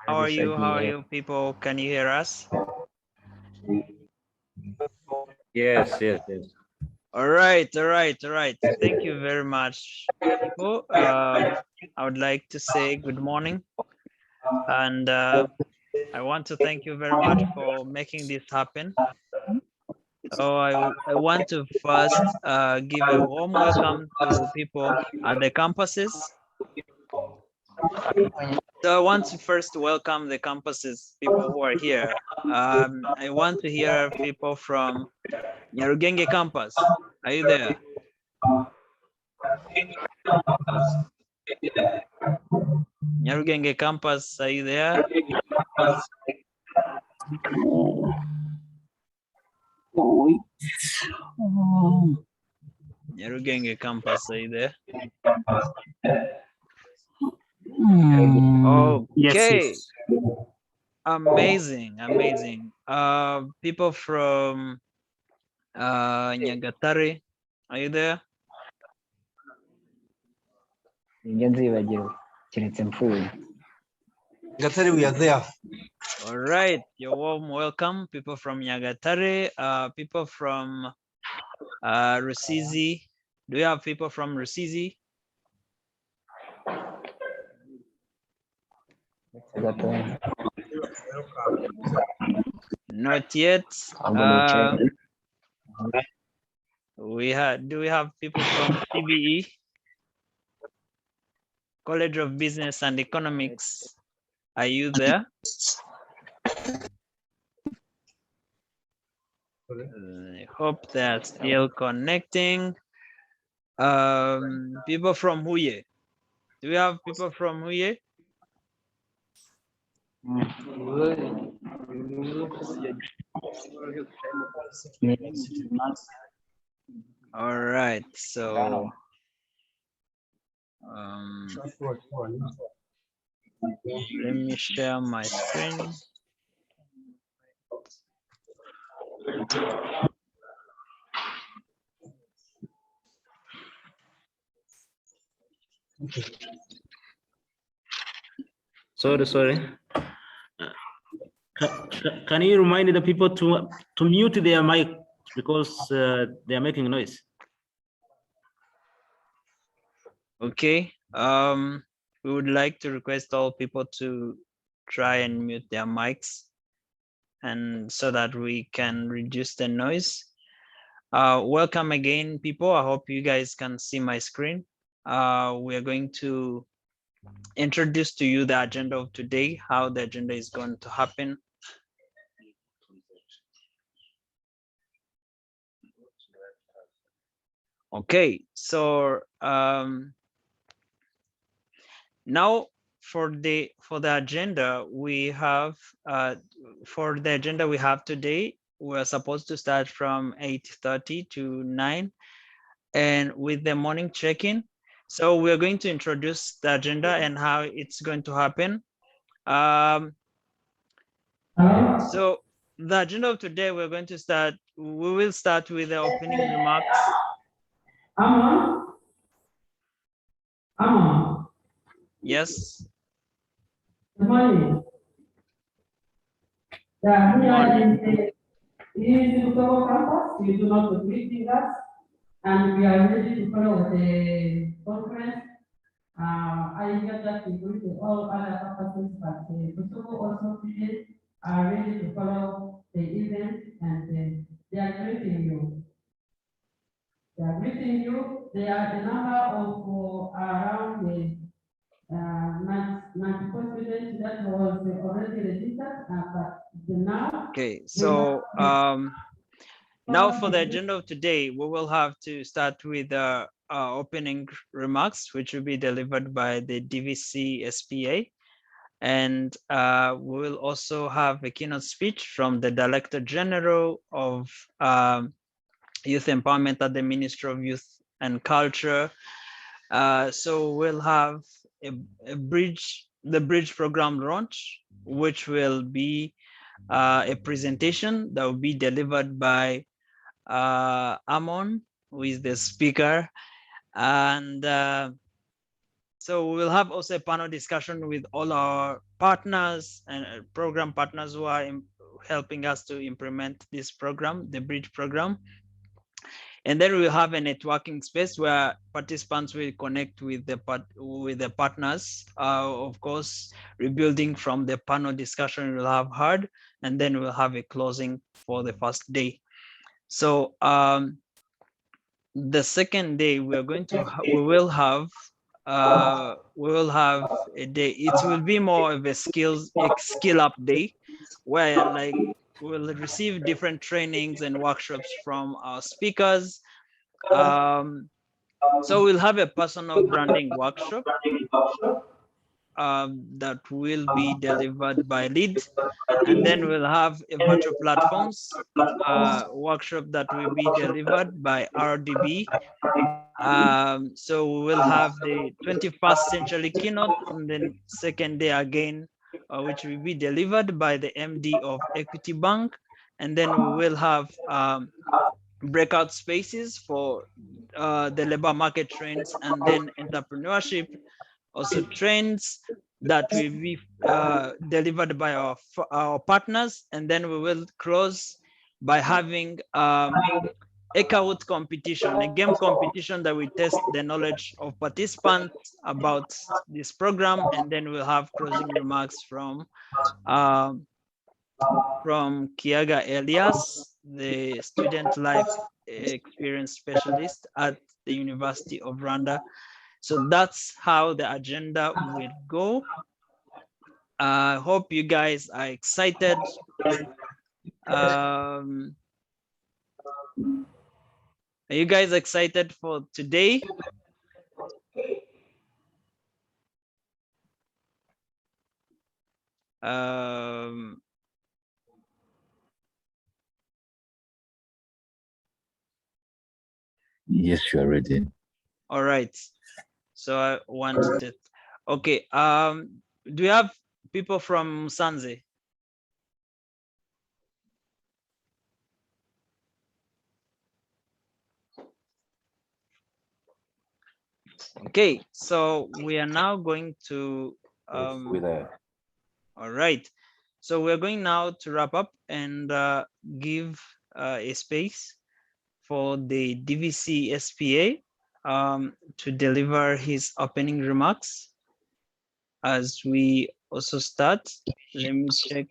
How are you? How are you, people? Can you hear us? Yes, yes, yes. All right. Thank you very much, people. I would like to say good morning, and I want to thank you very much for making this happen. So I want to first give a warm welcome to people at the campuses. So I want to first welcome the campuses, people who are here. I want to hear people from Nyarugenge campus. Are you there? Nyarugenge campus, are you there? Nyarugenge campus, are you there? Okay. Yes. Amazing. People from Nyagatare, are you there? Gatari, we are there. All right, you're warm welcome, people from Nyagatare, people from Rusizi. Do you have people from Rusizi? Not yet. Do we have people from CBE? College of Business and Economics. Are you there? I hope they're still connecting. People from Huye. Do we have people from Huye? All right, so let me share my screen. Sorry. Can you remind the people to mute their mic because they are making noise? Okay. We would like to request all people to try and mute their mics, and so that we can reduce the noise. Welcome again, people. I hope you guys can see my screen. We are going to introduce to you the agenda of today, how the agenda is going to happen. Okay, so now for the agenda we have today, we're supposed to start from 8:30 to 9, and with the morning check-in. So we're going to introduce the agenda and how it's going to happen. So the agenda of today, we will start with the opening remarks. Yes. Good morning. Here in the campus, we do not agree with us, and we are ready to follow the conference. I get that include all other campuses, but the Kosovo also students are ready to follow the event, and they are greeting you. They are greeting you. There are a number of around the 94 students that was already registered, but now. Okay, so now for the agenda of today, we will have to start with opening remarks, which will be delivered by the DVC SPA. And we will also have a keynote speech from the Director General of Youth Empowerment at the Ministry of Youth and Culture. So we'll have the bridge program launch, which will be a presentation that will be delivered by Amon, who is the speaker. And so we'll have also a panel discussion with all our partners and program partners who are helping us to implement this program, the Bridge program. And then we'll have a networking space where participants will connect with the partners. Of course, rebuilding from the panel discussion we'll have heard, and then we'll have a closing for the first day. So the second day we are going to we will have a day. It will be more of a skill up day, where like we'll receive different trainings and workshops from our speakers. So we'll have a personal branding workshop that will be delivered by Lead, and then we'll have a virtual platforms workshop that will be delivered by RDB. So we will have the 21st century keynote on the second day again, which will be delivered by the MD of Equity Bank, and then we will have breakout spaces for the labor market trends and then entrepreneurship, also trends that will be delivered by our partners. And then we will close by having a Kahoot competition, a game competition that will test the knowledge of participants about this program. And then we'll have closing remarks from Kiaga Elias, the student life experience specialist at the University of Rwanda. So that's how the agenda will go. I hope you guys are excited. Are you guys excited for today? Yes, you are ready. All right. So I want to, okay. Do you have people from Sanze? Okay, so we are now going to, all right. So we're going now to wrap up and give a space for the DVC SPA to deliver his opening remarks. As we also start, let me check.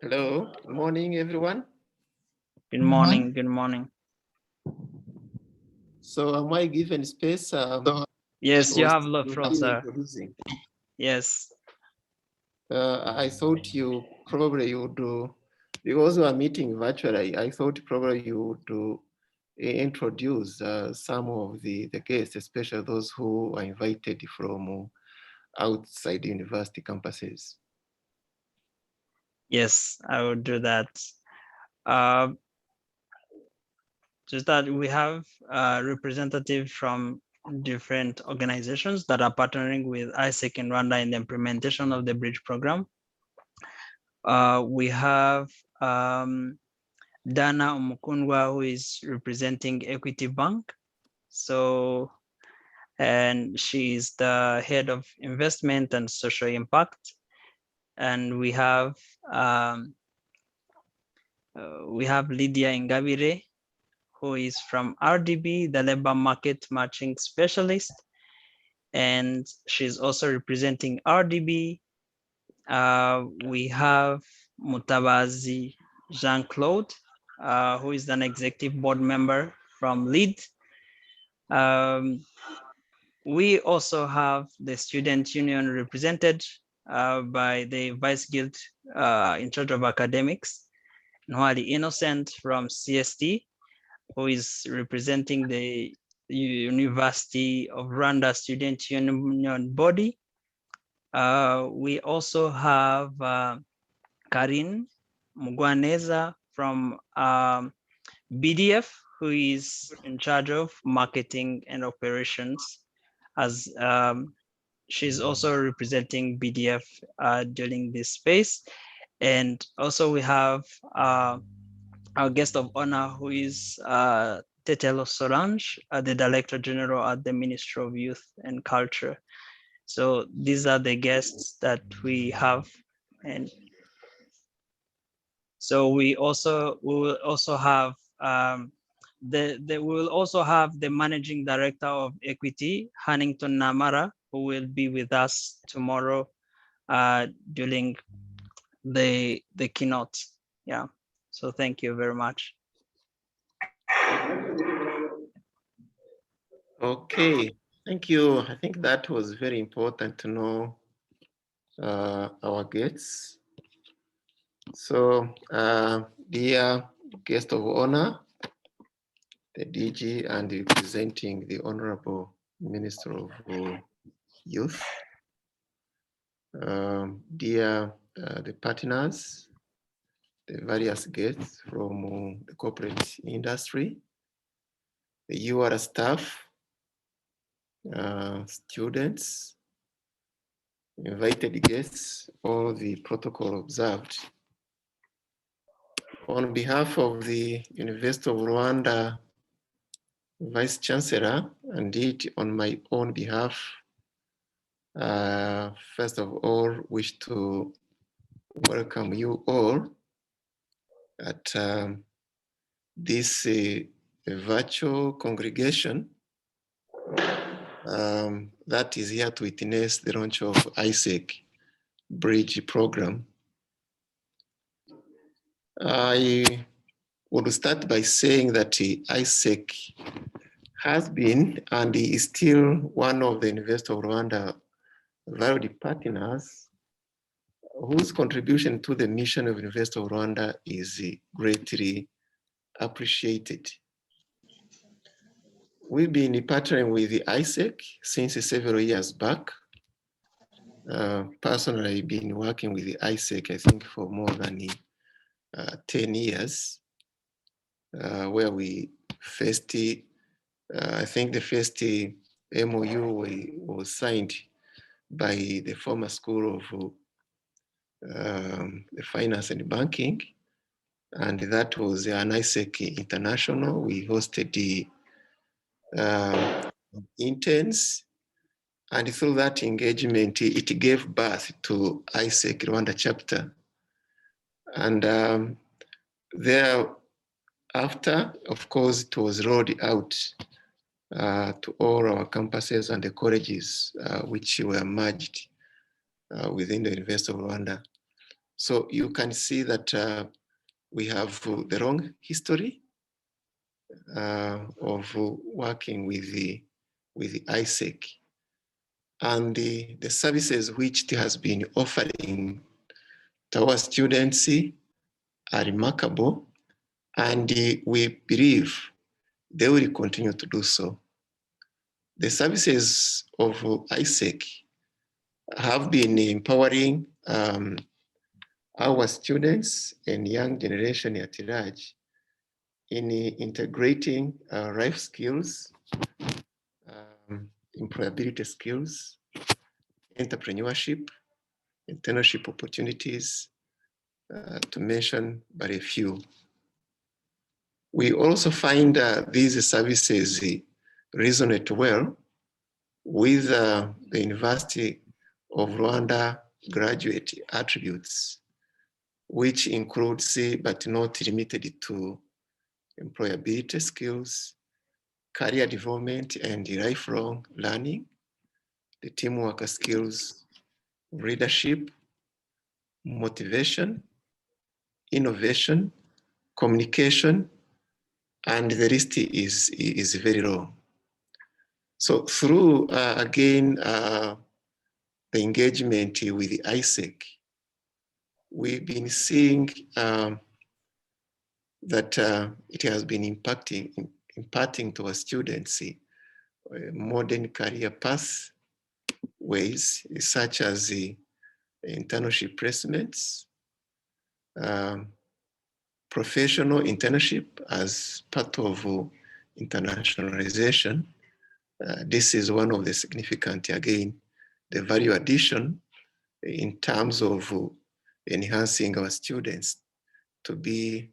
Hello, good morning, everyone. Good morning, good morning. So am I given space? Yes, you have the floor, sir. Introducing? Yes. I thought you probably would do, because we are meeting virtually, I thought probably you would introduce some of the guests, especially those who are invited from outside university campuses. Yes, I will do that. Just that we have a representative from different organizations that are partnering with ISEC in Rwanda in the implementation of the Bridge program. We have Dana Umukundwa, who is representing Equity Bank. So, and she is the head of investment and social impact. And we have Lydia Ingabire, who is from RDB, the labor market matching specialist. And she's also representing RDB. We have Mutabazi Jean-Claude, who is an executive board member from LEAD. We also have the student union represented by the Vice Guild in charge of academics, Nwali Innocent from CST, who is representing the University of Rwanda Student Union body. We also have Karin Mugwaneza from BDF, who is in charge of marketing and operations, as she's also representing BDF during this space. And also we have our guest of honor, who is Tetelo Solange, the Director General at the Ministry of Youth and Culture. So these are the guests that we have. And so we will also have we will also have the Managing Director of Equity, Hannington Namara, who will be with us tomorrow during the keynote. Yeah. So thank you very much. Okay, thank you. I think that was very important to know our guests. So, dear guest of honor, the DG and representing the Honorable Minister of Youth, dear the partners, the various guests from the corporate industry, the UR staff, students, invited guests, all the protocol observed. On behalf of the University of Rwanda Vice Chancellor, indeed on my own behalf, first of all, wish to welcome you all at this virtual congregation that is here to witness the launch of ISEC Bridge program. I would start by saying that ISEC has been and is still one of the University of Rwanda valued partners whose contribution to the mission of University of Rwanda is greatly appreciated. We've been partnering with the ISEC since several years back. Personally, I've been working with the ISEC, I think, for more than 10 years, where we first, I think the first MOU was signed by the former School of the Finance and Banking, and that was an ISEC International. We hosted the interns, and through that engagement, it gave birth to ISEC Rwanda chapter. And thereafter, of course, it was rolled out to all our campuses and the colleges which were merged within the University of Rwanda. So you can see that we have the long history of working with the ISEC, and the services which it has been offering to our students are remarkable, and we believe they will continue to do so. The services of ISEC have been empowering our students and young generation at large in integrating life skills, employability skills, entrepreneurship, internship opportunities, to mention but a few. We also find these services resonate well with the University of Rwanda graduate attributes, which includes, but not limited to, employability skills, career development and lifelong learning, the teamwork skills, leadership, motivation, innovation, communication, and the list is very long. So through, again, the engagement with the ISEC, we've been seeing that it has been imparting to our students modern career pathways, such as the internship placements, professional internship as part of internationalization. This is one of the significant, again, the value addition in terms of enhancing our students to be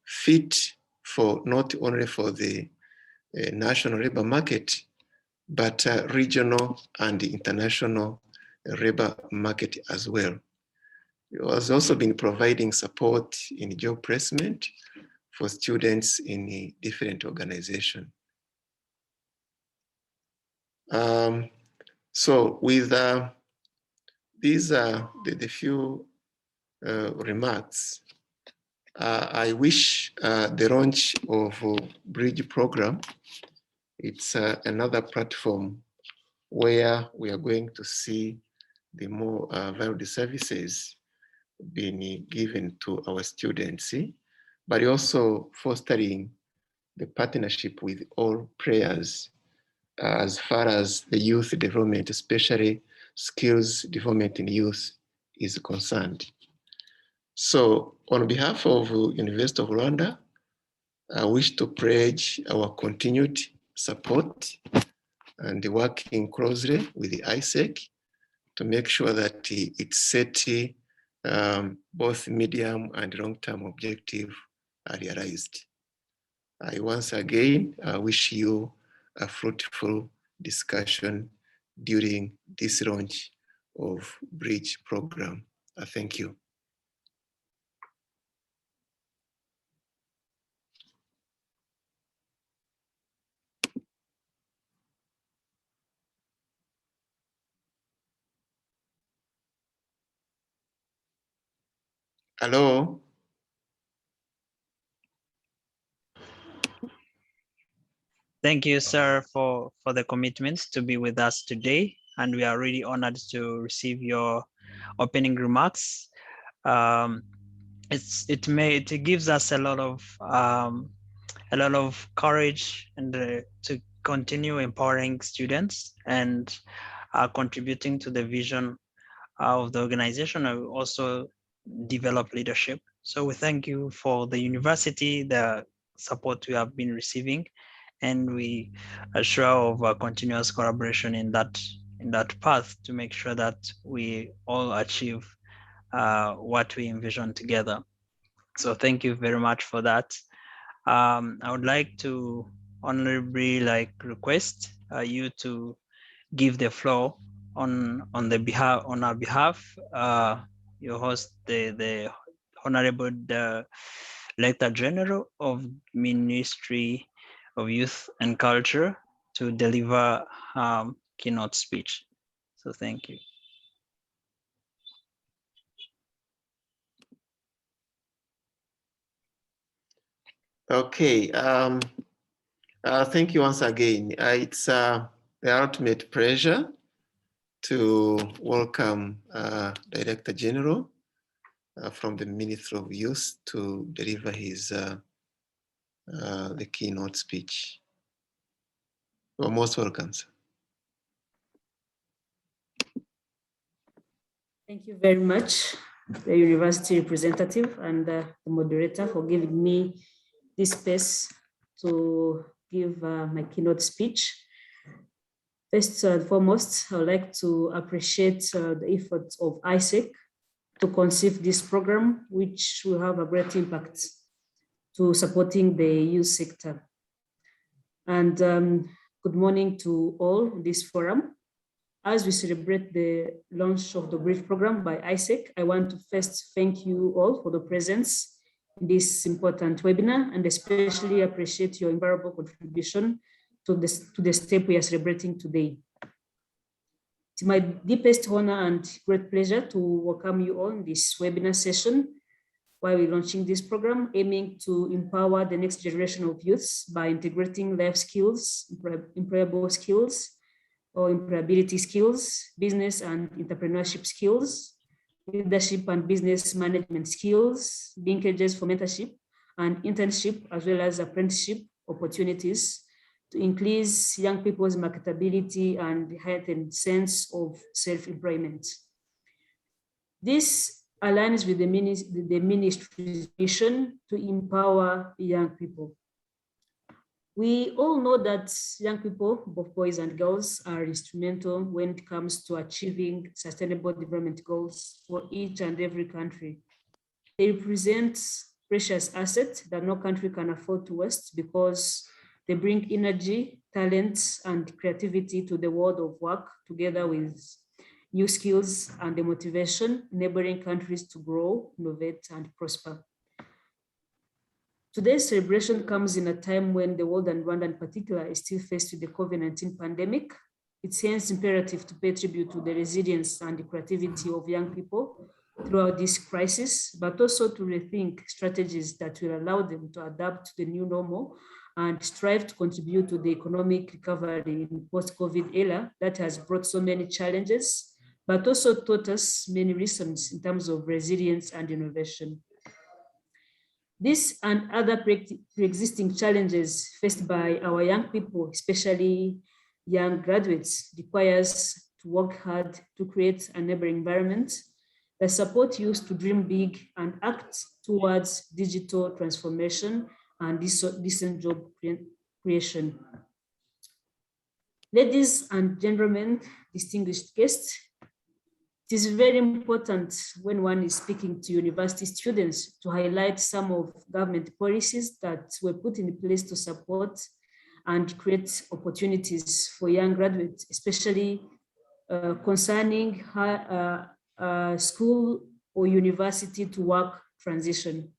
fit for not only for the national labor market, but regional and international labor market as well. It has also been providing support in job placement for students in different organizations. So with these are the few remarks, I wish the launch of Bridge program, it's another platform where we are going to see the more valued services being given to our students, but also fostering the partnership with all players as far as the youth development, especially skills development in youth is concerned. So on behalf of University of Rwanda, I wish to pledge our continued support and working closely with the ISEC to make sure that it's set both medium and long-term objectives are realized. I once again wish you a fruitful discussion during this launch of Bridge program. Thank you. Hello. Thank you, sir, for the commitment to be with us today. And we are really honored to receive your opening remarks. It gives us a lot of courage and to continue empowering students and contributing to the vision of the organization, and also develop leadership. So we thank you for the university, the support we have been receiving, and we assure of a continuous collaboration in that path to make sure that we all achieve what we envision together. So thank you very much for that. I would like to honorably request you to give the floor on our behalf. Your host, the Honorable Director General of Ministry of Youth and Culture, to deliver keynote speech. So thank you. Okay, thank you once again. It's the ultimate pleasure to welcome Director General from the Ministry of Youth to deliver his the keynote speech. You're most welcome, sir. Thank you very much, the university representative and the moderator, for giving me this space to give my keynote speech. First and foremost, I would like to appreciate the efforts of ISEC to conceive this program, which will have a great impact to supporting the youth sector. And good morning to all in this forum. As we celebrate the launch of the Bridge program by ISEC, I want to first thank you all for the presence in this important webinar, and especially appreciate your invaluable contribution to the step we are celebrating today. It's my deepest honor and great pleasure to welcome you all in this webinar session while we're launching this program, aiming to empower the next generation of youths by integrating life skills, employable skills, or employability skills, business and entrepreneurship skills, leadership and business management skills, linkages for mentorship and internship, as well as apprenticeship opportunities to increase young people's marketability and heightened sense of self-employment. This aligns with the ministry's mission to empower young people. We all know that young people, both boys and girls, are instrumental when it comes to achieving sustainable development goals for each and every country. They represent precious assets that no country can afford to waste because they bring energy, talent, and creativity to the world of work together with new skills and the motivation, enabling countries to grow, innovate, and prosper. Today's celebration comes in a time when the world, and Rwanda in particular, is still faced with the COVID-19 pandemic. It's hence imperative to pay tribute to the resilience and the creativity of young people throughout this crisis, but also to rethink strategies that will allow them to adapt to the new normal and strive to contribute to the economic recovery in post-COVID era that has brought so many challenges, but also taught us many lessons in terms of resilience and innovation. This and other pre-existing challenges faced by our young people, especially young graduates, requires to work hard to create an enabling environment that support youth to dream big and act towards digital transformation and decent job creation. Ladies and gentlemen, distinguished guests, it is very important when one is speaking to university students to highlight some of government policies that were put in place to support and create opportunities for young graduates, especially concerning school or university to work transition.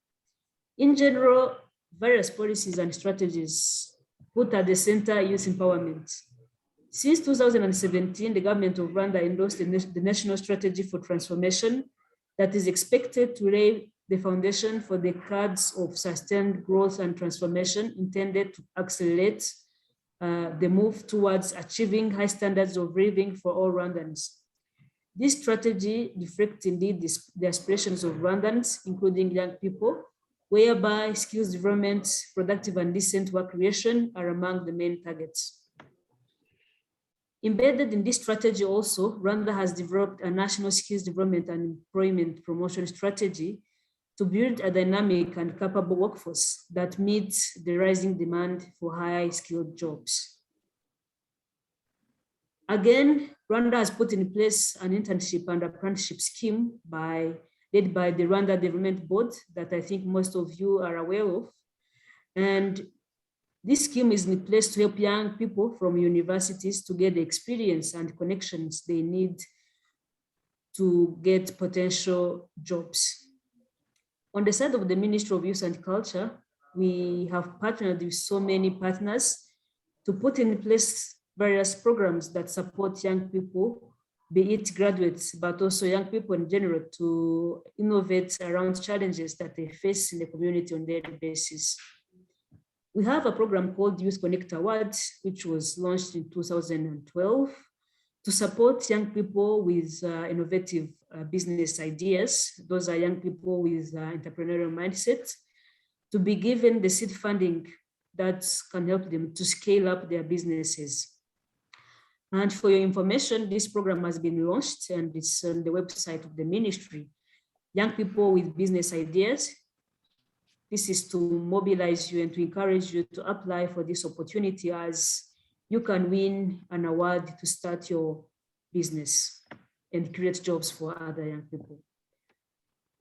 In general, various policies and strategies put at the center youth empowerment. Since 2017, the government of Rwanda endorsed the National Strategy for Transformation that is expected to lay the foundation for decades of sustained growth and transformation intended to accelerate the move towards achieving high standards of living for all Rwandans. This strategy reflects indeed the aspirations of Rwandans, including young people, whereby skills development, productive and decent work creation are among the main targets. Embedded in this strategy also, Rwanda has developed a national skills development and employment promotion strategy to build a dynamic and capable workforce that meets the rising demand for high-skilled jobs. Again, Rwanda has put in place an internship and apprenticeship scheme led by the Rwanda Development Board that I think most of you are aware of. And this scheme is in place to help young people from universities to get the experience and connections they need to get potential jobs. On the side of the Ministry of Youth and Culture, we have partnered with so many partners to put in place various programs that support young people, be it graduates, but also young people in general, to innovate around challenges that they face in the community on a daily basis. We have a program called Youth Connect Awards, which was launched in 2012 to support young people with innovative business ideas. Those are young people with entrepreneurial mindset, to be given the seed funding that can help them to scale up their businesses. And for your information, this program has been launched and it's on the website of the ministry. Young people with business ideas. This is to mobilize you and to encourage you to apply for this opportunity, as you can win an award to start your business and create jobs for other young people.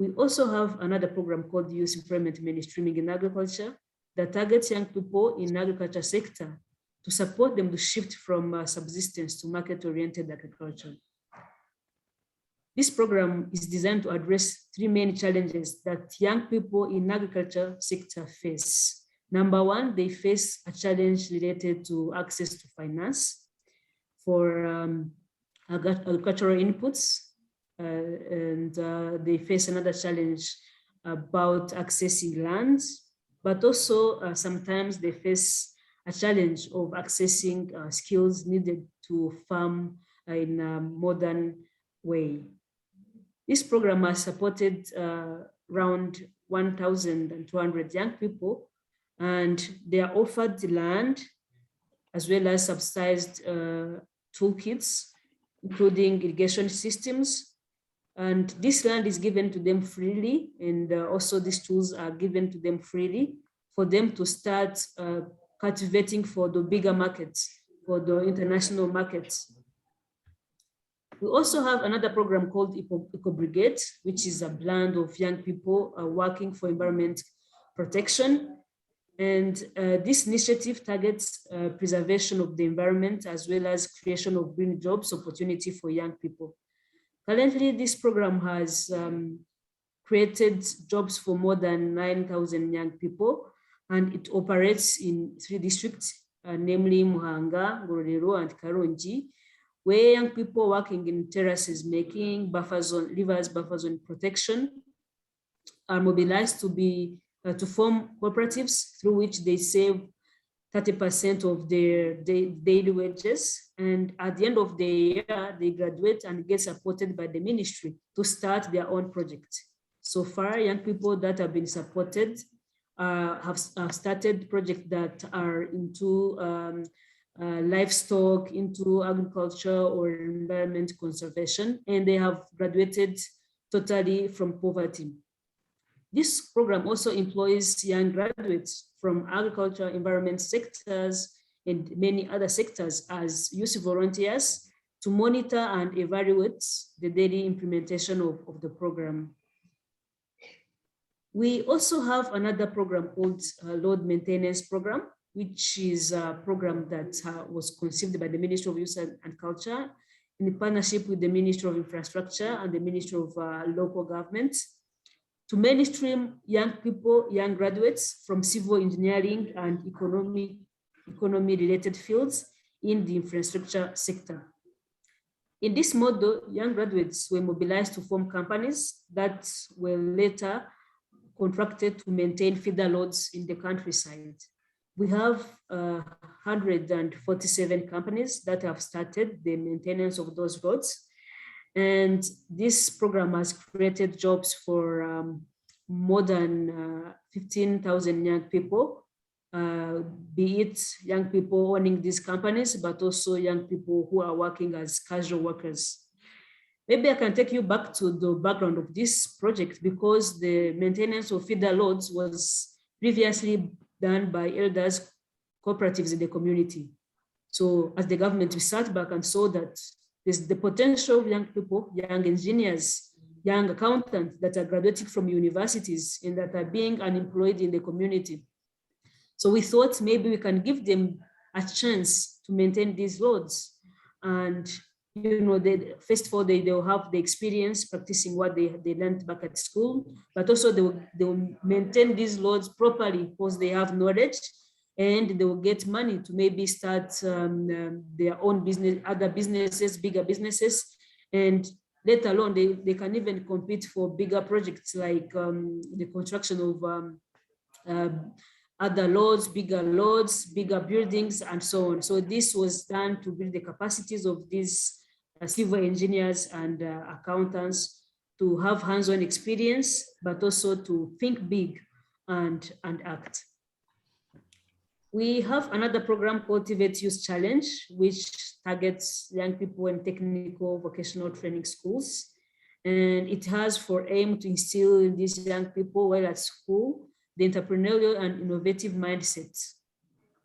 We also have another program called Youth Employment Mainstreaming in Agriculture that targets young people in the agriculture sector to support them to shift from subsistence to market-oriented agriculture. This program is designed to address three main challenges that young people in agriculture sector face. Number one, they face a challenge related to access to finance for agricultural inputs, and they face another challenge about accessing lands, but also sometimes they face a challenge of accessing skills needed to farm in a modern way. This program has supported around 1,200 young people, and they are offered land as well as subsidized toolkits, including irrigation systems, And this land is given to them freely, and also these tools are given to them freely for them to start cultivating for the bigger markets, for the international markets. We also have another program called Eco Brigade, which is a blend of young people working for environment protection. And this initiative targets preservation of the environment as well as creation of green jobs opportunity for young people. Currently, this program has created jobs for more than 9,000 young people, and it operates in 3 districts, namely Muhanga, Ngororero, and Karongi, where young people working in terraces making, buffer zone, rivers buffer zone protection are mobilized to form cooperatives through which they save 30% of their daily wages. And at the end of the year, they graduate and get supported by the ministry to start their own project. So far, young people that have been supported have started projects that are into livestock, into agriculture or environment conservation, and they have graduated totally from poverty. This program also employs young graduates from agriculture, environment sectors, and many other sectors as youth volunteers to monitor and evaluate the daily implementation of the program. We also have another program called Load Maintenance Program, which is a program that was conceived by the Ministry of Youth and Culture in partnership with the Ministry of Infrastructure and the Ministry of Local Government to mainstream young people, young graduates from civil engineering and economy-related fields in the infrastructure sector. In this model, young graduates were mobilized to form companies that were later contracted to maintain feeder loads in the countryside. We have 147 companies that have started the maintenance of those roads. And this program has created jobs for more than 15,000 young people, be it young people owning these companies, but also young people who are working as casual workers. Maybe I can take you back to the background of this project because the maintenance of feeder loads was previously done by elders, cooperatives in the community. So as the government, we sat back and saw that there's the potential of young people, young engineers, young accountants that are graduating from universities and that are being unemployed in the community. So we thought maybe we can give them a chance to maintain these roads. And first of all, they'll have the experience practicing what they learned back at school, but also they'll maintain these roads properly because they have knowledge, and they will get money to maybe start their own business, other businesses, bigger businesses, and let alone they can even compete for bigger projects like the construction of other loads, bigger buildings, and so on. So this was done to build the capacities of these civil engineers and accountants to have hands-on experience, but also to think big and act. We have another program called TVET Youth Challenge, which targets young people in technical vocational training schools. And it has for aim to instill in these young people while at school the entrepreneurial and innovative mindset.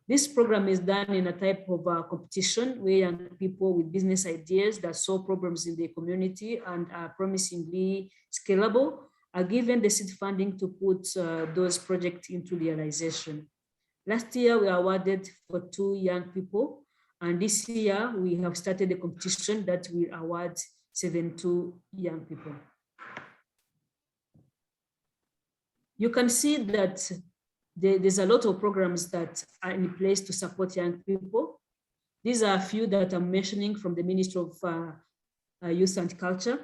This program is done in a type of competition where young people with business ideas that solve problems in the community and are promisingly scalable are given the seed funding to put those projects into realization. Last year, we awarded for 2 young people, and this year we have started a competition that will award 72 young people. You can see that there's a lot of programs that are in place to support young people. These are a few that I'm mentioning from the Ministry of Youth and Culture,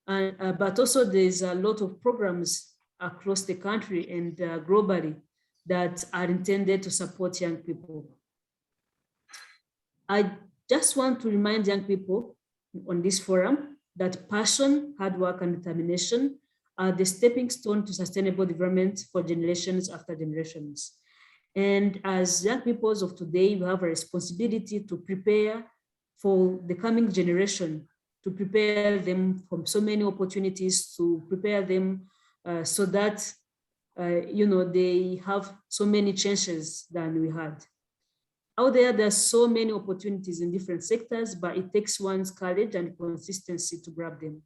but also there's a lot of programs across the country and globally that are intended to support young people. I just want to remind young people on this forum that passion, hard work, and determination are the stepping stone to sustainable development for generations after generations. And as young people of today, we have a responsibility to prepare for the coming generation to prepare them from so many opportunities, to prepare them so that they have so many chances than we had. Out there are so many opportunities in different sectors, but it takes one's courage and consistency to grab them.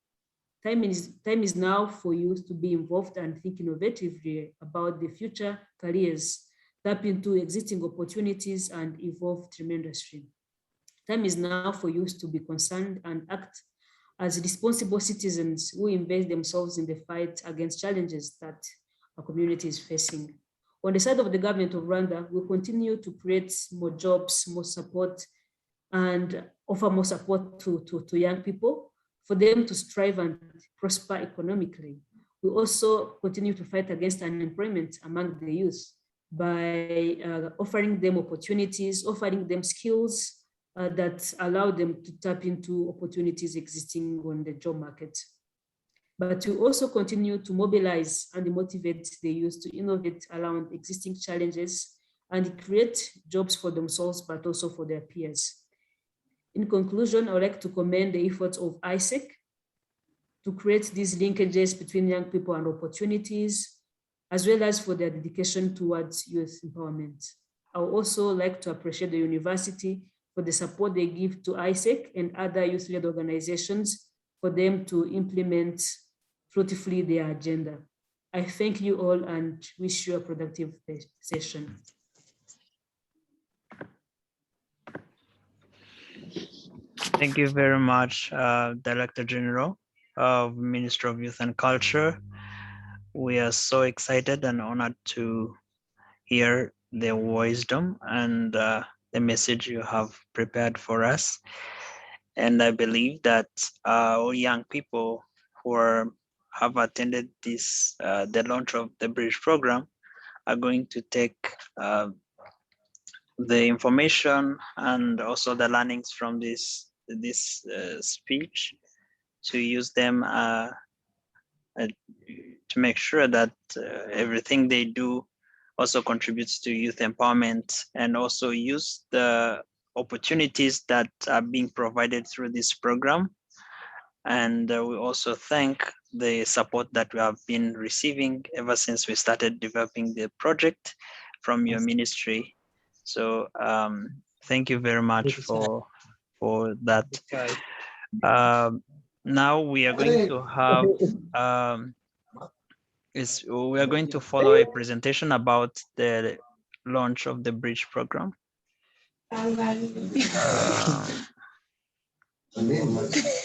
Time is now for youth to be involved and think innovatively about the future careers, tap into existing opportunities and evolve tremendously. Time is now for youth to be concerned and act as responsible citizens who invest themselves in the fight against challenges that our community is facing. On the side of the government of Rwanda, we continue to create more jobs, more support, and offer more support to young people for them to strive and prosper economically. We also continue to fight against unemployment among the youth by offering them opportunities, offering them skills that allow them to tap into opportunities existing on the job market. But we also continue to mobilize and motivate the youth to innovate around existing challenges and create jobs for themselves, but also for their peers. In conclusion, I would like to commend the efforts of ISEC to create these linkages between young people and opportunities, as well as for their dedication towards youth empowerment. I would also like to appreciate the university for the support they give to ISEC and other youth-led organizations for them to implement fruitfully their agenda. I thank you all and wish you a productive session. Thank you very much, Director General of Ministry of Youth and Culture. We are so excited and honored to hear the wisdom and the message you have prepared for us. And I believe that all young people who have attended this, the launch of the Bridge program, are going to take the information and also the learnings from this speech to use them to make sure that everything they do also contributes to youth empowerment, and also use the opportunities that are being provided through this program. And we also thank the support that we have been receiving ever since we started developing the project from your ministry. So thank you very much for that. Now we are going to have we are going to follow a presentation about the launch of the Bridge program.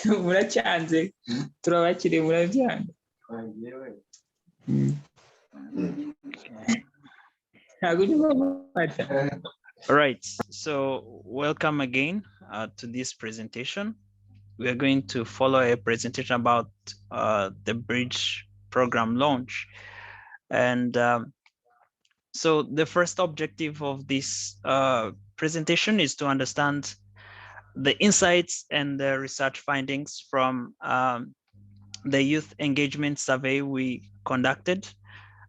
Muracyanze turabakiriye murabyanga ntabwo ujya gufata. All right, so welcome again to this presentation. We are going to follow a presentation about the Bridge program launch. And so the first objective of this presentation is to understand the insights and the research findings from the youth engagement survey we conducted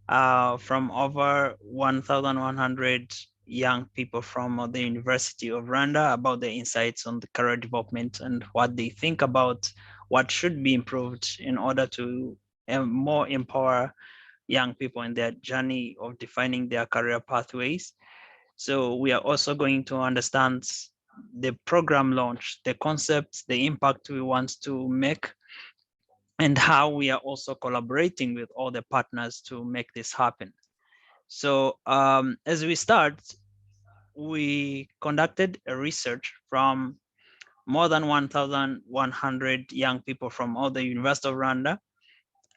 from over 1,100 young people from the University of Rwanda about the insights on the career development and what they think about what should be improved in order to more empower young people in their journey of defining their career pathways. So we are also going to understand the program launch, the concepts, the impact we want to make, and how we are also collaborating with all the partners to make this happen. So as we start, we conducted a research from more than 1,100 young people from all the University of Rwanda,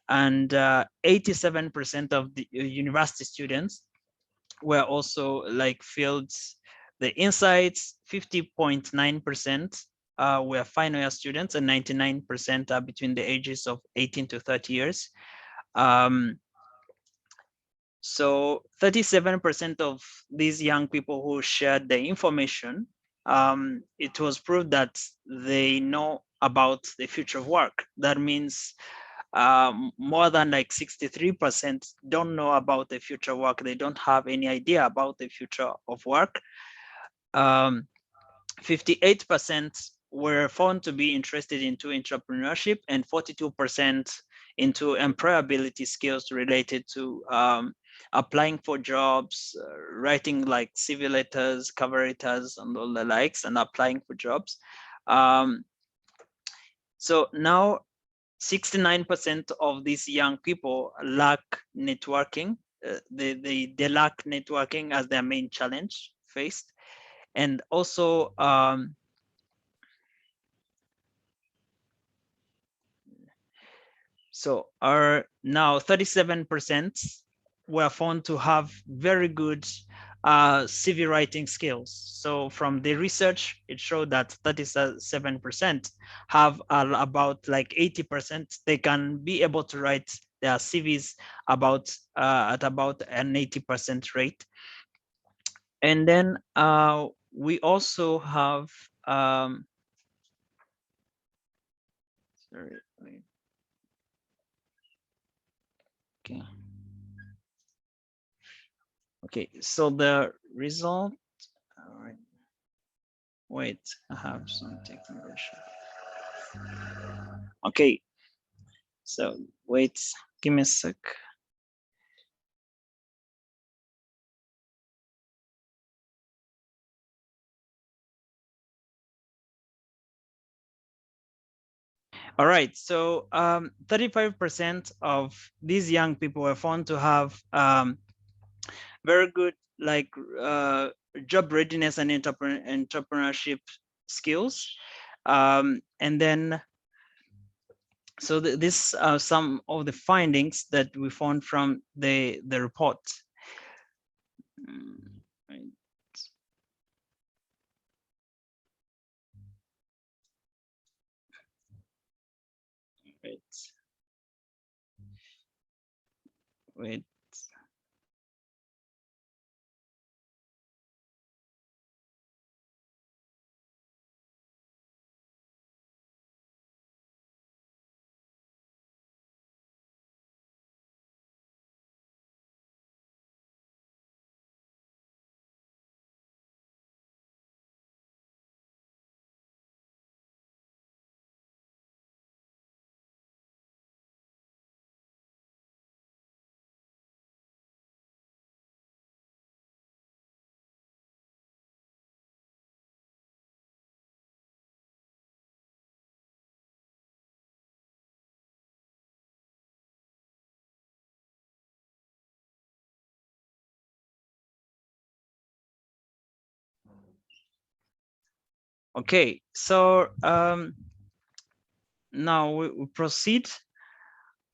and 87% of the university students were also filled the insights. 50.9% were final year students, and 99% are between the ages of 18 to 30 years. So 37% of these young people who shared the information, it was proved that they know about the future of work. That means more than 63% don't know about the future work. They don't have any idea about the future of work. 58% were found to be interested into entrepreneurship, and 42% into employability skills related to applying for jobs, writing like CV letters, cover letters, and all the likes, and applying for jobs. So now 69% of these young people lack networking. They lack networking as their main challenge faced. And also, so are now 37% were found to have very good CV writing skills. So from the research, it showed that 37% have about like 80%. They can be able to write their CVs about at about an 80% rate. And then we also have, sorry, wait. Okay. Okay, so the result, all right. Wait, I have some technical issue. Okay, so wait, give me a sec. All right, so 35% of these young people were found to have very good like job readiness and entrepreneurship skills. And then, so this are some of the findings that we found from the report. Right. Wait. Okay, so now we proceed.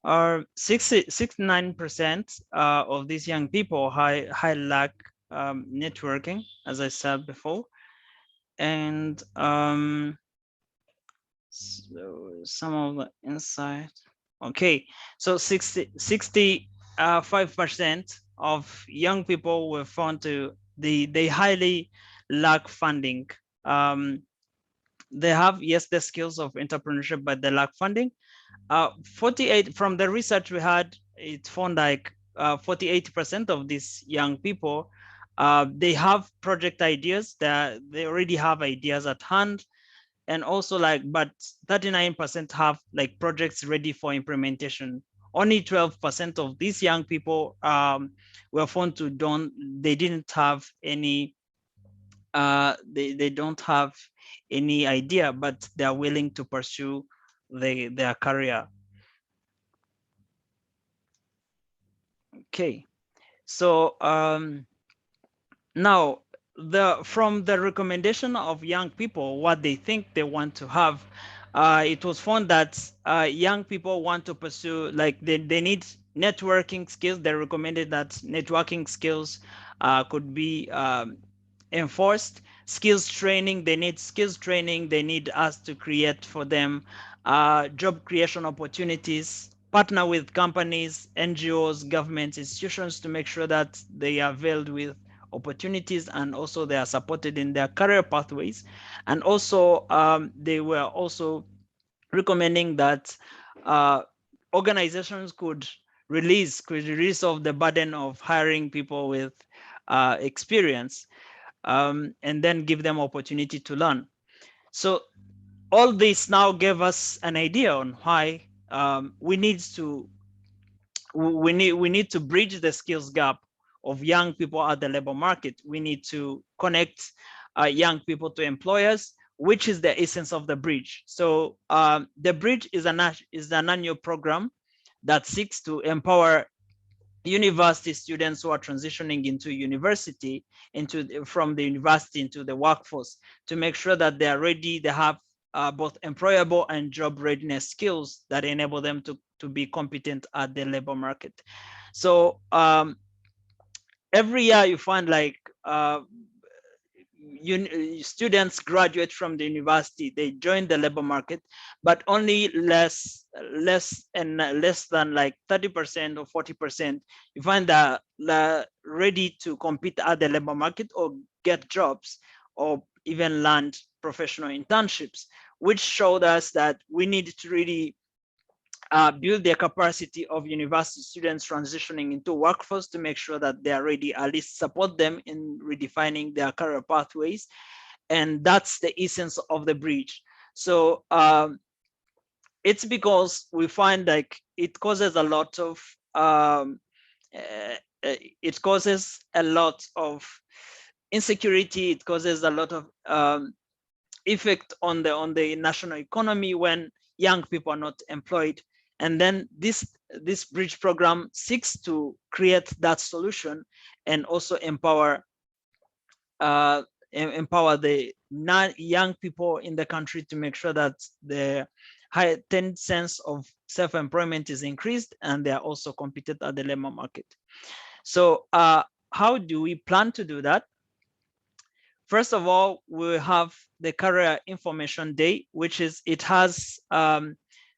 69% of these young people high lack networking, as I said before, and so some of the insight. Okay, so 65% of young people were found to they highly lack funding. They have, yes, the skills of entrepreneurship, but they lack funding. 48 from the research we had, it found like 48% of these young people, they have project ideas, that they already have ideas at hand, and also like, but 39% have like projects ready for implementation. Only 12% of these young people were found to they didn't have any they don't have any idea, but they are willing to pursue their career. Okay, so now from the recommendation of young people, what they think they want to have, it was found that young people want to pursue, like they need networking skills. They recommended that networking skills could be enforced. Skills training, they need skills training. They need us to create for them job creation opportunities, partner with companies, NGOs, government institutions to make sure that they are veiled with opportunities, and also they are supported in their career pathways. And also they were also recommending that organizations could release of the burden of hiring people with experience, and then give them opportunity to learn. So all this now gave us an idea on why we need to bridge the skills gap of young people at the labor market. We need to connect young people to employers, which is the essence of the bridge. So the bridge is an annual program that seeks to empower university students who are transitioning into university, from the university into the workforce, to make sure that they are ready, they have both employable and job readiness skills that enable them to be competent at the labor market. So every year you find like students graduate from the university, they join the labor market, but only less than like 30% or 40%, you find that ready to compete at the labor market or get jobs or even land professional internships, which showed us that we need to really build the capacity of university students transitioning into workforce to make sure that they are ready, at least support them in redefining their career pathways. And that's the essence of the bridge. So it's because we find like it causes a lot of insecurity. It causes a lot of effect on the national economy when young people are not employed. And then this bridge program seeks to create that solution and also empower the young people in the country to make sure that the heightened sense of self-employment is increased and they are also competent at the labor market. So how do we plan to do that? First of all, we have the Career Information Day, which is, it has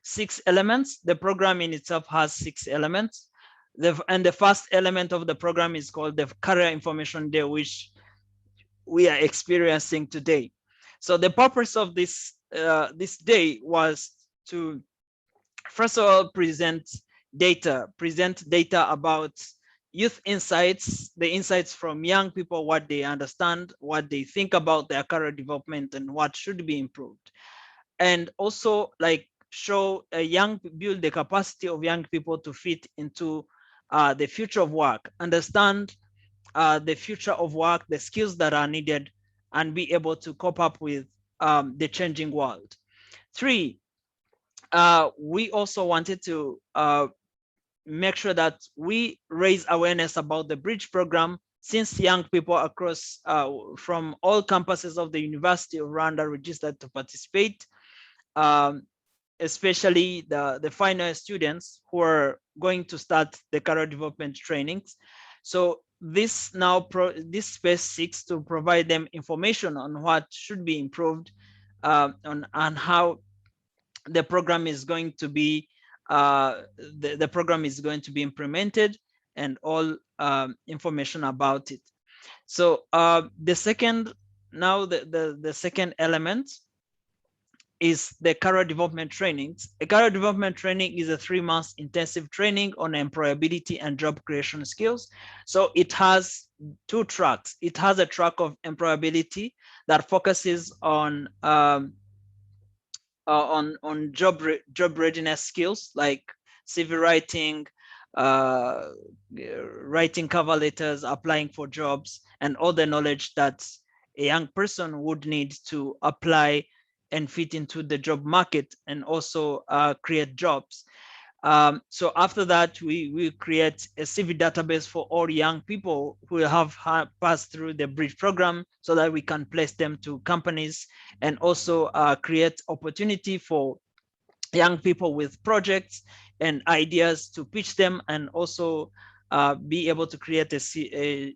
6 elements. The program in itself has 6 elements. And the first element of the program is called the Career Information Day, which we are experiencing today. So the purpose of this day was to, first of all, present data about youth insights, the insights from young people, what they understand, what they think about their career development and what should be improved. And also like build the capacity of young people to fit into the future of work, understand the future of work, the skills that are needed, and be able to cope up with the changing world. 3, we also wanted to make sure that we raise awareness about the bridge program, since young people across from all campuses of the University of Rwanda registered to participate, especially the final students who are going to start the career development trainings. So this space seeks to provide them information on what should be improved, on how the program is going to be the program is going to be implemented, and all information about it. So the second element is the career development trainings. A career development training is a 3-month intensive training on employability and job creation skills. So it has 2 tracks. It has a track of employability that focuses on job readiness skills like CV writing, writing cover letters, applying for jobs, and all the knowledge that a young person would need to apply and fit into the job market, and also create jobs. So after that, we create a CV database for all young people who have passed through the bridge program, so that we can place them to companies, and also create opportunity for young people with projects and ideas to pitch them, and also be able to create a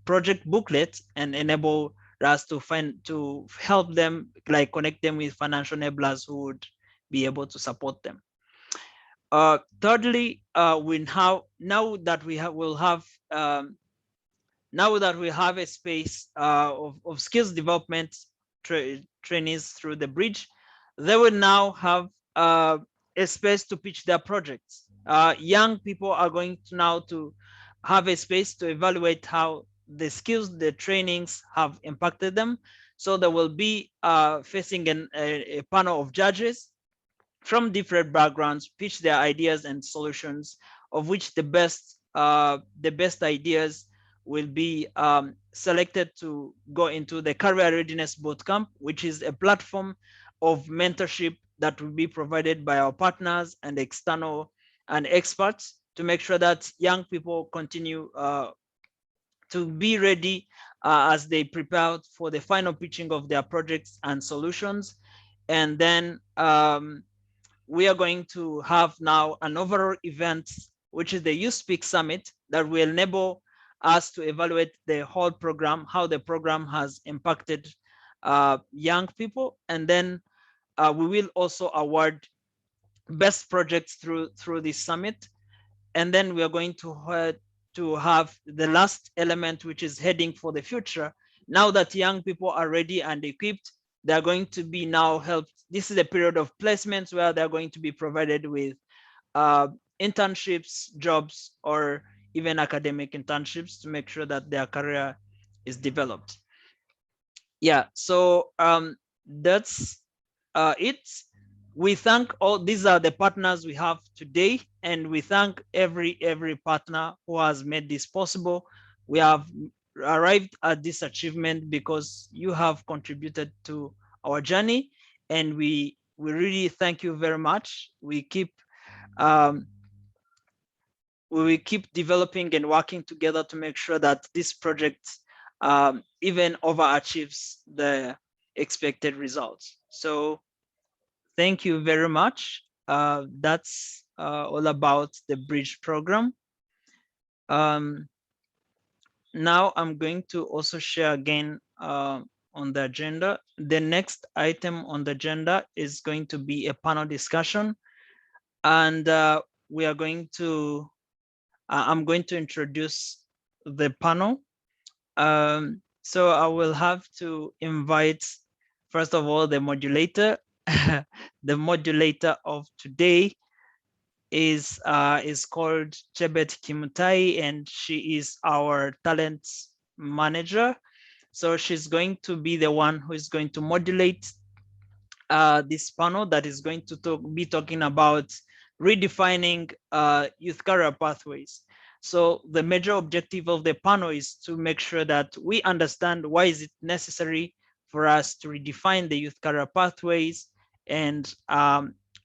project booklet and enable us to help them, like connect them with financial enablers who would be able to support them. Thirdly, now that we have a space of skills development trainees through the bridge, they will now have a space to pitch their projects. Young people are going to now to have a space to evaluate how the skills, the trainings have impacted them, So there will be facing a panel of judges from different backgrounds, pitch their ideas and solutions, of which the best ideas will be selected to go into the Career Readiness Bootcamp, which is a platform of mentorship that will be provided by our partners and external and experts to make sure that young people continue to be ready as they prepare for the final pitching of their projects and solutions. And then we are going to have now an overall event, which is the Youth Speak Summit, that will enable us to evaluate the whole program, how the program has impacted young people. And then we will also award best projects through this summit. And then we are going to have the last element, which is heading for the future. Now that young people are ready and equipped, they're going to be now helped. This is a period of placements where they're going to be provided with internships, jobs, or even academic internships to make sure that their career is developed. Yeah, so that's it. We thank all, these are the partners we have today, and we thank every partner who has made this possible. We have arrived at this achievement because you have contributed to our journey, and we really thank you very much. We will keep developing and working together to make sure that this project even overachieves the expected results. So thank you very much. That's all about the Bridge program. Now I'm going to also share again on the agenda. The next item on the agenda is going to be a panel discussion. And we are going to, I'm going to introduce the panel. So I will have to invite, first of all, the modulator. The modulator of today is called Chebet Kimutai, and she is our talent manager. So she's going to be the one who is going to modulate this panel that is going to be talking about redefining youth career pathways. So the major objective of the panel is to make sure that we understand why is it necessary for us to redefine the youth career pathways and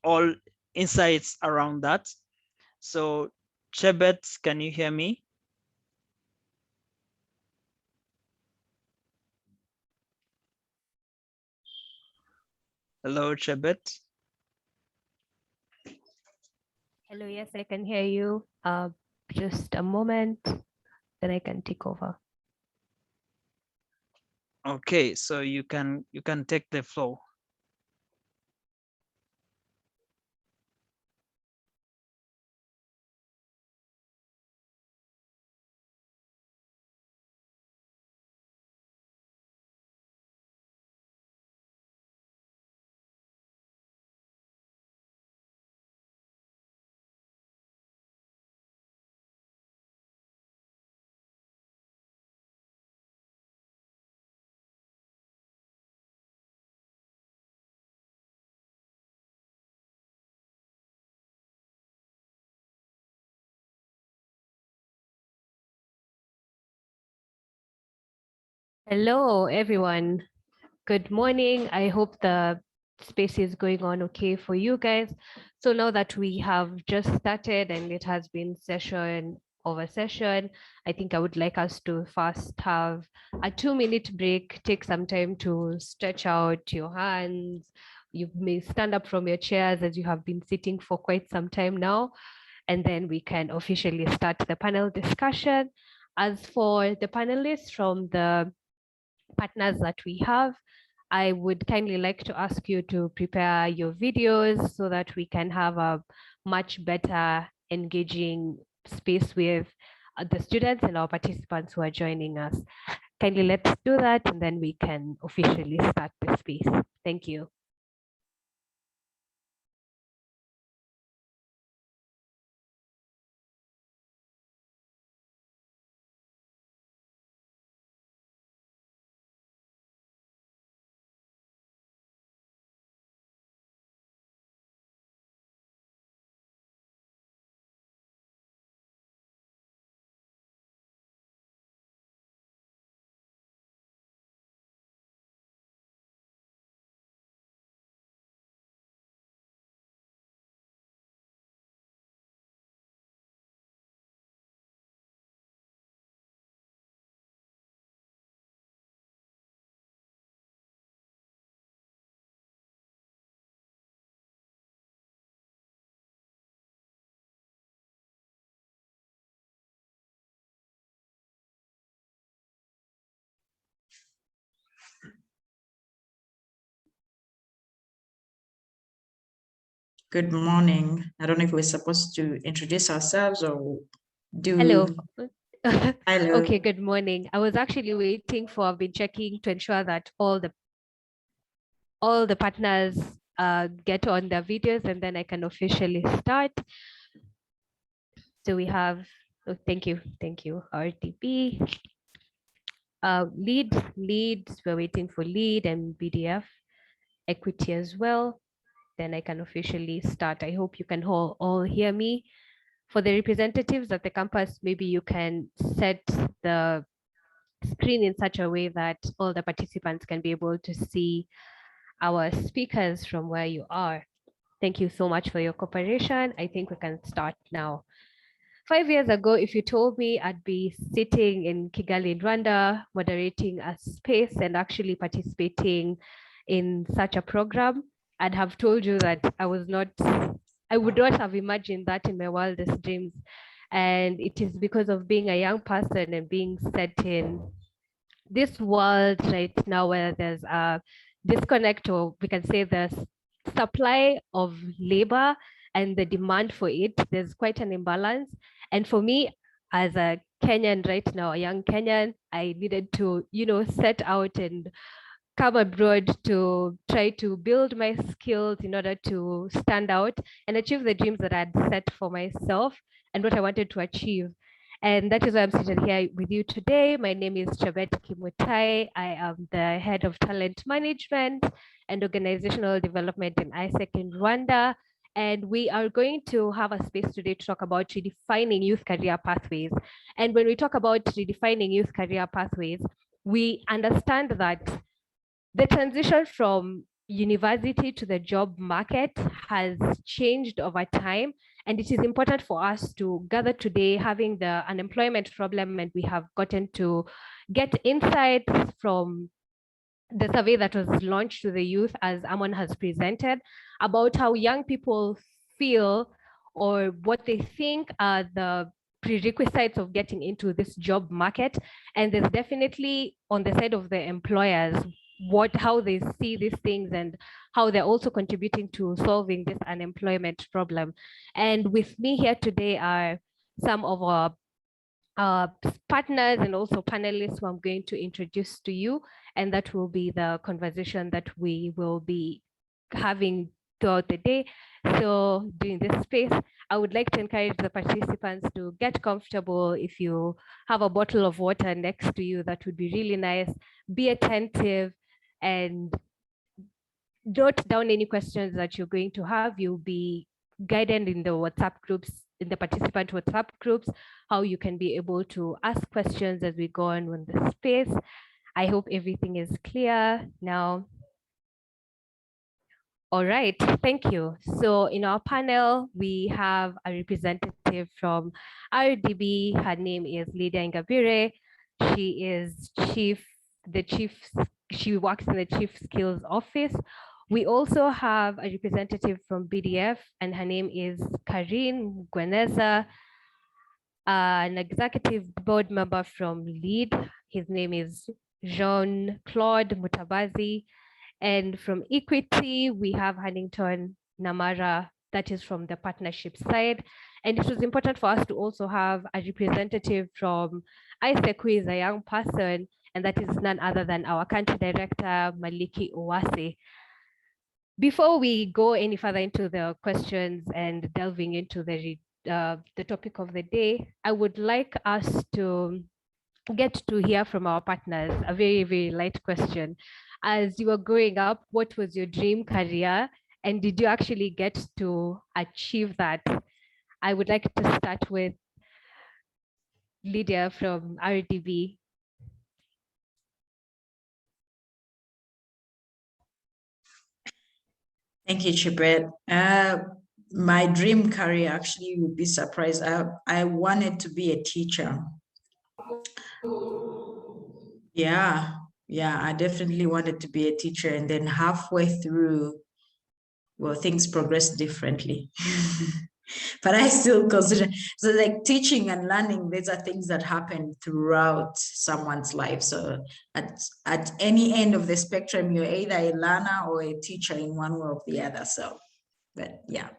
all insights around that. So Chebet, can you hear me? Hello, Chebet. Hello, yes, I can hear you. Just a moment, then I can take over. Okay, so you can take the floor. Hello, everyone. Good morning. I hope the space is going on okay for you guys. So now that we have just started and it has been session over session, I think I would like us to first have a 2-minute break, take some time to stretch out your hands. You may stand up from your chairs as you have been sitting for quite some time now, and then we can officially start the panel discussion. As for the panelists from the partners that we have, I would kindly like to ask you to prepare your videos so that we can have a much better engaging space with the students and our participants who are joining us. Kindly let's do that, and then we can officially start the space. Thank you. Good morning. I don't know if we're supposed to introduce ourselves or do. Hello. Hello. Okay, good morning. I was actually waiting for, I've been checking to ensure that all the partners get on their videos, and then I can officially start. So we have, oh, thank you, RTP. Leads, we're waiting for lead and BDF, equity as well. Then I can officially start. I hope you can all hear me. For the representatives at the campus, maybe you can set the screen in such a way that all the participants can be able to see our speakers from where you are. Thank you so much for your cooperation. I think we can start now. 5 years ago, if you told me I'd be sitting in Kigali, in Rwanda, moderating a space and actually participating in such a program, I'd have told you that I would not have imagined that in my wildest dreams. And it is because of being a young person and being set in this world right now where there's a disconnect, or we can say the supply of labor and the demand for it, there's quite an imbalance. And for me, as a Kenyan right now, a young Kenyan, I needed to, set out and come abroad to try to build my skills in order to stand out and achieve the dreams that I'd set for myself and what I wanted to achieve. And that is why I'm sitting here with you today. My name is Chabet Kimutai. I am the head of talent management and organizational development in ISEC in Rwanda. And we are going to have a space today to talk about redefining youth career pathways. And when we talk about redefining youth career pathways, we understand that the transition from university to the job market has changed over time. And it is important for us to gather today, having the unemployment problem, and we have gotten to get insights from the survey that was launched to the youth, as Amon has presented, about how young people feel or what they think are the prerequisites of getting into this job market. And there's definitely on the side of the employers, how they see these things and how they're also contributing to solving this unemployment problem. And with me here today are some of our partners and also panelists who I'm going to introduce to you, and that will be the conversation that we will be having throughout the day. So during this space, I would like to encourage the participants to get comfortable. If you have a bottle of water next to you, that would be really nice. Be attentive and jot down any questions that you're going to have. You'll be guided in the WhatsApp groups, in the participant WhatsApp groups, how you can be able to ask questions as we go on with the space. I hope everything is clear now. All right, thank you. So in our panel, we have a representative from RDB. Her name is Lydia Ingabire. She is she works in the Chief Skills Office. We also have a representative from BDF, and her name is Karine Gweneza, an executive board member from LEAD. His name is Jean-Claude Mutabazi. And from Equity, we have Hannington Namara, that is from the partnership side. And it was important for us to also have a representative from ISEC, who is a young person, and that is none other than our country director, Maliki Owase. Before we go any further into the questions and delving into the topic of the day, I would like us to get to hear from our partners a very, very light question. As you were growing up, what was your dream career? And did you actually get to achieve that? I would like to start with Lydia from RDB. Thank you, Chibet. My dream career, actually, you would be surprised. I wanted to be a teacher. Yeah, I definitely wanted to be a teacher. And then halfway through, well, things progressed differently. But I still consider, so like teaching and learning, these are things that happen throughout someone's life. So at any end of the spectrum, you're either a learner or a teacher in one way or the other. So, but yeah,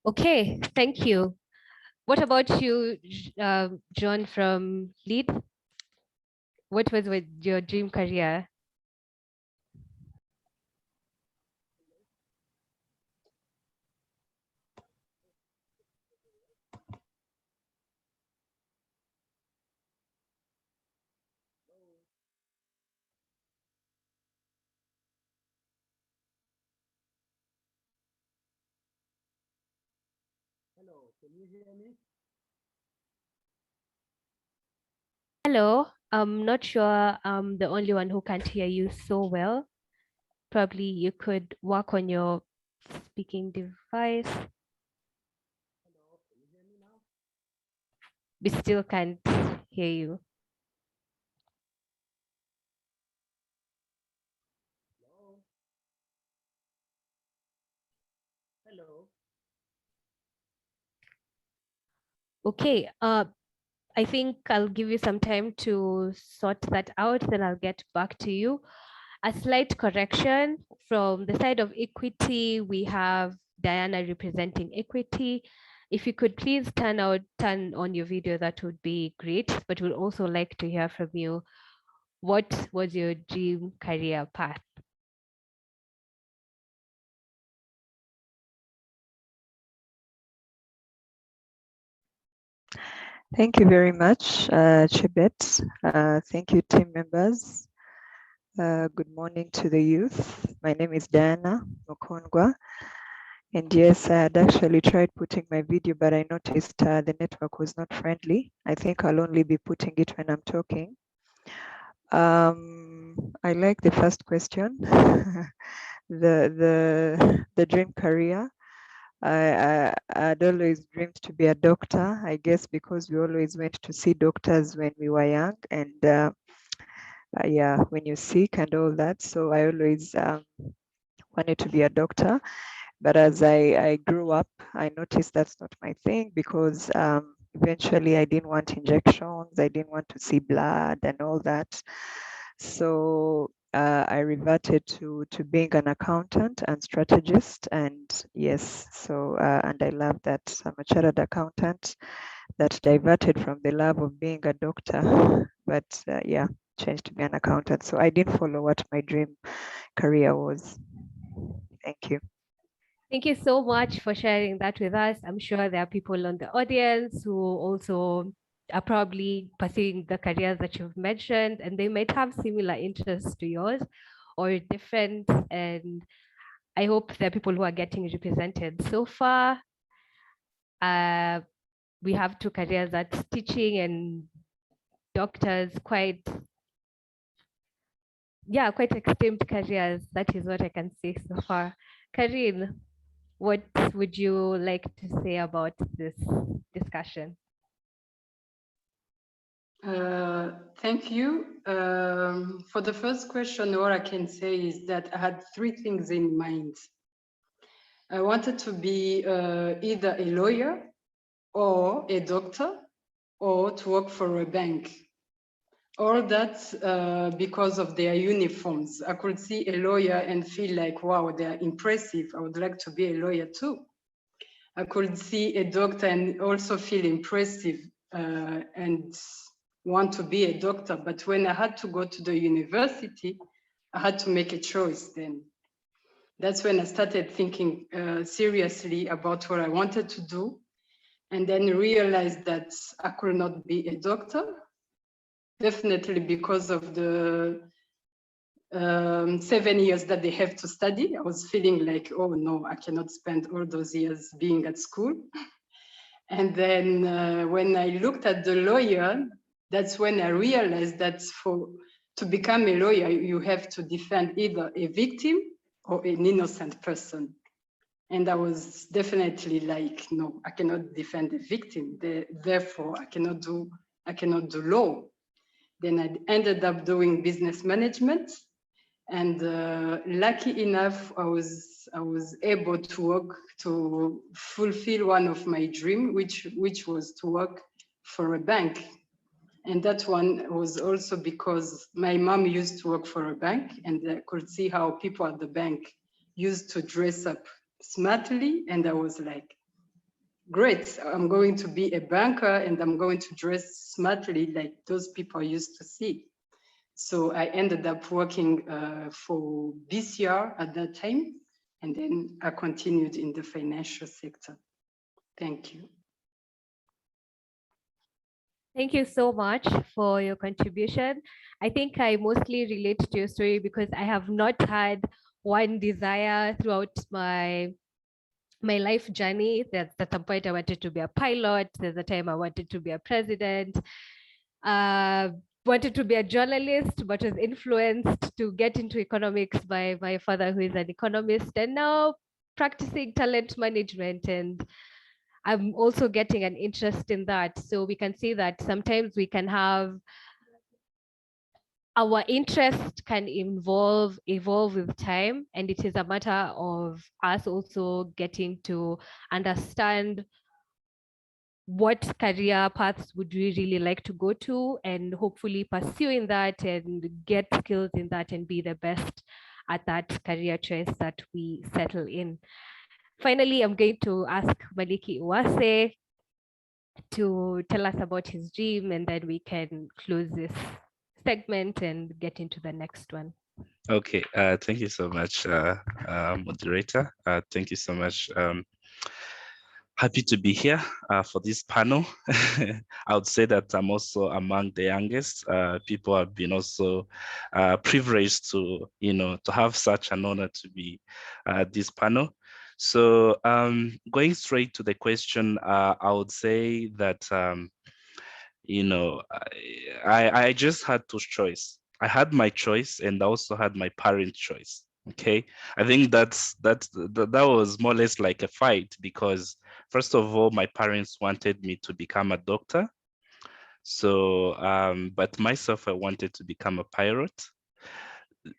Okay, thank you. What about you, John from Leeds? What was your dream career? Hello, can you hear me? Hello, I'm not sure I'm the only one who can't hear you so well. Probably you could work on your speaking device. Hello, can you hear me now? We still can't hear you. Hello. Hello. Okay, I think I'll give you some time to sort that out, then I'll get back to you. A slight correction from the side of equity, we have Diana representing equity. If you could please turn on your video, that would be great. But we'd also like to hear from you. What was your dream career path? Thank you very much, Chibet. Thank you, team members. Good morning to the youth. My name is Diana Mokongwa. And yes, I had actually tried putting my video, but I noticed the network was not friendly. I think I'll only be putting it when I'm talking. I like the first question, the dream career. I'd always dreamed to be a doctor, I guess because we always went to see doctors when we were young, and yeah, when you're sick and all that. So I always wanted to be a doctor. But as I grew up, I noticed that's not my thing because eventually I didn't want injections, I didn't want to see blood and all that. So I reverted to being an accountant and strategist. And yes, so and I love that I'm a chartered accountant that diverted from the love of being a doctor, but yeah, changed to be an accountant. So I didn't follow what my dream career was. Thank you. Thank you so much for sharing that with us. I'm sure there are people on the audience who also are probably pursuing the careers that you've mentioned, and they might have similar interests to yours or different. And I hope there are people who are getting represented. So far, we have two careers, that's teaching and doctors, quite extinct careers. That is what I can say so far. Karine, what would you like to say about this discussion? Thank you. For the first question, all I can say is that I had three things in mind. I wanted to be either a lawyer or a doctor or to work for a bank. All that because of their uniforms. I could see a lawyer and feel like, wow, they're impressive. I would like to be a lawyer too. I could see a doctor and also feel impressive and want to be a doctor. But when I had to go to the university, I had to make a choice then. That's when I started thinking seriously about what I wanted to do, and then realized that I could not be a doctor, definitely because of the 7 years that they have to study. I was feeling like, oh no, I cannot spend all those years being at school. And then when I looked at the lawyer, that's when I realized that to become a lawyer, you have to defend either a victim or an innocent person. And I was definitely like, no, I cannot defend a victim. Therefore, I cannot do law. Then I ended up doing business management. And lucky enough, I was able to work to fulfill one of my dreams, which was to work for a bank. And that one was also because my mom used to work for a bank, and I could see how people at the bank used to dress up smartly. And I was like, great, I'm going to be a banker and I'm going to dress smartly like those people used to see. So I ended up working for BCR at that time, and then I continued in the financial sector. Thank you. Thank you so much for your contribution. I think I mostly relate to your story because I have not had one desire throughout my life journey. There's at some point I wanted to be a pilot. There's a time I wanted to be a president. Wanted to be a journalist, but was influenced to get into economics by my father, who is an economist, and now practicing talent management. And I'm also getting an interest in that. So we can see that sometimes we can have our interest can evolve with time, and it is a matter of us also getting to understand what career paths would we really like to go to, and hopefully pursuing that and get skills in that and be the best at that career choice that we settle in. Finally, I'm going to ask Maliki Uwase to tell us about his dream, and then we can close this segment and get into the next one. Okay, thank you so much, moderator. Thank you so much. Happy to be here for this panel. I would say that I'm also among the youngest. People have been also privileged to, to have such an honor to be at this panel. So going straight to the question, I would say that, I just had two choices. I had my choice and I also had my parents' choice. Okay, I think that was more or less like a fight, because first of all, my parents wanted me to become a doctor. So, but myself, I wanted to become a pilot.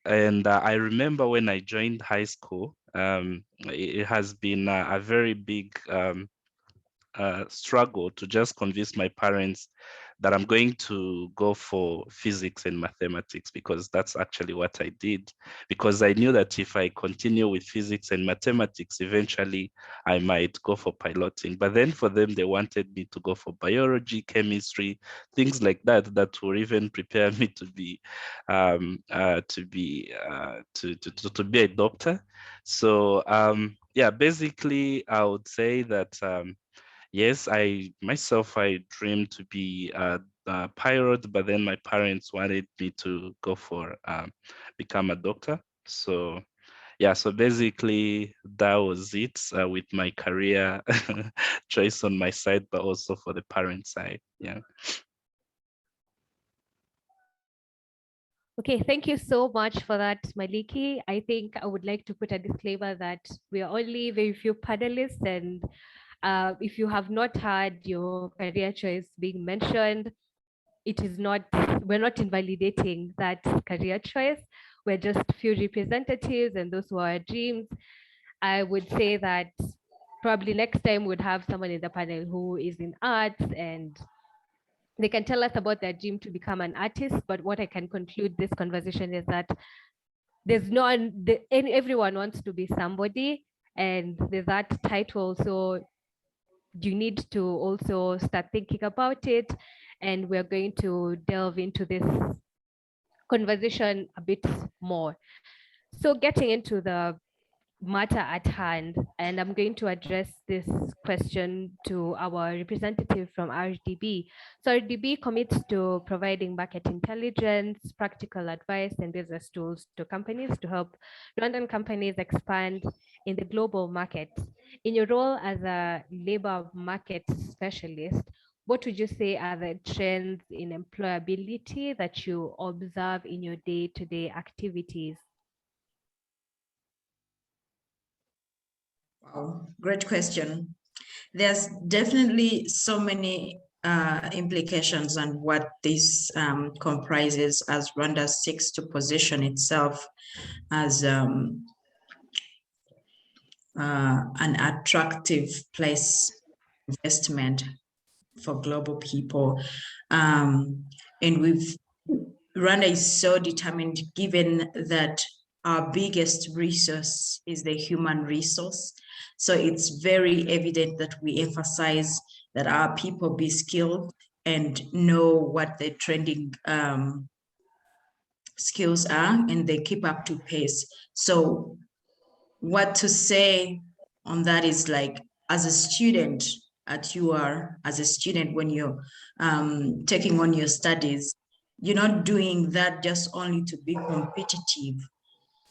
And I remember when I joined high school, it has been a very big struggle to just convince my parents that I'm going to go for physics and mathematics, because that's actually what I did. Because I knew that if I continue with physics and mathematics, eventually I might go for piloting. But then for them, they wanted me to go for biology, chemistry, things like that, that will even prepare me to be to be a doctor. So yeah, basically I would say that yes, I dreamed to be a pilot, but then my parents wanted me to go for become a doctor. So yeah, so basically that was it with my career choice on my side, but also for the parent side. Yeah. Okay, thank you so much for that, Maliki. I think I would like to put a disclaimer that we are only very few panelists, and if you have not had your career choice being mentioned, we're not invalidating that career choice. We're just few representatives and those who are dreams. I would say that probably next time we'd have someone in the panel who is in arts, and they can tell us about their dream to become an artist. But what I can conclude this conversation is that everyone wants to be somebody, and there's that title. So you need to also start thinking about it. And we're going to delve into this conversation a bit more. So getting into the matter at hand, and I'm going to address this question to our representative from RDB. So RDB commits to providing market intelligence, practical advice, and business tools to companies to help London companies expand in the global market. In your role as a labor market specialist, what would you say are the trends in employability that you observe in your day-to-day activities? Wow, great question. There's definitely so many implications on what this comprises as Rwanda seeks to position itself as an attractive place investment for global people. And Rwanda is so determined, given that our biggest resource is the human resource. So it's very evident that we emphasize that our people be skilled and know what the trending skills are, and they keep up to pace. So what to say on that is, like, as a student as a student, when you're taking on your studies, you're not doing that just only to be competitive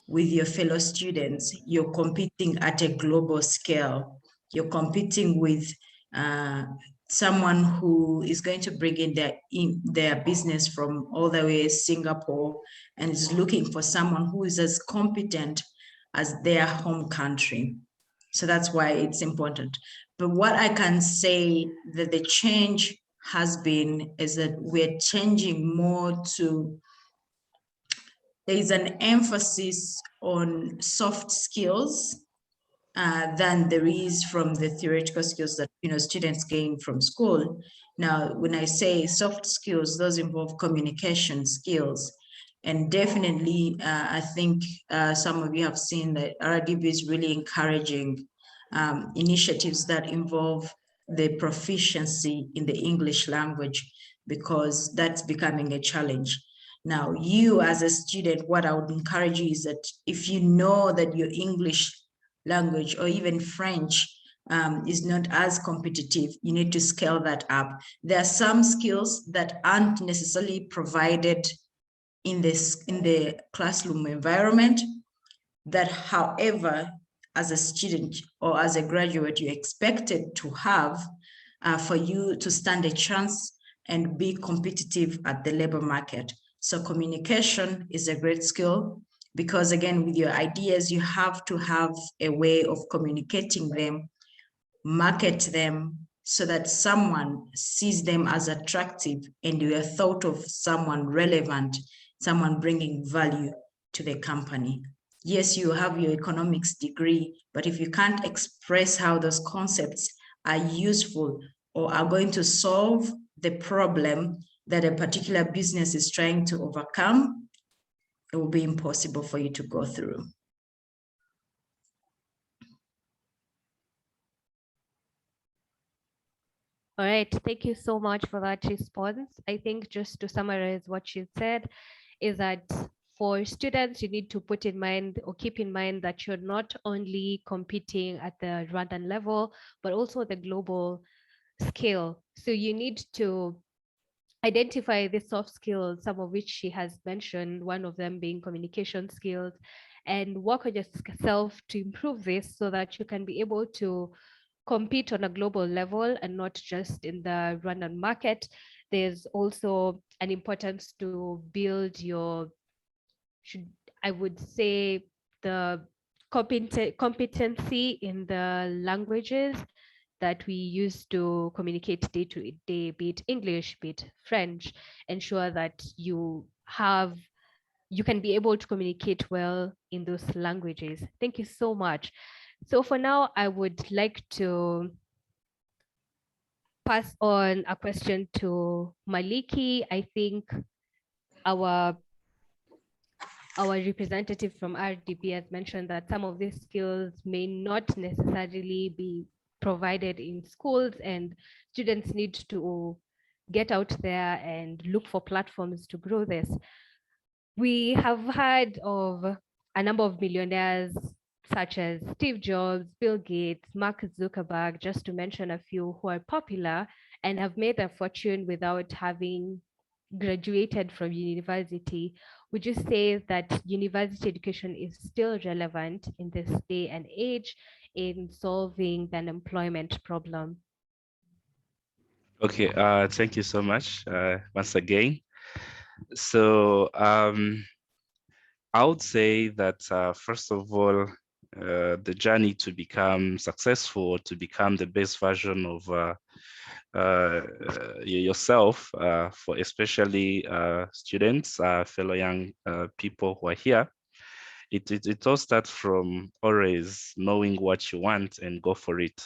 with your fellow students. You're competing at a global scale. You're competing with someone who is going to bring in their business from all the way Singapore, and is looking for someone who is as competent as their home country. So that's why it's important. But what I can say that the change has been is that we're changing more to, there is an emphasis on soft skills than there is from the theoretical skills that students gain from school. Now, when I say soft skills, those involve communication skills. And definitely, I think some of you have seen that RDB is really encouraging initiatives that involve the proficiency in the English language, because that's becoming a challenge. Now, you as a student, what I would encourage you is that if you know that your English language or even French is not as competitive, you need to scale that up. There are some skills that aren't necessarily provided in the classroom environment, that, however, as a student or as a graduate, you're expected to have for you to stand a chance and be competitive at the labor market. So communication is a great skill, because again, with your ideas, you have to have a way of communicating them, market them, so that someone sees them as attractive and you are thought of someone relevant, someone bringing value to the company. Yes, you have your economics degree, but if you can't express how those concepts are useful or are going to solve the problem that a particular business is trying to overcome, it will be impossible for you to go through. All right, thank you so much for that response. I think just to summarize what you said is that for students, you need to put in mind or keep in mind that you're not only competing at the Rwandan level, but also the global scale. So you need to identify the soft skills, some of which she has mentioned, one of them being communication skills, and work on yourself to improve this so that you can be able to compete on a global level and not just in the Rwandan market. There's also an importance to build your, I would say, the competency in the languages that we use to communicate day to day, be it English, be it French. Ensure that you can be able to communicate well in those languages. Thank you so much. So for now, I would like to pass on a question to Maliki. I think our representative from RDB has mentioned that some of these skills may not necessarily be provided in schools, and students need to get out there and look for platforms to grow this. We have heard of a number of millionaires such as Steve Jobs, Bill Gates, Mark Zuckerberg, just to mention a few, who are popular and have made a fortune without having graduated from university. Would you say that university education is still relevant in this day and age in solving the unemployment problem? Okay, thank you so much once again. So I would say that first of all, the journey to become successful, to become the best version of yourself, for especially students, fellow young people who are here, it all starts from always knowing what you want and go for it.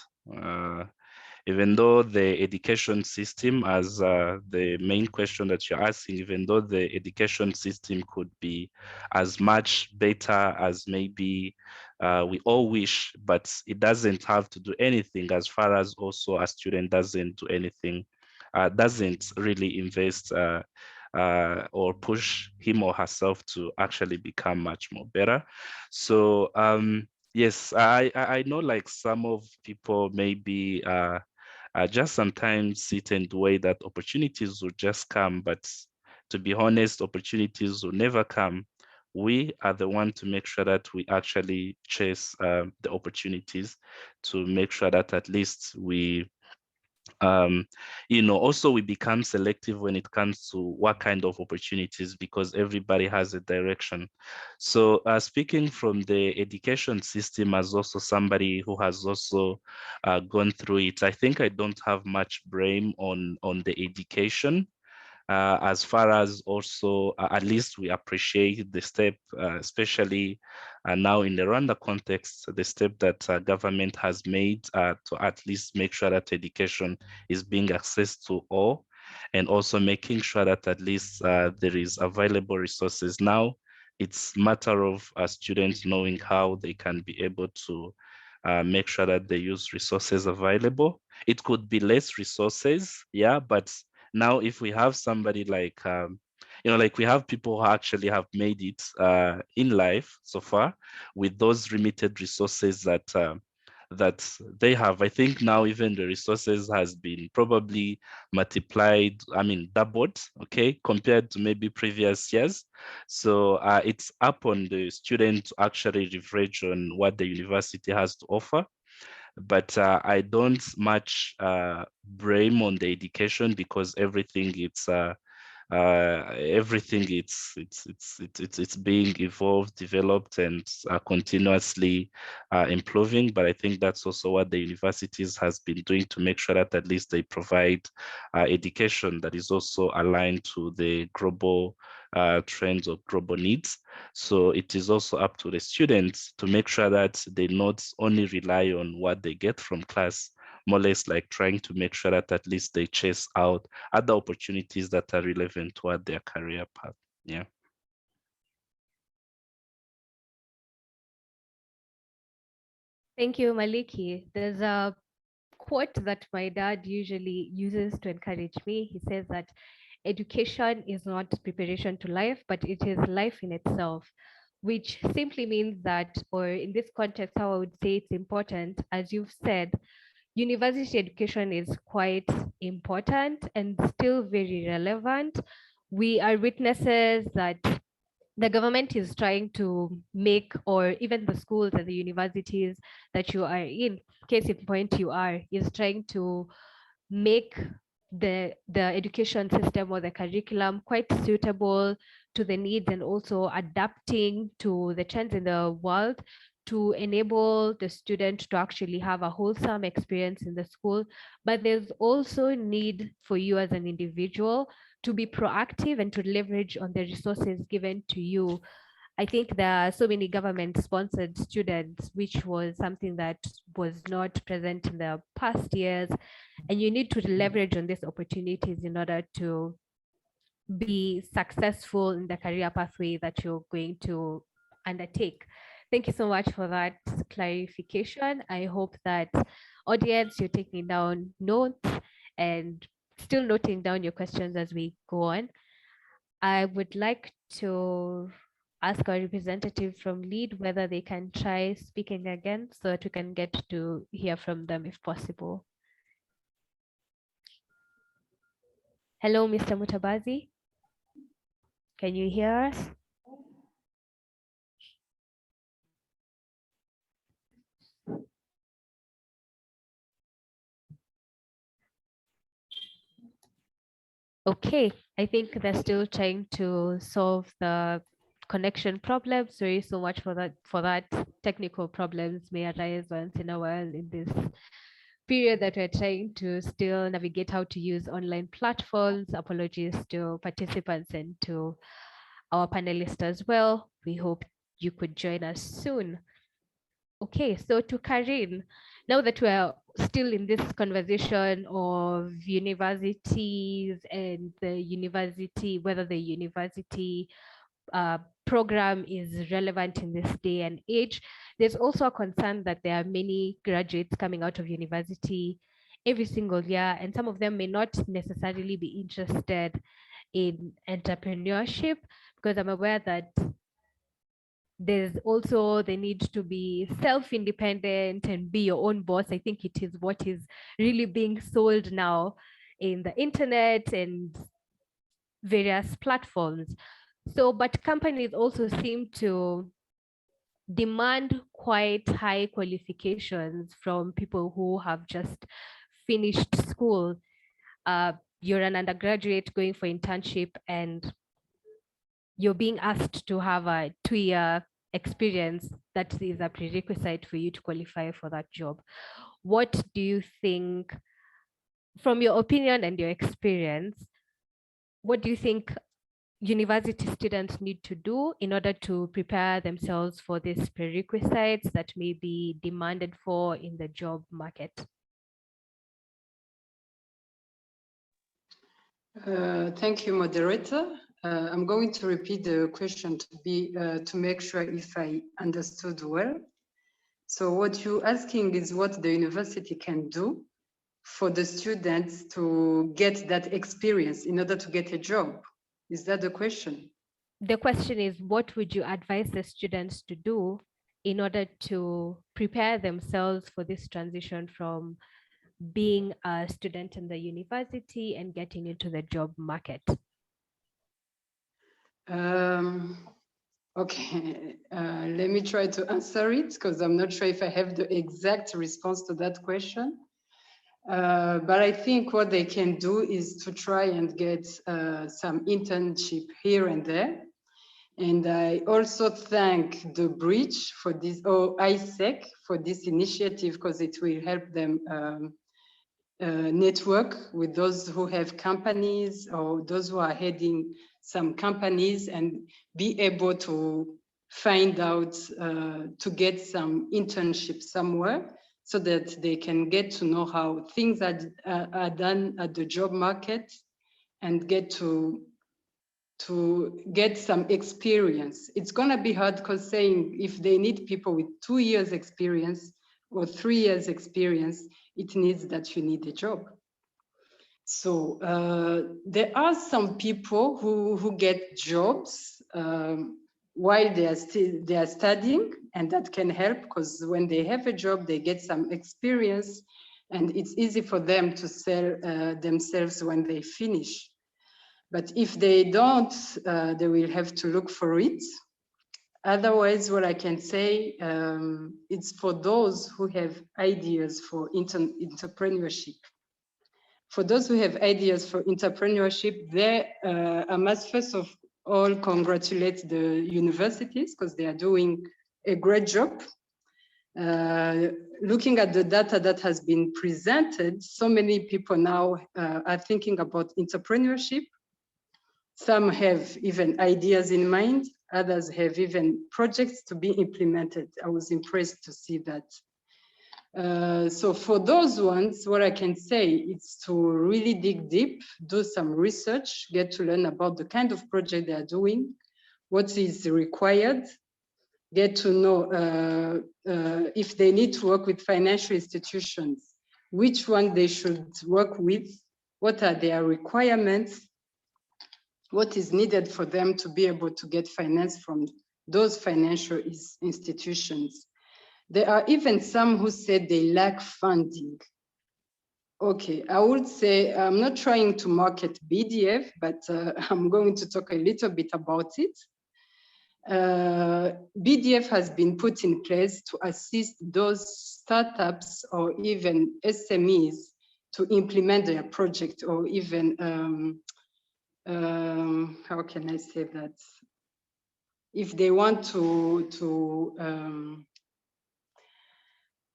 even though the education system, as the main question that you're asking, even though the education system could be as much better as maybe we all wish, but it doesn't have to do anything as far as also a student doesn't do anything, doesn't really invest or push him or herself to actually become much more better. So yes, I know like some of people maybe just sometimes sit and wait that opportunities will just come, but to be honest, opportunities will never come. We are the one to make sure that we actually chase the opportunities, to make sure that at least we also we become selective when it comes to what kind of opportunities, because everybody has a direction. So speaking from the education system as also somebody who has also gone through it, I think I don't have much blame on the education. As far as also, at least we appreciate the step, especially now in the Rwanda context, the step that government has made to at least make sure that education is being accessed to all, and also making sure that at least there is available resources. Now, it's a matter of students knowing how they can be able to make sure that they use resources available. It could be less resources, yeah, but now if we have somebody like like we have people who actually have made it in life so far with those limited resources that that they have. I think now even the resources has been probably multiplied, I mean doubled, okay, compared to maybe previous years. So it's up on the student to actually leverage on what the university has to offer. But I don't much blame on the education, because everything it's being evolved, developed, and continuously improving. But I think that's also what the universities has been doing to make sure that at least they provide education that is also aligned to the global trends or global needs. So it is also up to the students to make sure that they not only rely on what they get from class, more or less like trying to make sure that at least they chase out other opportunities that are relevant toward their career path. Yeah. Thank you, Maliki. There's a quote that my dad usually uses to encourage me. He says that education is not preparation to life, but it is life in itself, which simply means that, or in this context, how I would say it's important, as you've said, university education is quite important and still very relevant. We are witnesses that the government is trying to make, or even the schools and the universities that you are in, case in point you are, is trying to make the education system or the curriculum quite suitable to the needs, and also adapting to the trends in the world to enable the student to actually have a wholesome experience in the school. But there's also need for you as an individual to be proactive and to leverage on the resources given to you. I think there are so many government-sponsored students, which was something that was not present in the past years, and you need to leverage on these opportunities in order to be successful in the career pathway that you're going to undertake. Thank you so much for that clarification. I hope that audience, you're taking down notes and still noting down your questions as we go on. I would like to ask our representative from LEAD whether they can try speaking again so that we can get to hear from them if possible. Hello, Mr. Mutabazi. Can you hear us? Okay, I think they're still trying to solve the connection problem. Sorry so much for that. Technical problems may arise once in a while in this period that we're trying to still navigate how to use online platforms. Apologies to participants and to our panelists as well. We hope you could join us soon. Okay, so to Karin, now that we're still in this conversation of universities and the university, whether the university program is relevant in this day and age, there's also a concern that there are many graduates coming out of university every single year, and some of them may not necessarily be interested in entrepreneurship, because I'm aware that there's also the need to be self-independent and be your own boss. I think it is what is really being sold now in the internet and various platforms. So, but companies also seem to demand quite high qualifications from people who have just finished school. You're an undergraduate going for internship and you're being asked to have a 2-year experience that is a prerequisite for you to qualify for that job. What do you think, from your opinion and your experience, what do you think university students need to do in order to prepare themselves for these prerequisites that may be demanded for in the job market? Thank you, moderator. I'm going to repeat the question to make sure if I understood well. So what you're asking is what the university can do for the students to get that experience in order to get a job. Is that the question? The question is, what would you advise the students to do in order to prepare themselves for this transition from being a student in the university and getting into the job market? Okay, let me try to answer it because I'm not sure if I have the exact response to that question. But I think what they can do is to try and get some internship here and there. And I also thank the Bridge for this, or ISEC for this initiative, because it will help them network with those who have companies or those who are heading some companies and be able to find out to get some internship somewhere so that they can get to know how things are done at the job market and get to get some experience. It's gonna be hard because saying if they need people with 2 years experience or 3 years experience, it needs that you need a job. So there are some people who get jobs while they are studying, and that can help because when they have a job, they get some experience and it's easy for them to sell themselves when they finish. But if they don't, they will have to look for it. Otherwise, what I can say, it's for those who have ideas for entrepreneurship. For those who have ideas for entrepreneurship, I must first of all congratulate the universities because they are doing a great job. Looking at the data that has been presented, so many people now are thinking about entrepreneurship. Some have even ideas in mind, others have even projects to be implemented. I was impressed to see that. So for those ones, what I can say is to really dig deep, do some research, get to learn about the kind of project they are doing, what is required, get to know if they need to work with financial institutions, which one they should work with, what are their requirements, what is needed for them to be able to get finance from those financial institutions. There are even some who said they lack funding. Okay, I would say I'm not trying to market BDF, but I'm going to talk a little bit about it. BDF has been put in place to assist those startups or even SMEs to implement their project or even how can I say that? If they want to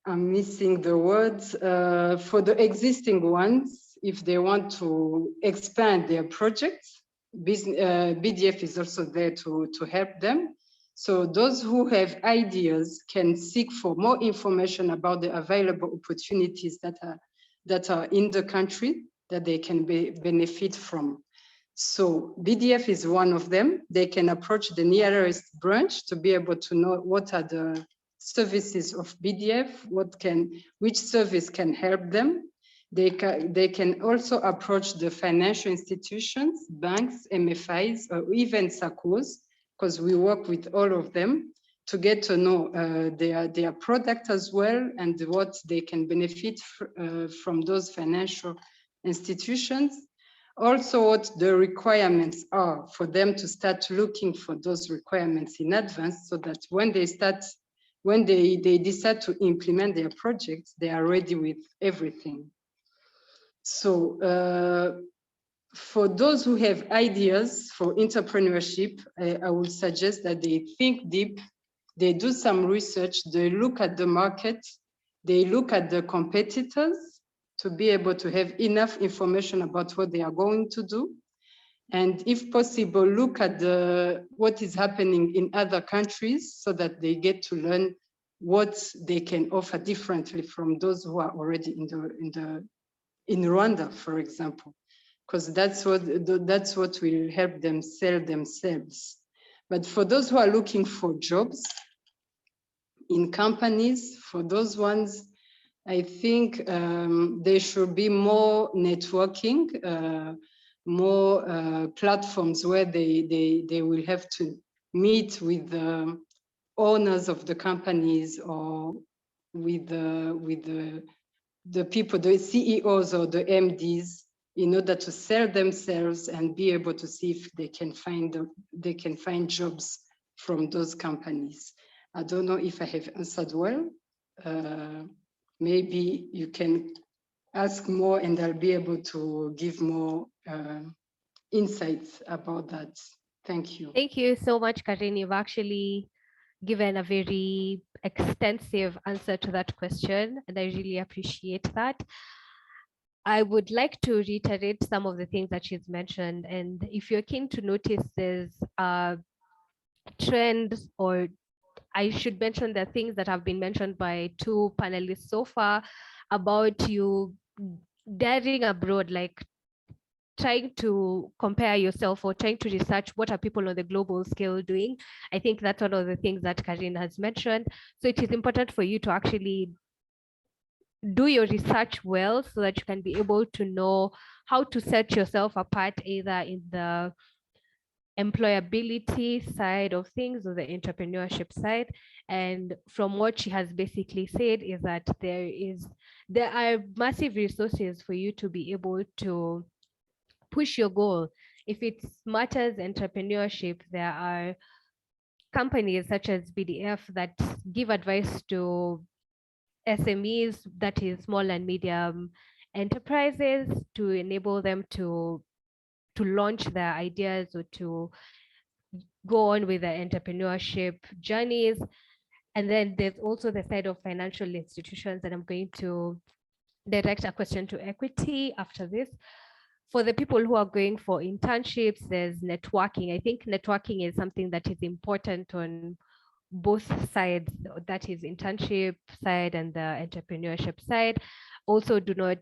I'm missing the words, for the existing ones, if they want to expand their projects, BDF is also there to help them. So those who have ideas can seek for more information about the available opportunities that are in the country that they can benefit from. So BDF is one of them. They can approach the nearest branch to be able to know what are the services of BDF, which service can help them. They can also approach the financial institutions, banks, MFIs, or even SACCOs, because we work with all of them to get to know their product as well and what they can benefit from those financial institutions. Also, what the requirements are for them to start looking for those requirements in advance so that when they decide to implement their projects, they are ready with everything. So for those who have ideas for entrepreneurship, I would suggest that they think deep, they do some research, they look at the market, they look at the competitors to be able to have enough information about what they are going to do. And if possible, look at what is happening in other countries so that they get to learn what they can offer differently from those who are already in Rwanda, for example, because that's what will help them sell themselves. But for those who are looking for jobs in companies, for those ones, I think there should be more networking, more platforms where they will have to meet with the owners of the companies or with the people, the CEOs or the MDs, in order to sell themselves and be able to see if they can find jobs from those companies. I don't know if I have answered well. Maybe you can ask more and I'll be able to give more insights about that. Thank you. Thank you so much, Karin. You've actually given a very extensive answer to that question, and I really appreciate that. I would like to reiterate some of the things that she's mentioned, and if you're keen to notice there's trends, or I should mention the things that have been mentioned by two panelists so far about you daring abroad, like trying to compare yourself or trying to research what are people on the global scale doing. I think that's one of the things that Karin has mentioned. So it is important for you to actually do your research well so that you can be able to know how to set yourself apart, either in the employability side of things or the entrepreneurship side. And from what she has basically said is that there are massive resources for you to be able to push your goal. If it matters entrepreneurship, there are companies such as BDF that give advice to SMEs, that is small and medium enterprises, to enable them to launch their ideas or to go on with their entrepreneurship journeys. And then there's also the side of financial institutions, and I'm going to direct a question to Equity after this. For the people who are going for internships, there's networking. I think networking is something that is important on both sides, that is internship side and the entrepreneurship side. Also, do not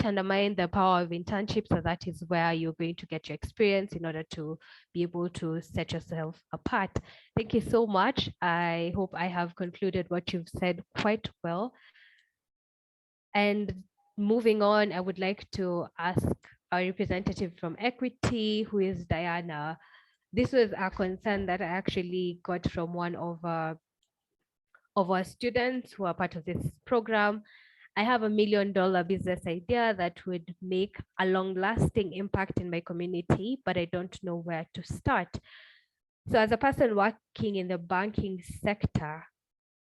undermine the power of internship. So that is where you're going to get your experience in order to be able to set yourself apart. Thank you so much. I hope I have concluded what you've said quite well. And moving on, I would like to ask our representative from Equity, who is Diana. This was a concern that I actually got from one of our students who are part of this program. I have $1 million business idea that would make a long-lasting impact in my community, but I don't know where to start. So as a person working in the banking sector,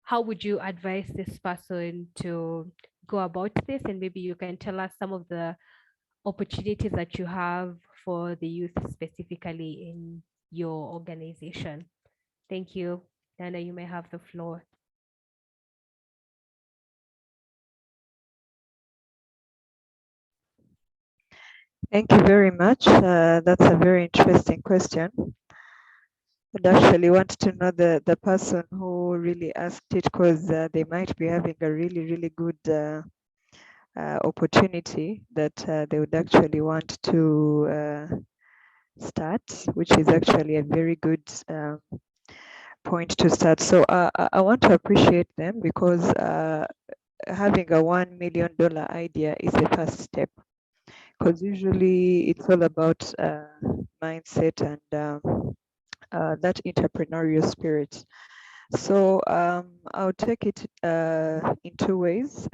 how would you advise this person to go about this? And maybe you can tell us some of the opportunities that you have for the youth specifically in your organization. Thank you. Dana, you may have the floor. Thank you very much. That's a very interesting question. I'd actually want to know the person who really asked it, because they might be having a really good opportunity that they would actually want to start, which is actually a very good point to start. So I want to appreciate them, because having a $1 million idea is the first step, because usually it's all about mindset and that entrepreneurial spirit. So I'll take it in two ways.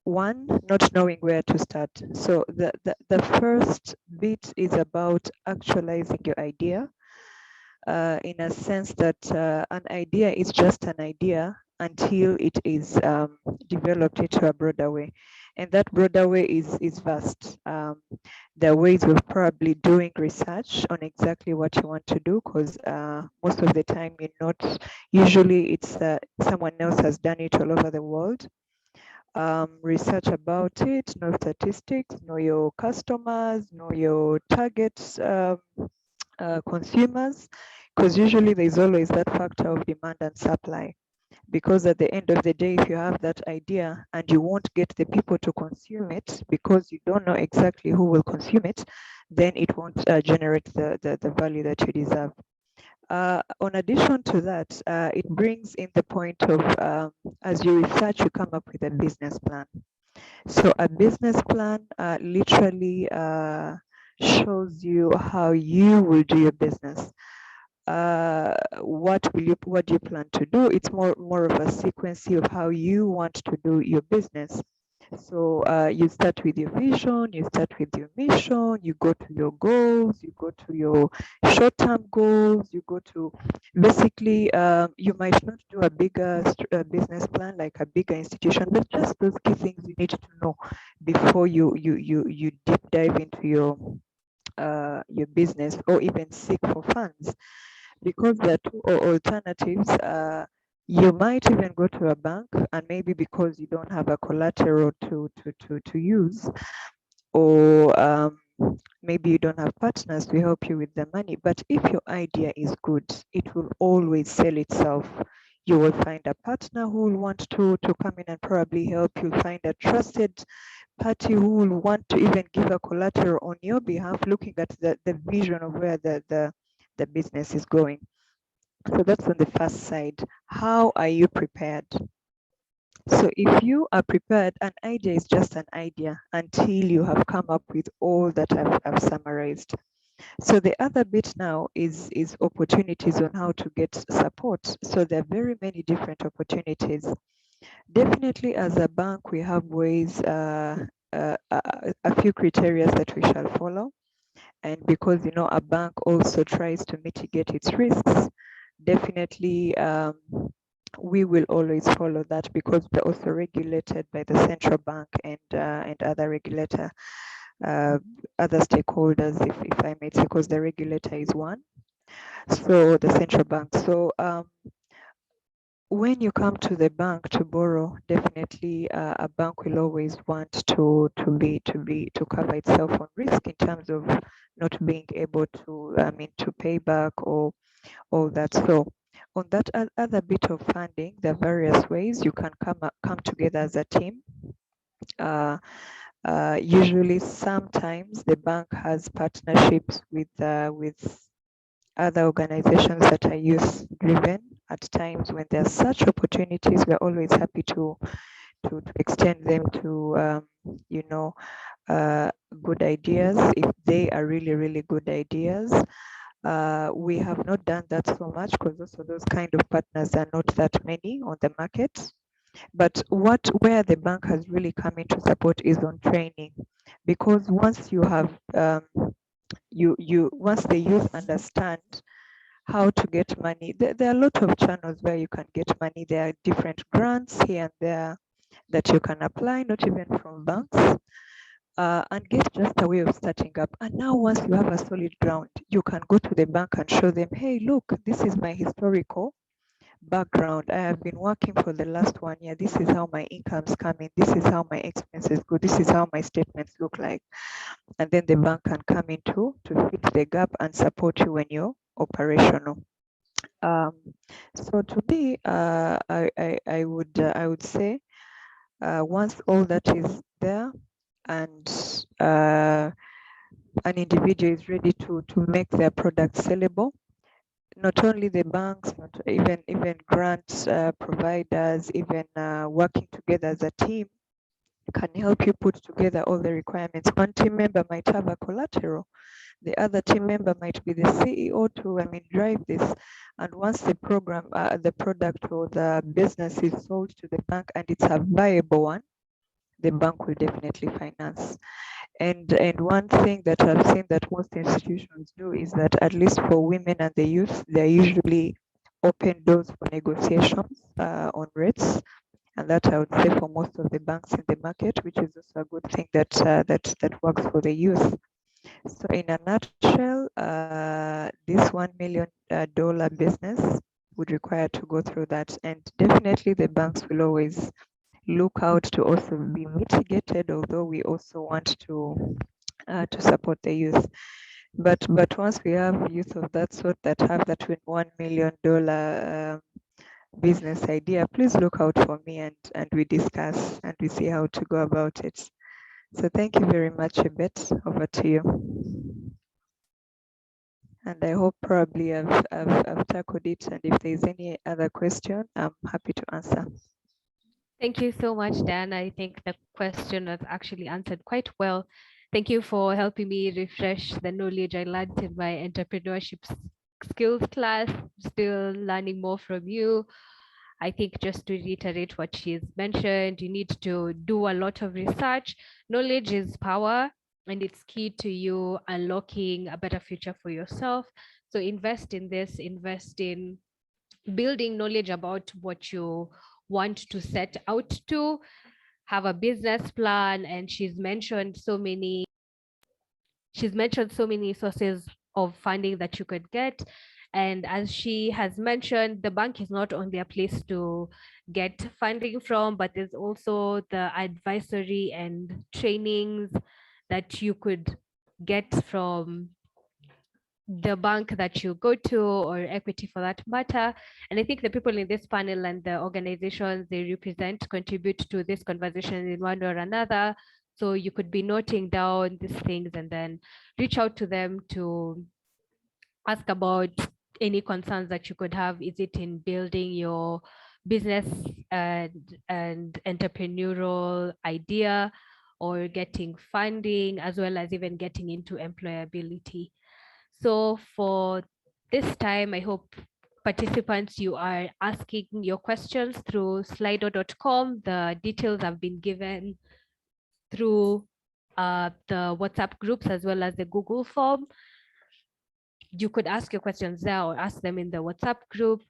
One, not knowing where to start. So the first bit is about actualizing your idea, in a sense that an idea is just an idea until it is developed into a broader way. And that broader way is vast. There are ways of probably doing research on exactly what you want to do, because most of the time you're not, usually it's someone else has done it all over the world. Research about it, know statistics, know your customers, know your targets, consumers, because usually there's always that factor of demand and supply. Because at the end of the day, if you have that idea and you won't get the people to consume it because you don't know exactly who will consume it, then it won't generate the value that you deserve. On addition to that, it brings in the point of, as you research, you come up with a business plan. So a business plan literally shows you how you will do your business. What do you plan to do? It's more of a sequence of how you want to do your business. So you start with your vision, you start with your mission, you go to your goals, you go to your short-term goals, you go to basically, you might not do a bigger business plan like a bigger institution, but just those key things you need to know before you deep dive into your business, or even seek for funds. Because there are two alternatives. You might even go to a bank, and maybe because you don't have a collateral to use, or maybe you don't have partners to help you with the money. But if your idea is good, it will always sell itself. You will find a partner who will want to come in and probably help you. Find a trusted party who will want to even give a collateral on your behalf, looking at the vision of where the business is going. So that's on the first side. How are you prepared? So if you are prepared, an idea is just an idea until you have come up with all that I've summarized. So the other bit now is opportunities on how to get support. So there are very many different opportunities. Definitely as a bank, we have ways, a few criteria that we shall follow. And because, you know, a bank also tries to mitigate its risks, definitely we will always follow that, because we're also regulated by the central bank and other regulator, other stakeholders, if I may say, because the regulator is one, so the central bank. So when you come to the bank to borrow, definitely a bank will always want to cover itself on risk in terms of not being able to, to pay back or all that. So on that other bit of funding, there are various ways you can come together as a team. Usually, sometimes the bank has partnerships with other organizations that are youth driven. At times when there are such opportunities, we're always happy to extend them to good ideas if they are really good ideas. We have not done that so much because also those kind of partners are not that many on the market. But where the bank has really come into support is on training, because once you have once the youth understand how to get money, there are a lot of channels where you can get money. There are different grants here and there that you can apply, not even from banks. And get just a way of starting up. And now once you have a solid ground, you can go to the bank and show them, hey, look, this is my historical background. I have been working for the last 1 year. This is how my income's coming. This is how my expenses go. This is how my statements look like. And then the bank can come in to fill the gap and support you when you're operational. So to me, I would say once all that is there and an individual is ready to make their product sellable, not only the banks, but even grant providers, even working together as a team can help you put together all the requirements. One team member might have a collateral. The other team member might be the CEO to, drive this. And once the program, the product or the business is sold to the bank and it's a viable one, the bank will definitely finance. And one thing that I've seen that most institutions do is that at least for women and the youth, they're usually open doors for negotiations on rates. And that I would say for most of the banks in the market, which is also a good thing that that works for the youth. So in a nutshell, this $1 million business would require to go through that, and definitely the banks will always look out to also be mitigated, although we also want to support the youth. But once we have youth of that sort that have that $1 million business idea, please look out for me and we discuss and we see how to go about it. So thank you very much, Yvette. Over to you. And I hope probably I've tackled it. And if there's any other question, I'm happy to answer. Thank you so much, Dan. I think the question was actually answered quite well. Thank you for helping me refresh the knowledge I learned in my entrepreneurship skills class. Still learning more from you. I think just to reiterate what she's mentioned, you need to do a lot of research. Knowledge is power, and it's key to you unlocking a better future for yourself. So invest in this, invest in building knowledge about what you want to set out to, have a business plan. And she's mentioned so many sources of funding that you could get. And as she has mentioned, the bank is not only a place to get funding from, but there's also the advisory and trainings that you could get from the bank that you go to, or equity for that matter. And I think the people in this panel and the organizations they represent contribute to this conversation in one or another. So you could be noting down these things and then reach out to them to ask about any concerns that you could have. Is it in building your business and entrepreneurial idea, or getting funding, as well as even getting into employability? So for this time, I hope participants, you are asking your questions through slido.com. The details have been given through the WhatsApp groups as well as the Google form. You could ask your questions there or ask them in the WhatsApp group.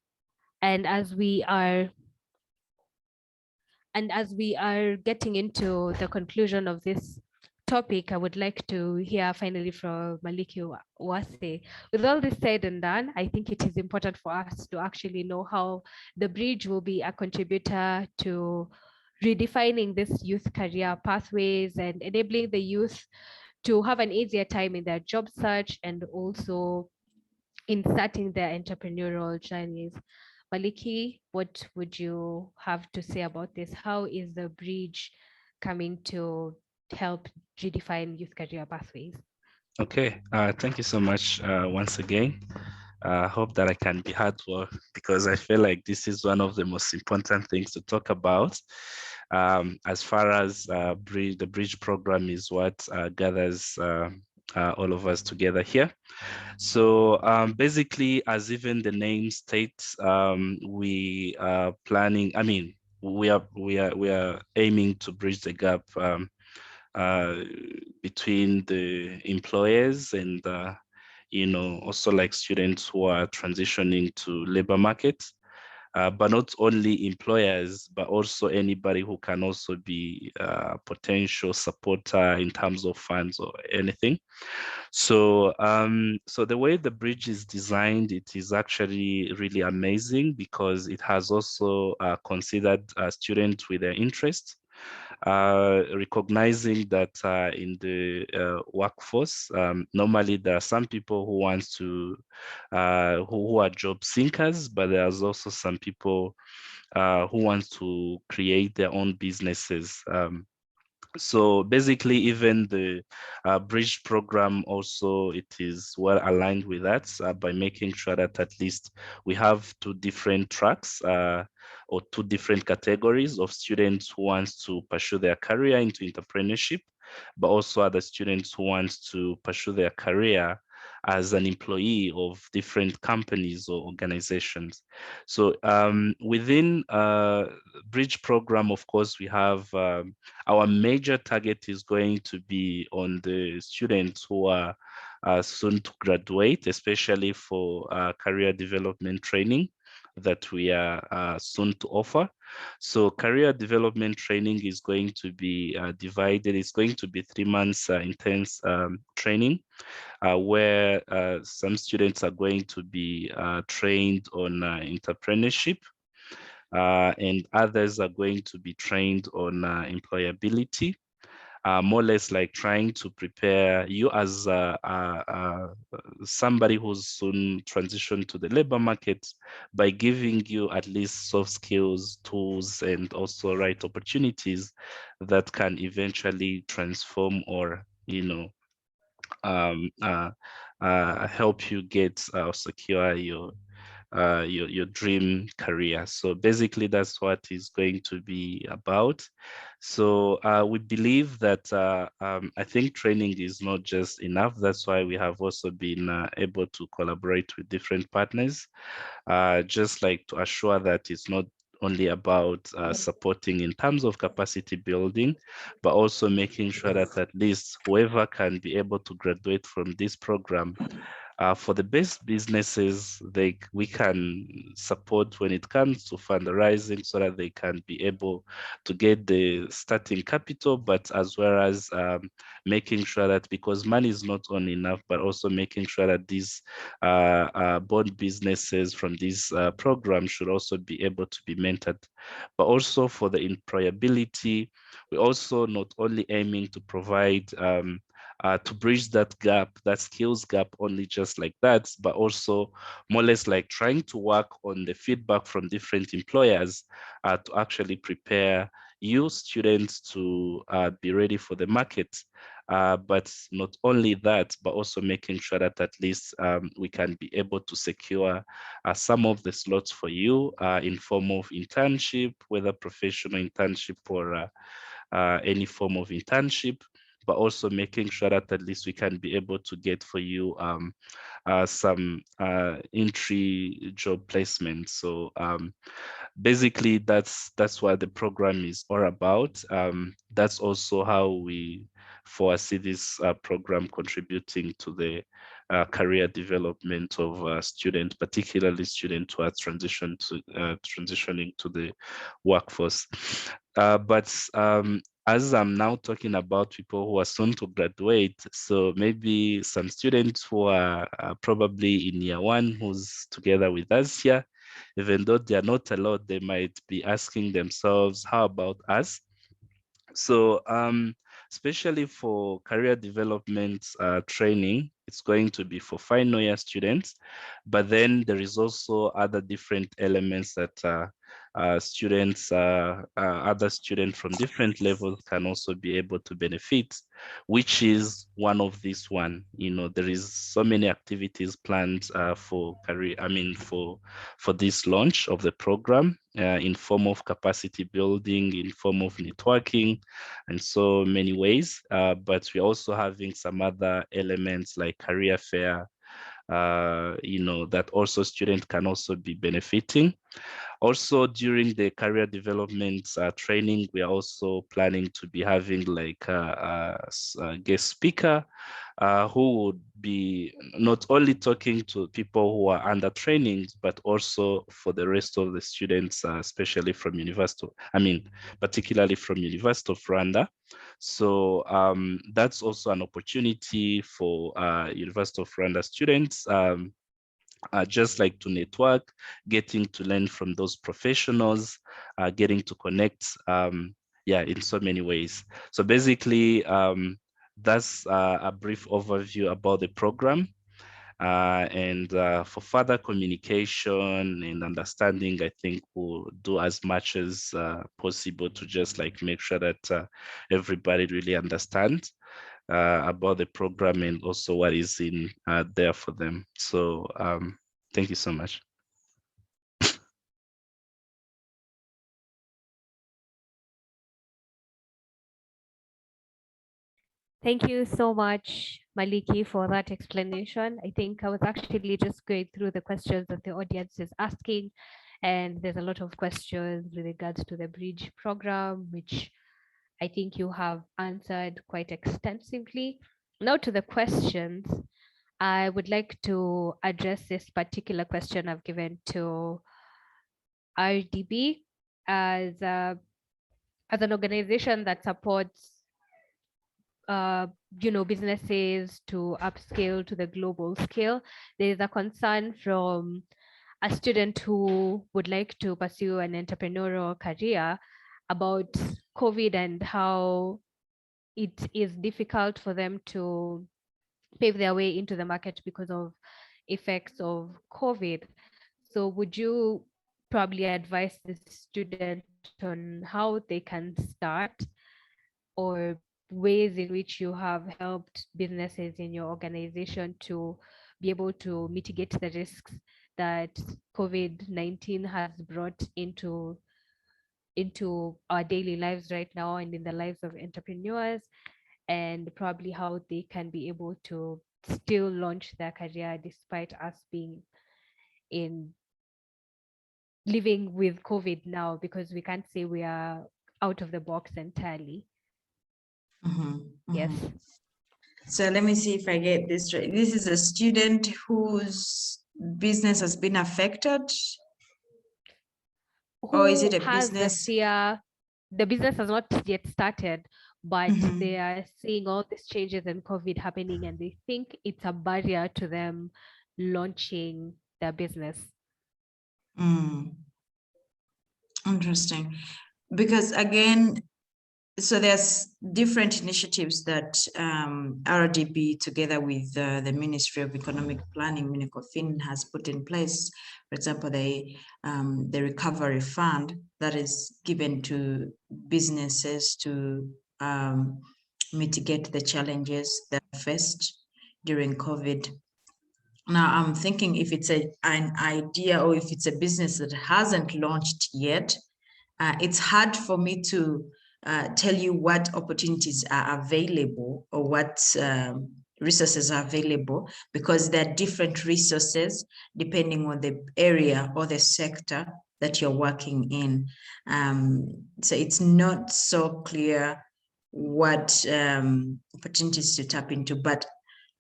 And as we are getting into the conclusion of this topic, I would like to hear finally from Maliki Wase. With all this said and done, I think it is important for us to actually know how the bridge will be a contributor to redefining this youth career pathways and enabling the youth to have an easier time in their job search and also in starting their entrepreneurial journeys. Maliki, what would you have to say about this? How is the bridge coming to help redefine youth career pathways? Okay, thank you so much once again. I hope that I can be heard well, because I feel like this is one of the most important things to talk about. As far as the bridge program is what gathers all of us together here. So basically, as even the name states, we are planning. I mean, we are aiming to bridge the gap between the employers and also like students who are transitioning to labor markets. But not only employers, but also anybody who can also be a potential supporter in terms of funds or anything. So, so the way the bridge is designed, it is actually really amazing, because it has also considered students with their interests. recognizing that in the workforce, normally there are some people who want to, who are job seekers, but there's also some people who want to create their own businesses. So basically, even the bridge program also, it is well aligned with that by making sure that at least we have two different tracks or two different categories of students who wants to pursue their career into entrepreneurship, but also other students who wants to pursue their career as an employee of different companies or organizations. So within Bridge program, of course, we have our major target is going to be on the students who are soon to graduate, especially for career development training that we are soon to offer. So career development training is going to be divided. It's going to be 3 months intense training where some students are going to be trained on entrepreneurship, and others are going to be trained on employability. More or less like trying to prepare you as somebody who's soon transition to the labor market by giving you at least soft skills, tools, and also right opportunities that can eventually transform or, you know, help you get or secure your dream career. So basically, that's what is going to be about. So we believe that I think training is not just enough. That's why we have also been able to collaborate with different partners, just like to assure that it's not only about supporting in terms of capacity building, but also making sure that at least whoever can be able to graduate from this program, for the best businesses, we can support when it comes to fundraising so that they can be able to get the starting capital, but as well as making sure that, because money is not only enough, but also making sure that these born businesses from this program should also be able to be mentored. But also for the employability, we're also not only aiming to provide to bridge that gap, that skills gap, only just like that, but also more or less like trying to work on the feedback from different employers to actually prepare you students to be ready for the market. But not only that, but also making sure that at least we can be able to secure some of the slots for you in form of internship, whether professional internship or any form of internship, but also making sure that at least we can be able to get for you some entry job placement. So basically, that's what the program is all about. That's also how we foresee this program contributing to the career development of students, particularly students who are transitioning to the workforce. But as I'm now talking about people who are soon to graduate, so maybe some students who are probably in year one who's together with us here, even though they are not a lot, they might be asking themselves, how about us? So especially for career development training, it's going to be for final year students, but then there is also other different elements that students, other students from different levels can also be able to benefit, which is one of this one. You know, there is so many activities planned for career, for this launch of the program in form of capacity building, in form of networking, and so many ways. But we're also having some other elements like career fair, you know, that also students can also be benefiting. Also, during the career development training, we are also planning to be having like a guest speaker who would be not only talking to people who are under trainings, but also for the rest of the students, especially from University, particularly from University of Rwanda. So that's also an opportunity for University of Rwanda students, just like to network, getting to learn from those professionals, getting to connect, yeah, in so many ways. So basically, that's a brief overview about the program. And for further communication and understanding, I think we'll do as much as possible to just like make sure that everybody really understands about the program and also what is in there for them. So thank you so much. Thank you so much, Maliki, for that explanation. I think I was actually just going through the questions that the audience is asking, and there's a lot of questions with regards to the Bridge program, which I think you have answered quite extensively. Now to the questions, I would like to address this particular question I've given to RDB as an organization that supports businesses to upscale to the global scale. There is a concern from a student who would like to pursue an entrepreneurial career about COVID and how it is difficult for them to pave their way into the market because of effects of COVID. So would you probably advise the student on how they can start, or ways in which you have helped businesses in your organization to be able to mitigate the risks that COVID-19 has brought into our daily lives right now and in the lives of entrepreneurs, and probably how they can be able to still launch their career despite us being living with COVID now, because we can't say we are out of the box entirely. Yes. So let me see if I get this right. This is a student whose business has been affected, or is it a business? The business has not yet started, but they are seeing all these changes in COVID happening, and they think it's a barrier to them launching their business. Interesting. Because again, so there's different initiatives that RDB together with the Ministry of Economic Planning, MINECOFIN, has put in place. For example, the recovery fund that is given to businesses to mitigate the challenges that faced during COVID. Now I'm thinking if it's an idea or if it's a business that hasn't launched yet, it's hard for me to tell you what opportunities are available or what resources are available, because there are different resources depending on the area or the sector that you're working in. So it's not so clear what opportunities to tap into, but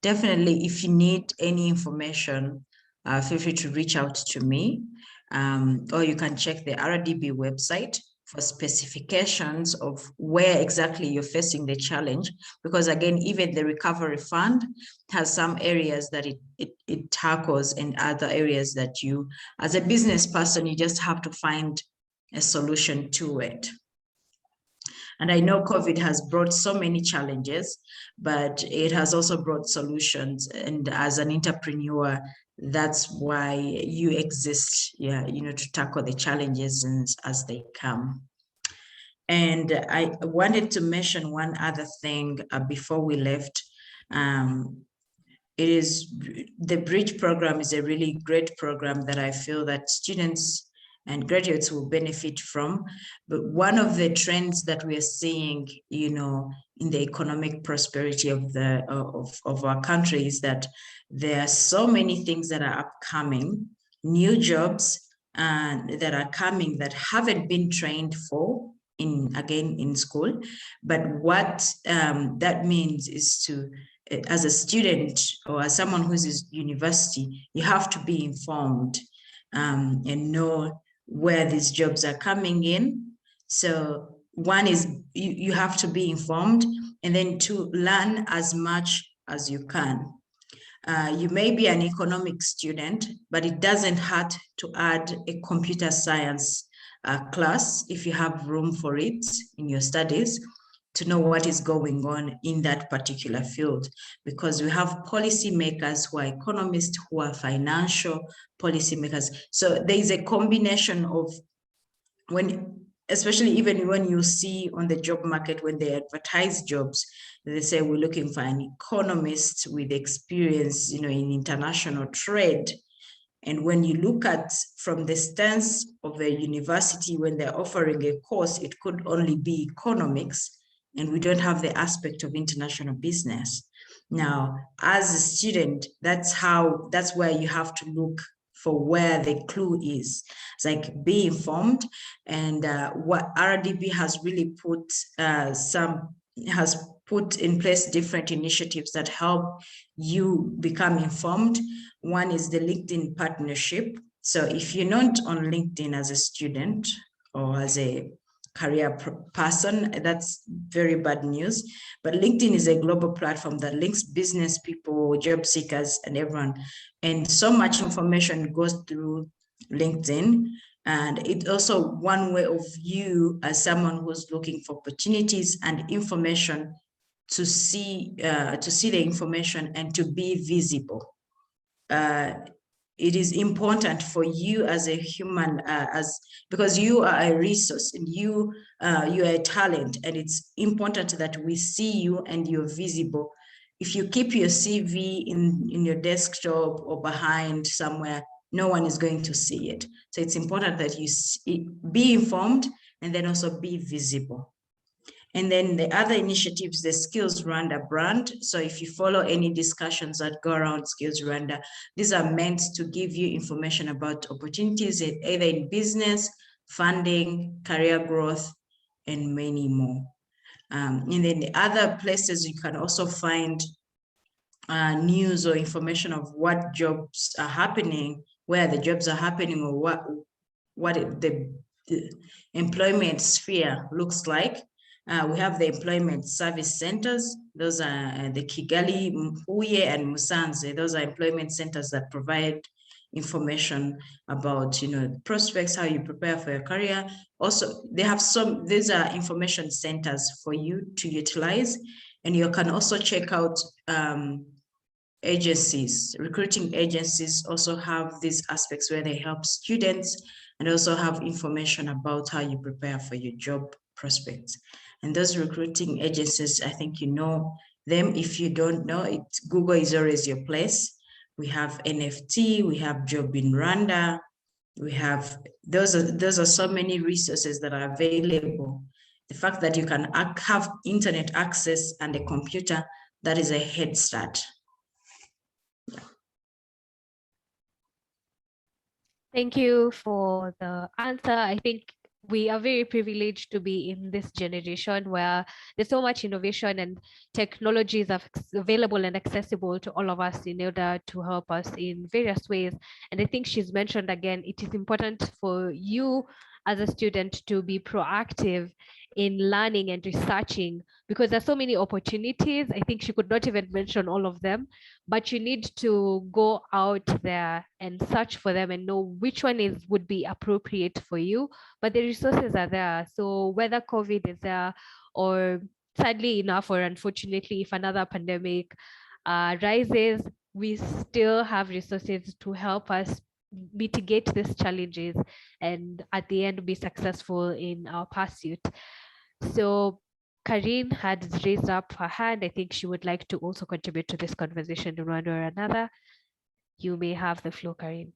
definitely if you need any information, feel free to reach out to me, or you can check the RDB website for specifications of where exactly you're facing the challenge, because again, even the recovery fund has some areas that it tackles and other areas that you, as a business person, you just have to find a solution to it. And I know COVID has brought so many challenges, but it has also brought solutions. And as an entrepreneur, that's why you exist, to tackle the challenges as they come. And I wanted to mention one other thing before we left. The Bridge program is a really great program that I feel that students and graduates will benefit from. But one of the trends that we are seeing, in the economic prosperity of our country is that there are so many things that are upcoming, new jobs that are coming that haven't been trained for in school. But what that means is to, as a student or as someone who's in university, you have to be informed and know where these jobs are coming in. So one is you have to be informed, and then to learn as much as you can. You may be an economic student, but it doesn't hurt to add a computer science class, if you have room for it in your studies, to know what is going on in that particular field, because we have policymakers who are economists, who are financial policymakers. So there is a combination of, when, especially even when you see on the job market, when they advertise jobs, they say we're looking for an economist with experience, in international trade. And when you look at from the stance of a university, when they're offering a course, it could only be economics, and we don't have the aspect of international business. Now, as a student, that's where you have to look for where the clue is. It's like, be informed. And what RDB has really put in place different initiatives that help you become informed. One is the LinkedIn partnership. So if you're not on LinkedIn as a student or as a career person, that's very bad news. But LinkedIn is a global platform that links business people, job seekers, and everyone. And so much information goes through LinkedIn. And it's also one way of you as someone who's looking for opportunities and information to see the information and to be visible. It is important for you as a human, because you are a resource and you are a talent, and it's important that we see you and you're visible. If you keep your CV in your desktop or behind somewhere, no one is going to see it. So it's important that you be informed and then also be visible. And then the other initiatives, the Skills Rwanda brand. So if you follow any discussions that go around Skills Rwanda, these are meant to give you information about opportunities either in business, funding, career growth, and many more. And then the other places you can also find news or information of what jobs are happening, where the jobs are happening, or what the employment sphere looks like. We have the employment service centers. Those are the Kigali, Mpuye, and Musanze. Those are employment centers that provide information about, prospects, how you prepare for your career. Also, they have these are information centers for you to utilize. And you can also check out agencies. Recruiting agencies also have these aspects where they help students and also have information about how you prepare for your job prospects. And those recruiting agencies, I think you know them. If you don't know it, Google is always your place. We have NFT, we have Job in Rwanda, we have, those are so many resources that are available. The fact that you can have internet access and a computer, that is a head start. Thank you for the answer. I think we are very privileged to be in this generation where there's so much innovation and technologies are available and accessible to all of us in order to help us in various ways. And I think she's mentioned again, it is important for you as a student to be proactive in learning and researching, because there's so many opportunities. I think she could not even mention all of them, but you need to go out there and search for them and know which one would be appropriate for you. But the resources are there. So whether COVID is there, or sadly enough, or unfortunately, if another pandemic rises, we still have resources to help us mitigate these challenges and at the end be successful in our pursuit. So Karine had raised up her hand. I think she would like to also contribute to this conversation in one way or another. You may have the floor, Karine.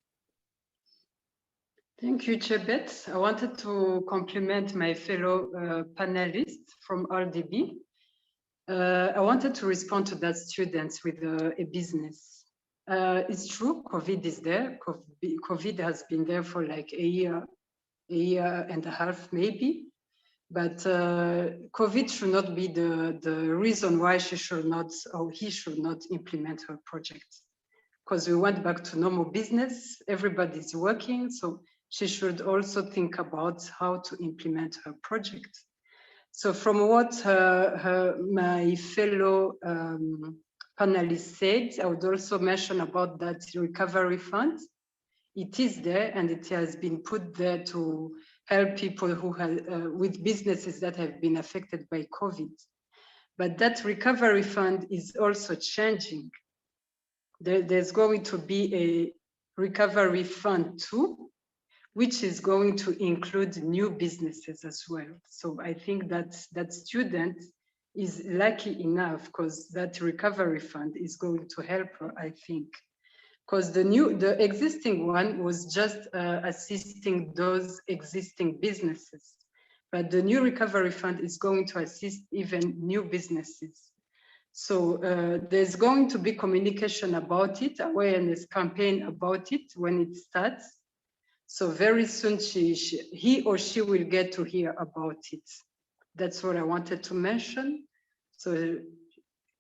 Thank you, Chebet. I wanted to compliment my fellow panelists from RDB. I wanted to respond to that students with a business. It's true, COVID is there. COVID has been there for like a year and a half, maybe. But COVID should not be the reason why she should not, or he should not implement her project. Because we went back to normal business, everybody's working, so she should also think about how to implement her project. So from what my fellow panelists said, I would also mention about that recovery fund. It is there and it has been put there to help people who have, with businesses that have been affected by COVID. But that recovery fund is also changing. There's going to be a recovery fund too, which is going to include new businesses as well. So I think that student is lucky enough because that recovery fund is going to help her, I think. Because the existing one was just assisting those existing businesses. But the new recovery fund is going to assist even new businesses. So there's going to be communication about it, awareness campaign about it when it starts. So very soon he or she will get to hear about it. That's what I wanted to mention. So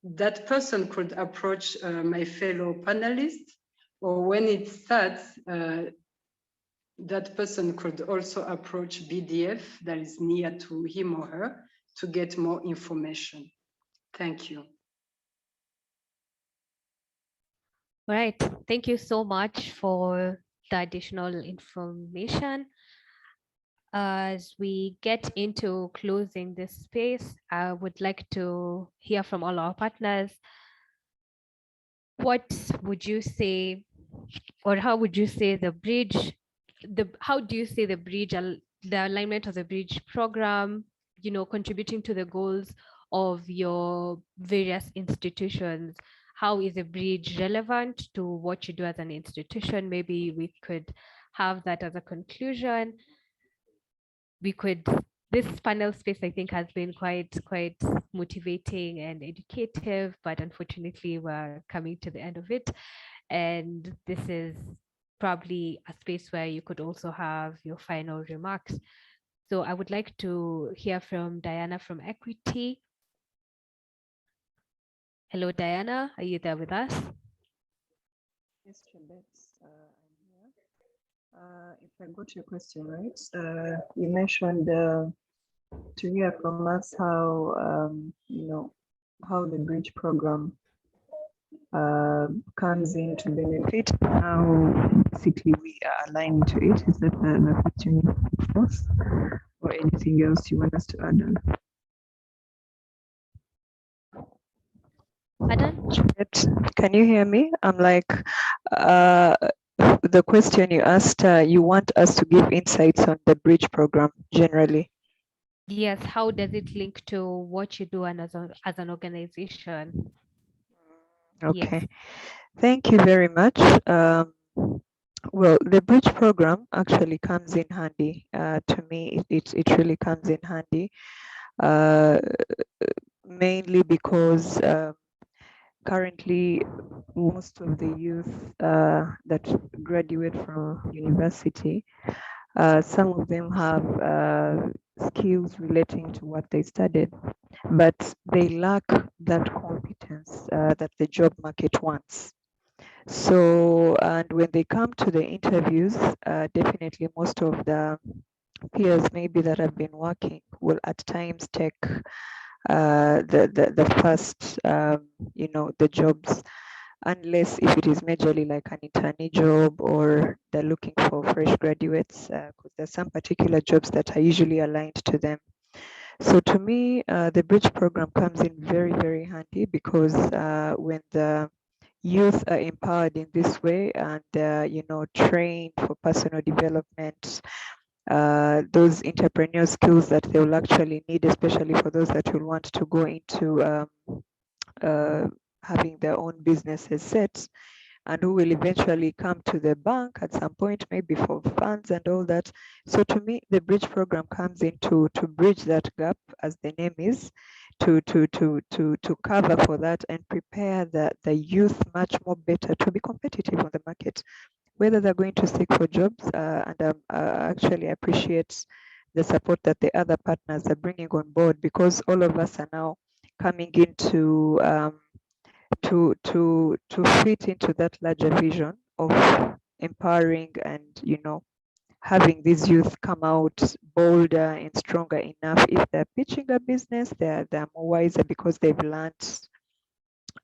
that person could approach my fellow panelists, or when it starts, that person could also approach BDF that is near to him or her to get more information. Thank you. All right, thank you so much for the additional information. As we get into closing this space, I would like to hear from all our partners. What would you say, or how would you say the bridge, how do you say the bridge, the alignment of the bridge program, contributing to the goals of your various institutions? How is a bridge relevant to what you do as an institution? Maybe we could have that as a conclusion. This panel space, I think, has been quite motivating and educative, but unfortunately we're coming to the end of it. And this is probably a space where you could also have your final remarks. So I would like to hear from Diana from Equity. Hello, Diana, are you there with us? Yes, I'm here. If I got your question right, you mentioned to hear from us how how the bridge program comes in to benefit, how basically we are aligned to it. Is that the question, of course, or anything else you want us to add on? Pardon? Can you hear me? I'm like, the question you asked, you want us to give insights on the bridge program generally. Yes, how does it link to what you do and as an organization? Okay, yes. Thank you very much. Well, the bridge program actually comes in handy. To me, it really comes in handy, mainly because currently most of the youth that graduate from university, some of them have skills relating to what they studied, but they lack that competence that the job market wants. So, and when they come to the interviews, definitely most of the peers maybe that have been working will at times take the first, the jobs, unless if it is majorly like an internee job or they're looking for fresh graduates, because there's some particular jobs that are usually aligned to them. So to me, the bridge program comes in very, very handy because when the youth are empowered in this way and trained for personal development, those entrepreneurial skills that they will actually need, especially for those that will want to go into having their own businesses set, and who will eventually come to the bank at some point, maybe for funds and all that. So to me, the bridge program comes in to bridge that gap, as the name is, to cover for that and prepare the youth much more better to be competitive on the market, whether they're going to seek for jobs. And actually appreciate the support that the other partners are bringing on board, because all of us are now coming into to fit into that larger vision of empowering and having these youth come out bolder and stronger enough. If they're pitching a business, they're more wiser because they've learned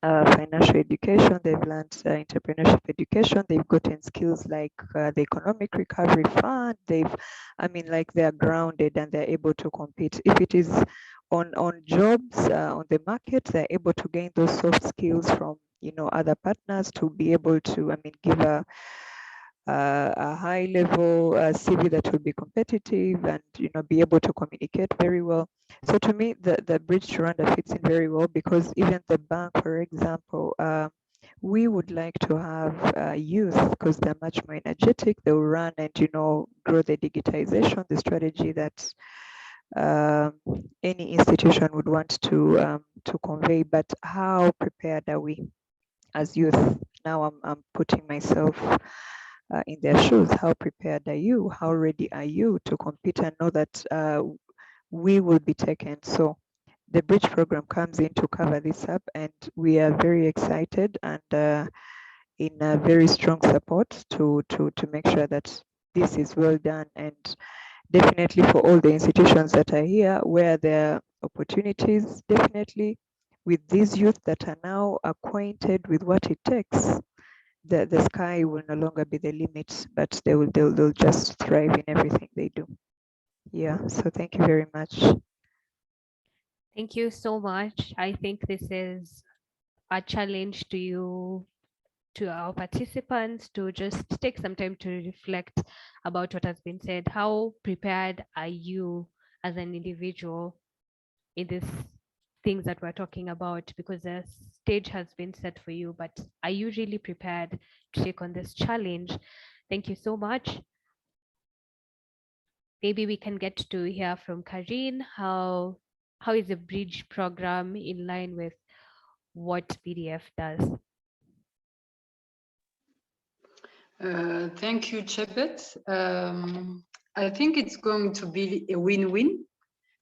financial education, they've learned entrepreneurship education, they've gotten skills like the economic recovery fund, they're grounded and they're able to compete. If it is on jobs, on the market, they're able to gain those soft skills from, other partners to be able to, give a high level CV that will be competitive and be able to communicate very well. So to me, the Bridge to Rwanda fits in very well, because even the bank, for example, we would like to have youth, because they're much more energetic. They will run and grow the digitization, the strategy that any institution would want to convey. But how prepared are we as youth? Now I'm putting myself in their shoes. How prepared are you? How ready are you to compete and know that we will be taken? So the Bridge program comes in to cover this up, and we are very excited and in a very strong support to make sure that this is well done. And definitely for all the institutions that are here, where there are opportunities, definitely with these youth that are now acquainted with what it takes, the sky will no longer be the limit, but they'll just thrive in everything they do. Yeah, so thank you very much. Thank you so much. I think this is a challenge to you, to our participants, to just take some time to reflect about what has been said. How prepared are you as an individual in these things that we're talking about? Because the stage has been set for you, but are you really prepared to take on this challenge? Thank you so much. Maybe we can get to hear from Karine. How is the Bridge program in line with what BDF does? Thank you, Chebet. I think it's going to be a win-win,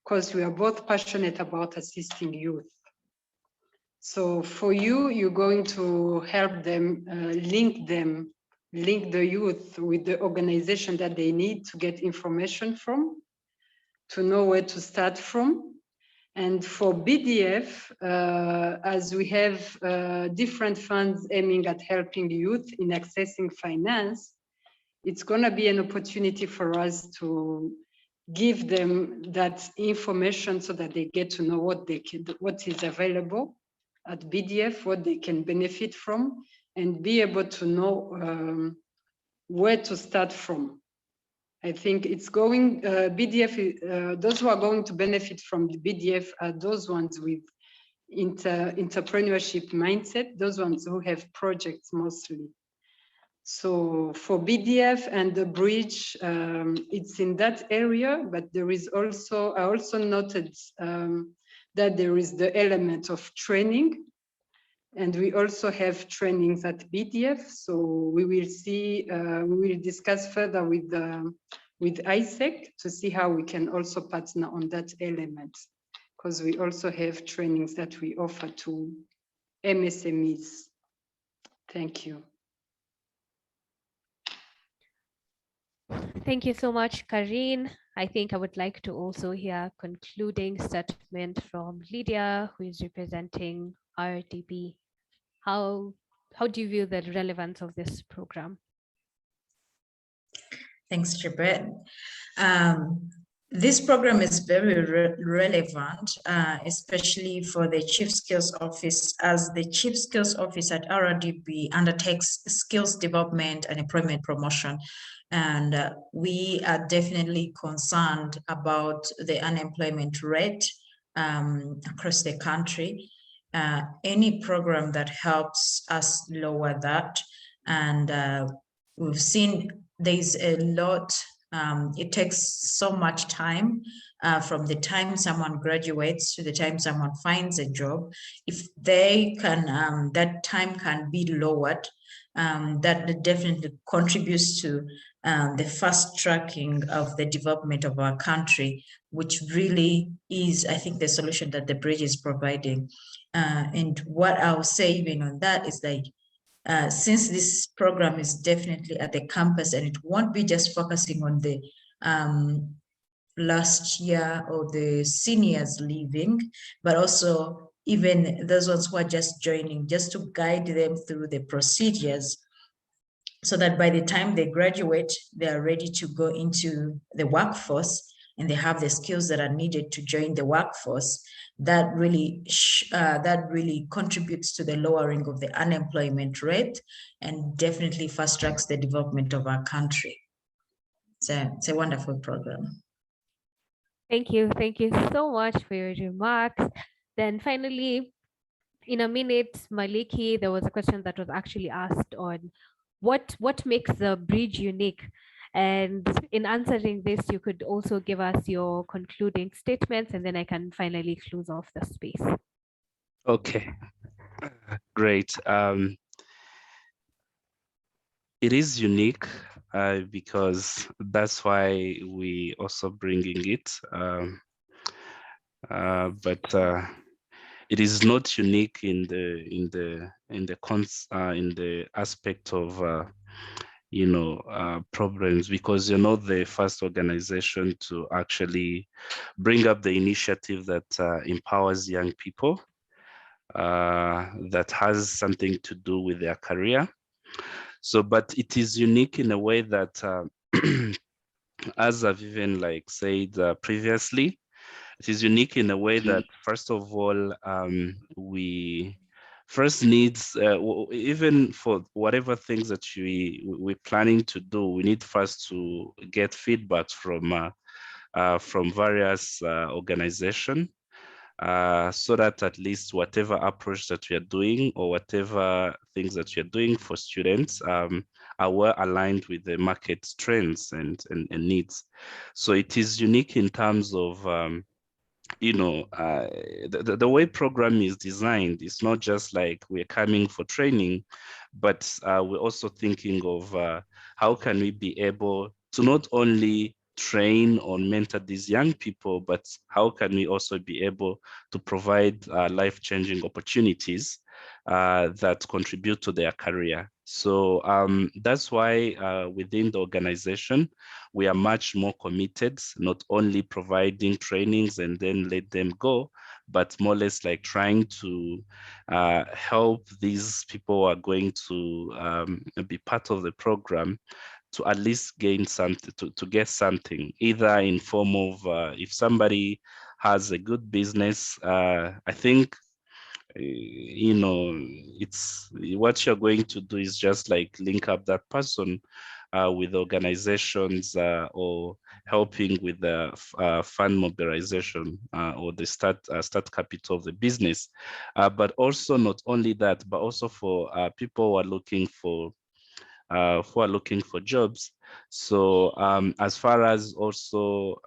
because we are both passionate about assisting youth. So for you, you're going to help them, link the youth with the organization that they need to get information from, to know where to start from. And for BDF, as we have different funds aiming at helping youth in accessing finance, it's going to be an opportunity for us to give them that information so that they get to know what is available at BDF, what they can benefit from, and be able to know where to start from. I think it's going, BDF, those who are going to benefit from the BDF are those ones with entrepreneurship mindset, those ones who have projects mostly. So for BDF and the Bridge, it's in that area, but there is also, I also noted that there is the element of training, and we also have trainings at BDF. So we will see, we will discuss further with ISEC to see how we can also partner on that element, because we also have trainings that we offer to MSMEs. Thank you. Thank you so much, Karine. I think I would like to also hear concluding statement from Lydia, who is representing RDB. How do you view the relevance of this program? Thanks, Chebet. This program is very relevant, especially for the Chief Skills Office, as the Chief Skills Office at RDB undertakes skills development and employment promotion. And we are definitely concerned about the unemployment rate across the country. Any program that helps us lower that, and we've seen there's a lot, it takes so much time from the time someone graduates to the time someone finds a job. If they can, that time can be lowered, that definitely contributes to the fast tracking of the development of our country, which really is, I think, the solution that the Bridge is providing. And what I'll say even on that is like, since this program is definitely at the campus and it won't be just focusing on the last year or the seniors leaving, but also even those ones who are just joining, just to guide them through the procedures so that by the time they graduate, they are ready to go into the workforce and they have the skills that are needed to join the workforce. That really contributes to the lowering of the unemployment rate and definitely fast tracks the development of our country. It's a wonderful program. Thank you. Thank you so much for your remarks. Then finally, in a minute, Maliki, there was a question that was actually asked on what makes the bridge unique? And in answering this, you could also give us your concluding statements, and then I can finally close off the space. Okay, great. It is unique because that's why we also bringing it. But it is not unique in the aspect of problems, because the first organization to actually bring up the initiative that empowers young people, that has something to do with their career. So, but it is unique in a way that, as I've even said previously, it is unique in a way that, first of all, we first needs, even for whatever things that we're planning to do, we need first to get feedback from various organizations, so that at least whatever approach that we are doing or whatever things that we are doing for students are well aligned with the market trends and needs. So it is unique in terms of the way program is designed. It's not just like we're coming for training, but we're also thinking of how can we be able to not only train or mentor these young people, but how can we also be able to provide life-changing opportunities that contribute to their career. So that's why within the organization, we are much more committed, not only providing trainings and then let them go, but more or less like trying to help these people who are going to be part of the program to at least gain something, to get something, either in form of if somebody has a good business, I think it's what you're going to do is just like link up that person with organizations or helping with the fund mobilization or the start capital of the business. But also not only that, but also for people who are looking for jobs. So as far as also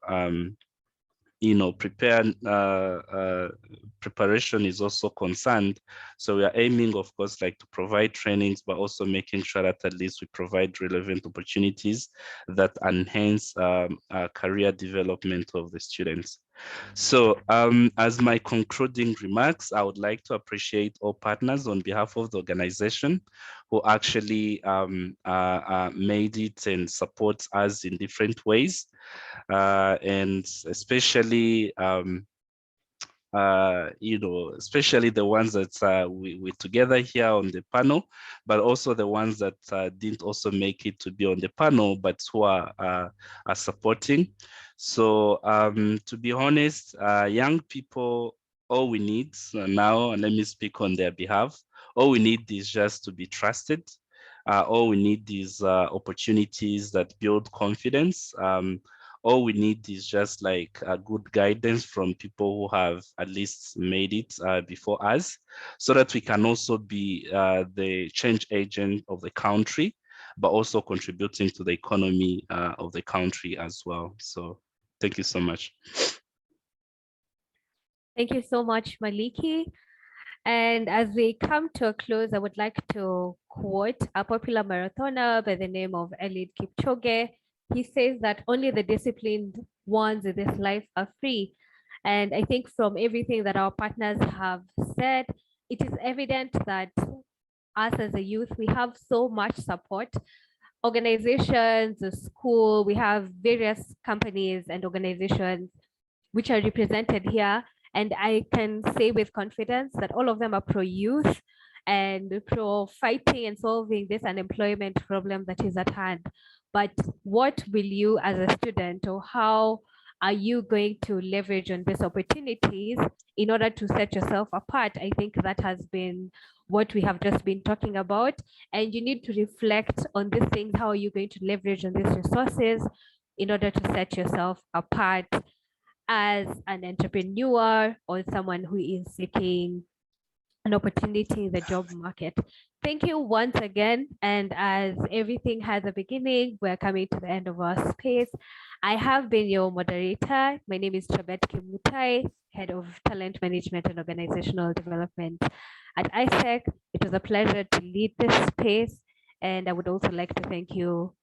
preparation is also concerned. So we are aiming, of course, like to provide trainings, but also making sure that at least we provide relevant opportunities that enhance career development of the students. So as my concluding remarks, I would like to appreciate all partners on behalf of the organization who actually made it and support us in different ways. And especially, especially the ones that we're together here on the panel, but also the ones that didn't also make it to be on the panel, but who are supporting. So to be honest, young people, all we need now, and let me speak on their behalf, all we need is just to be trusted. All we need is opportunities that build confidence. All we need is just like a good guidance from people who have at least made it before us, so that we can also be the change agent of the country, but also contributing to the economy of the country as well. So thank you so much. Thank you so much, Maliki. And as we come to a close, I would like to quote a popular marathoner by the name of Eliud Kipchoge. He says that only the disciplined ones in this life are free. And I think from everything that our partners have said, it is evident that us as a youth, we have so much support. Organizations, the school, we have various companies and organizations which are represented here. And I can say with confidence that all of them are pro-youth and pro fighting and solving this unemployment problem that is at hand. But what will you as a student, or how are you going to leverage on these opportunities in order to set yourself apart? I think that has been what we have just been talking about. And you need to reflect on these things. How are you going to leverage on these resources in order to set yourself apart as an entrepreneur or someone who is seeking an opportunity in the job market? Thank you once again. And as everything has a beginning, we're coming to the end of our space. I have been your moderator. My name is Chabet Kimutai, Head of Talent Management and Organizational Development at ISEC. It was a pleasure to lead this space. And I would also like to thank you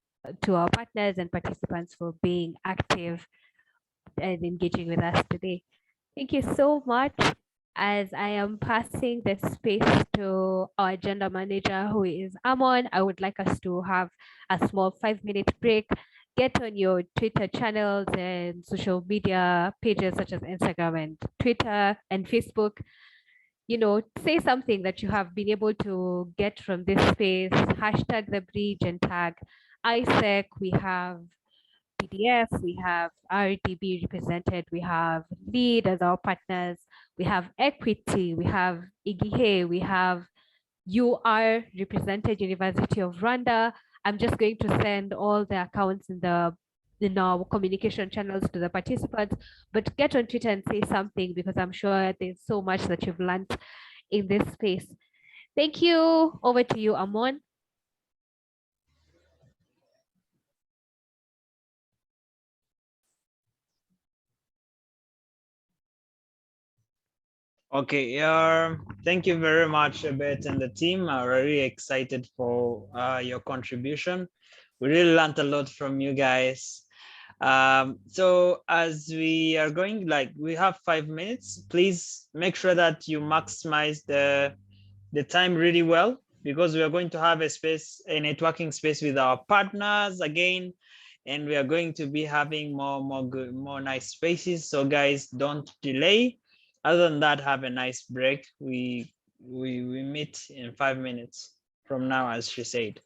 to our partners and participants for being active and engaging with us today. Thank you so much. As I am passing the space to our agenda manager, who is Amon, I would like us to have a small 5-minute break. Get on your Twitter channels and social media pages such as Instagram and Twitter and Facebook. You know, say something that you have been able to get from this space. Hashtag the bridge and tag ISEC. We have PDF, we have RDB represented, we have LEAD as our partners, we have Equity, we have IGIHE, we have UR represented, University of Rwanda. I'm just going to send all the accounts in our communication channels to the participants, but get on Twitter and say something, because I'm sure there's so much that you've learned in this space. Thank you. Over to you, Amon. Okay, thank you very much, Abet and the team. I'm very excited for your contribution. We really learned a lot from you guys. So as we are going, like, we have 5 minutes, please make sure that you maximize the time really well, because we are going to have a networking space with our partners again, and we are going to be having more nice spaces. So guys, don't delay. Other than that, have a nice break. We meet in 5 minutes from now, as she said.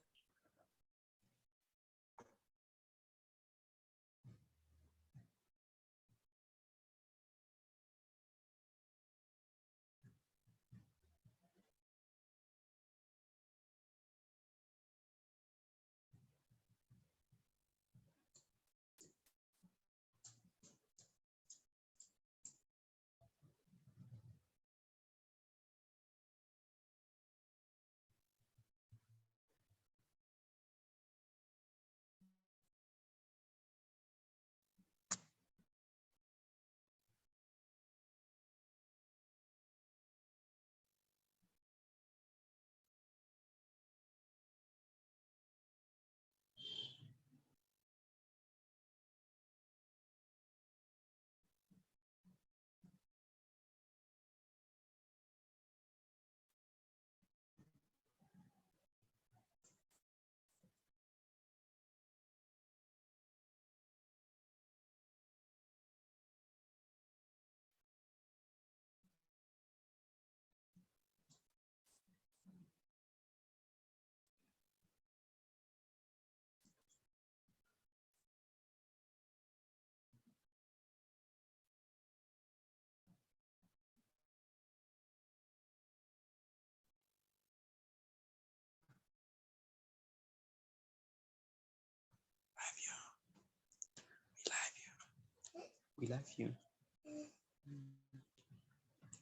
We love you.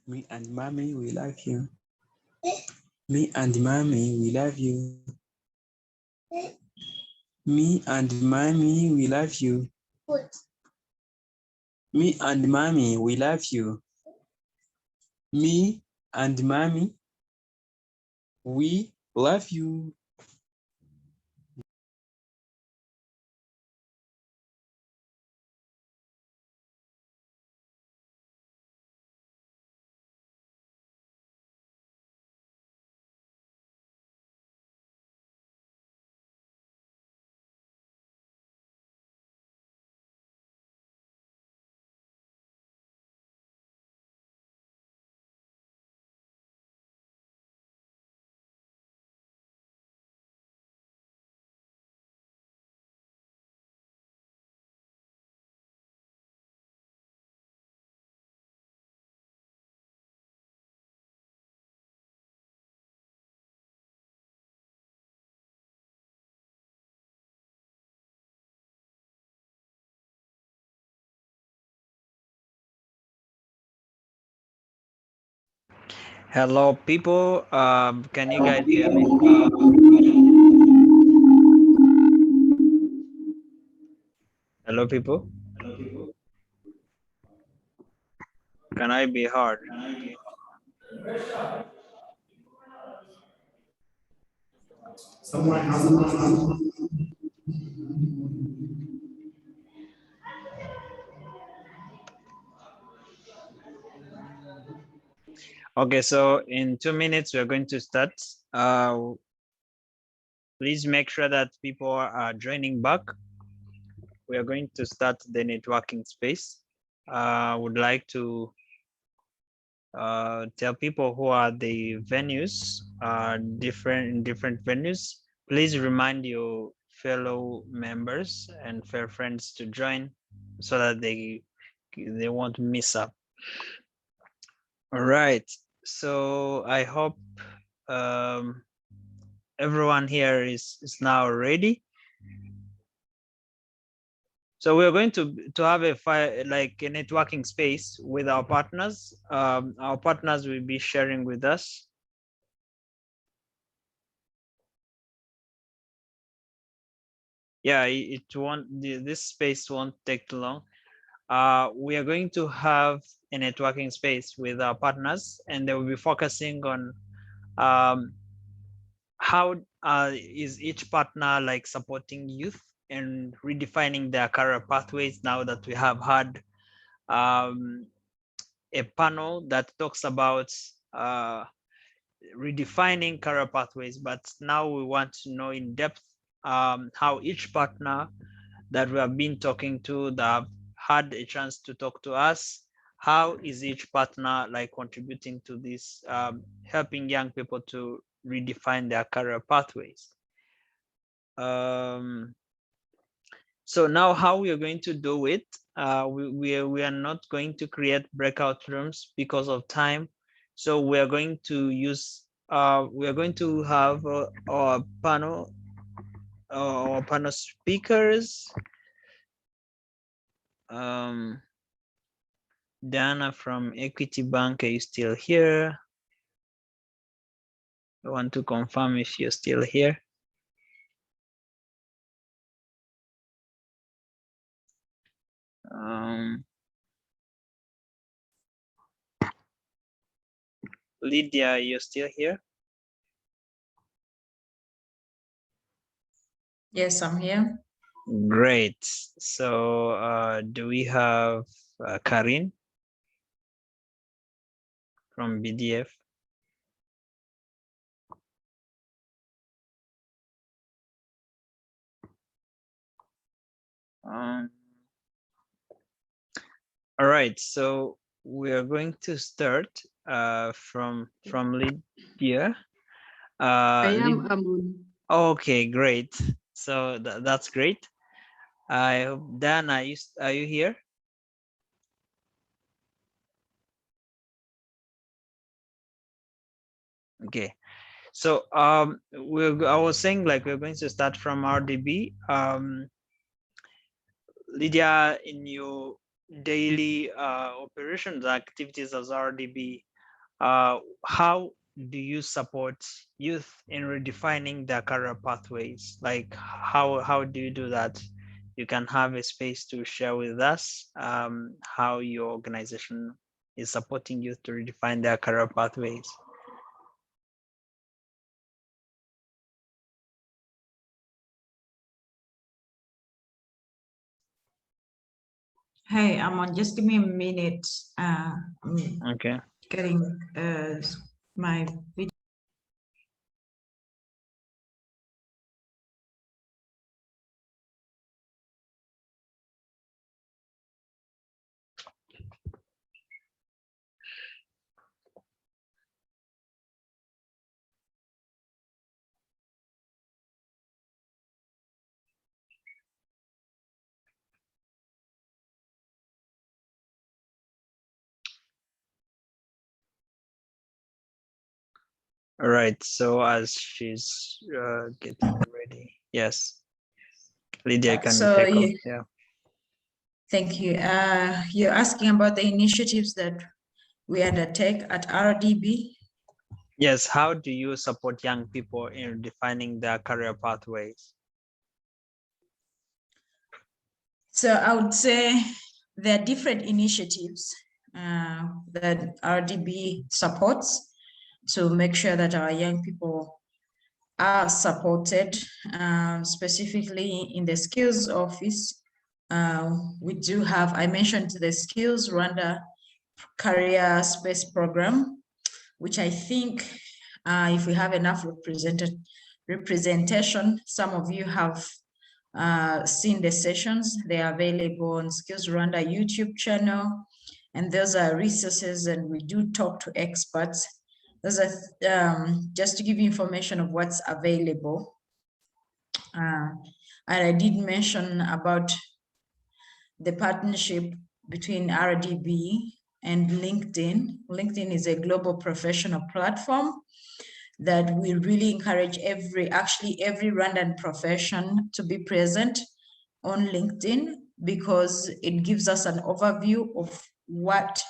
Me and mommy, we love you. Me and mommy, we love you. Me and mommy, we love you. Me and mommy, we love you. Me and mommy, we love you. Hello, people. Can you guys hear me? Hello, people. Can I be heard? Okay, so in 2 minutes, we're going to start. Please make sure that people are joining back. We are going to start the networking space. I would like to tell people who are the venues, different venues. Please remind your fellow members and fair friends to join so that they won't miss up. All right, so I hope everyone here is now ready. So we're going to have a networking space with our partners. Our partners will be sharing with us. Yeah, this space won't take too long. We are going to have a networking space with our partners, and they will be focusing on how is each partner like supporting youth and redefining their career pathways now that we have had a panel that talks about redefining career pathways, but now we want to know in depth how each partner that we have been talking to, that have had a chance to talk to us, how is each partner like contributing to this, helping young people to redefine their career pathways. So now how we are going to do it, we are not going to create breakout rooms because of time. So we are going to use, we are going to have our panel speakers. Dana from Equity Bank, are you still here? I want to confirm if you're still here. Lydia, you're still here? Yes, I'm here. Great. So do we have Karin from BDF? All right, so we are going to start from Lydia. I am Amun. Okay, great. So that's great. I hope, Dan, are you here? Okay, so I was saying like we're going to start from RDB. Lydia, in your daily operations activities as RDB, how do you support youth in redefining their career pathways? Like how do you do that? You can have a space to share with us how your organization is supporting youth to redefine their career pathways. Hey, Amon, just give me a minute. Okay. Getting my video. All right, so as she's getting ready, yes, Lydia, can So take off? Yeah. Thank you. You're asking about the initiatives that we undertake at RDB. Yes, how do you support young people in defining their career pathways? So I would say there are different initiatives that RDB supports to make sure that our young people are supported, specifically in the skills office. We do have, I mentioned the Skills Rwanda Career Space Program, which I think if we have enough representation, some of you have seen the sessions. They are available on Skills Rwanda YouTube channel, and those are resources, and we do talk to experts. Those are just to give you information of what's available. And I did mention about the partnership between RDB and LinkedIn. LinkedIn is a global professional platform that we really encourage every Rwandan profession to be present on LinkedIn, because it gives us an overview of what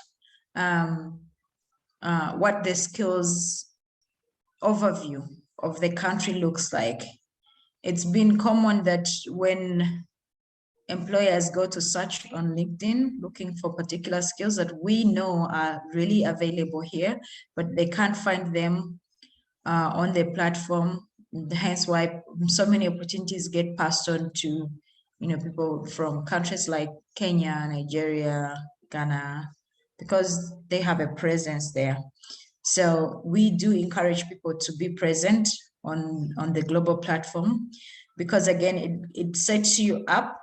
the skills overview of the country looks like. It's been common that when employers go to search on LinkedIn looking for particular skills that we know are really available here, but they can't find them on the platform. Hence why so many opportunities get passed on to people from countries like Kenya, Nigeria, Ghana, because they have a presence there. So we do encourage people to be present on the global platform, because again, it sets you up.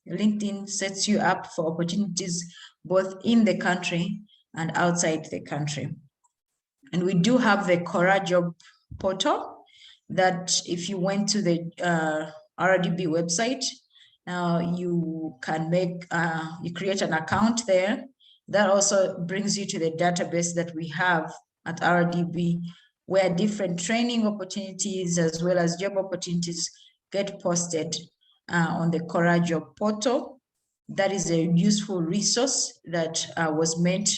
LinkedIn sets you up for opportunities both in the country and outside the country. And we do have the Cora job portal that if you went to the RDB website, you can you create an account there. That also brings you to the database that we have at RDB, where different training opportunities as well as job opportunities get posted on the Cora job portal. That is a useful resource that was meant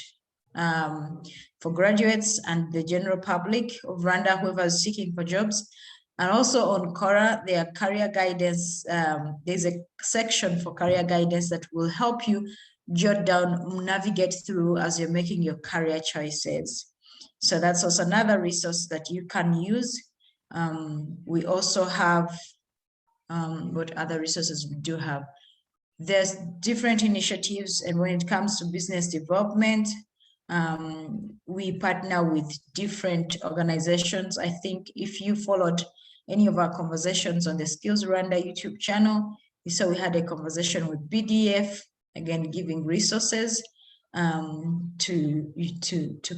for graduates and the general public of Rwanda, whoever is seeking for jobs. And also on Cora, there are career guidance. There's a section for career guidance that will help you jot down, navigate through as you're making your career choices. So that's also another resource that you can use. We also have, what other resources we do have? There's different initiatives, and when it comes to business development, we partner with different organizations. I think if you followed any of our conversations on the Skills Rwanda YouTube channel, you saw we had a conversation with BDF, again, giving resources to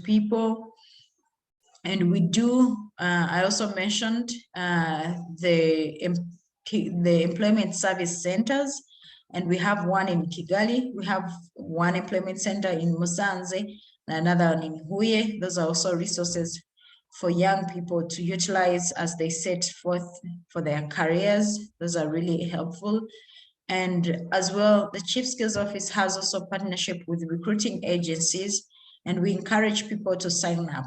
people. And we do, I also mentioned the employment service centers, and we have one in Kigali. We have one employment center in Musanze, another one in Huye. Those are also resources for young people to utilize as they set forth for their careers. Those are really helpful. And as well, the Chief Skills Office has also partnership with recruiting agencies, and we encourage people to sign up,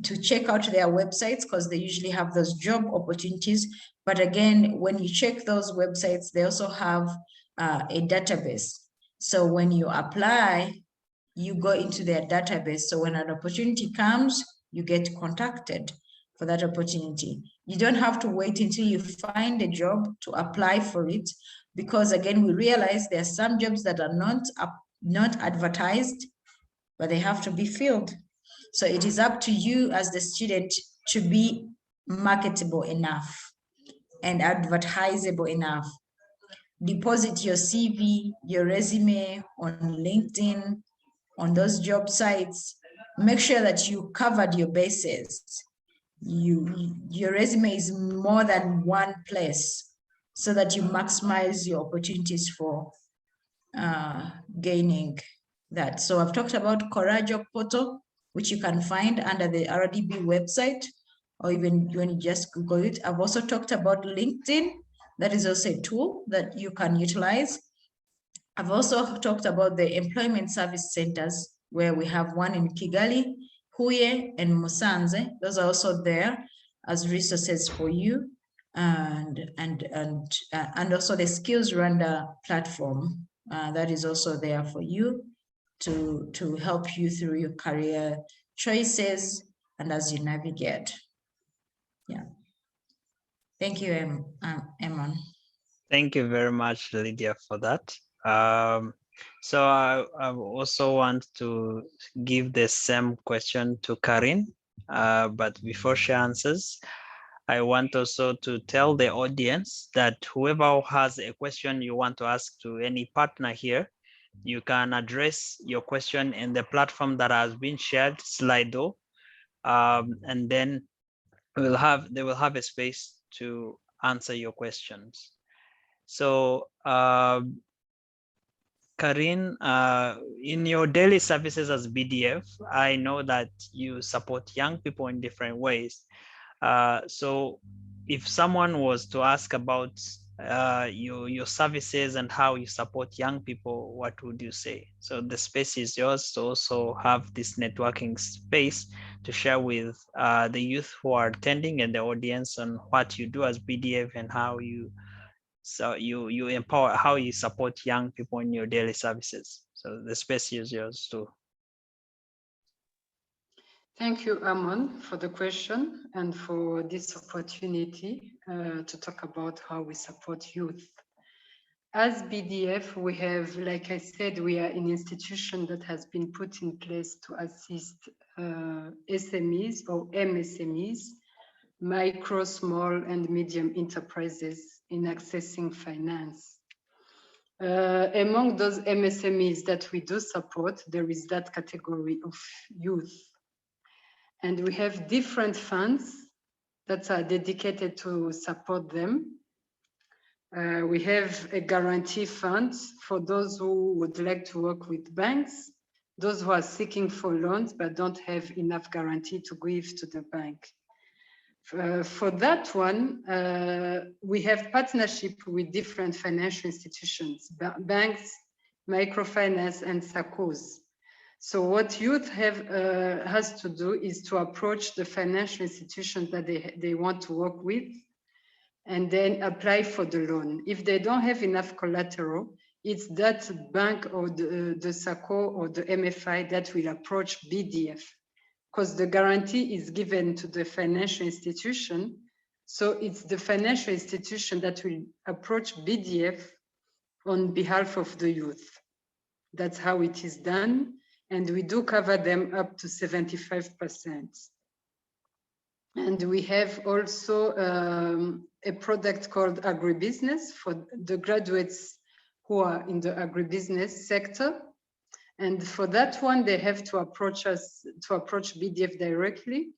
to check out their websites, because they usually have those job opportunities. But again, when you check those websites, they also have a database. So when you apply, you go into their database. So when an opportunity comes, you get contacted for that opportunity. You don't have to wait until you find a job to apply for it, because again, we realize there are some jobs that are not advertised, but they have to be filled. So it is up to you as the student to be marketable enough and advertisable enough. Deposit your CV, your resume on LinkedIn, on those job sites. Make sure that you covered your bases. Your resume is more than one place, so that you maximize your opportunities for gaining that. So I've talked about Cora job portal, which you can find under the RDB website, or even when you just Google it. I've also talked about LinkedIn. That is also a tool that you can utilize. I've also talked about the employment service centers, where we have one in Kigali, Huye and Musanze. Those are also there as resources for you, and also the Skills Rwanda platform that is also there for you to help you through your career choices and as you navigate. Yeah. Thank you, Emon. Thank you very much, Lydia, for that. So I also want to give the same question to Karin, but before she answers, I want also to tell the audience that whoever has a question you want to ask to any partner here, you can address your question in the platform that has been shared, Slido, and then they will have a space to answer your questions. So Karin, in your daily services as BDF, I know that you support young people in different ways. So if someone was to ask about your services and how you support young people, what would you say? So the space is yours to also have this networking space to share with the youth who are attending and the audience on what you do as BDF and how you empower, how you support young people in your daily services. So the space is yours too. Thank you, Amon, for the question and for this opportunity to talk about how we support youth. As BDF, we have, like I said, we are an institution that has been put in place to assist SMEs or MSMEs, micro, small, and medium enterprises in accessing finance. Among those MSMEs that we do support, there is that category of youth. And we have different funds that are dedicated to support them. We have a guarantee fund for those who would like to work with banks, those who are seeking for loans but don't have enough guarantee to give to the bank. For that one, we have partnership with different financial institutions, banks, microfinance, and SACCOs. So what youth has to do is to approach the financial institution that they want to work with and then apply for the loan. If they don't have enough collateral, it's that bank or the SACCO or the MFI that will approach BDF, because the guarantee is given to the financial institution. So it's the financial institution that will approach BDF on behalf of the youth. That's how it is done. And we do cover them up to 75%. And we have also a product called agribusiness for the graduates who are in the agribusiness sector. And for that one, they have to approach us, to approach BDF directly.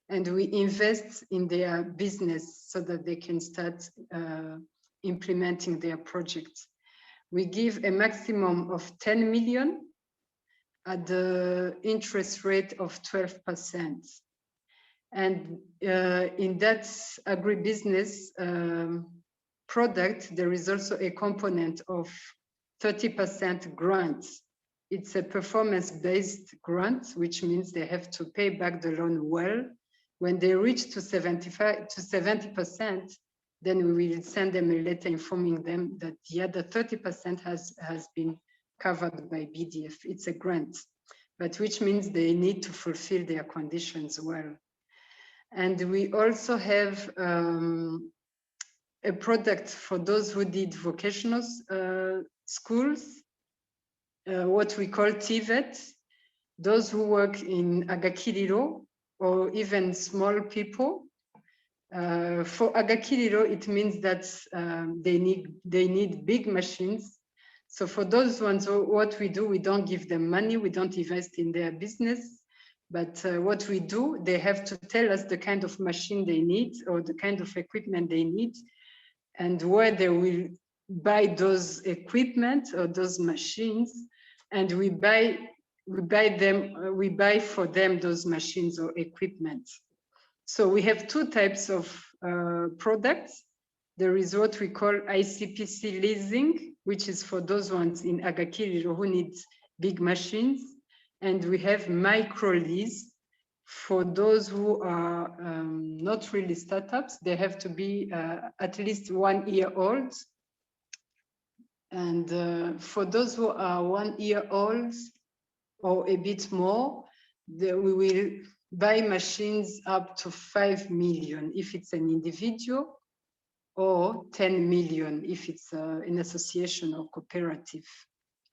And we invest in their business so that they can start implementing their projects. We give a maximum of 10 million at the interest rate of 12%. And in that agribusiness product, there is also a component of 30% grant. It's a performance-based grant, which means they have to pay back the loan well. When they reach to 70%, then we will send them a letter informing them that the other 30% has been covered by BDF. It's a grant, but which means they need to fulfill their conditions well. And we also have a product for those who did vocational schools, what we call TVET, those who work in Agakiriro or even small people. For Agakiriro, it means that they need big machines. So for those ones, what we do, we don't give them money, we don't invest in their business, but what we do, they have to tell us the kind of machine they need or the kind of equipment they need and where they will buy those equipment or those machines, and we buy for them those machines or equipment. So we have two types of products. There is what we call ICPC leasing, which is for those ones in Agakiriro who need big machines. And we have micro lease, For those who are not really startups, they have to be at least 1 year old. And for those who are 1 year old or a bit more, we will buy machines up to 5 million if it's an individual, or 10 million if it's an association or cooperative.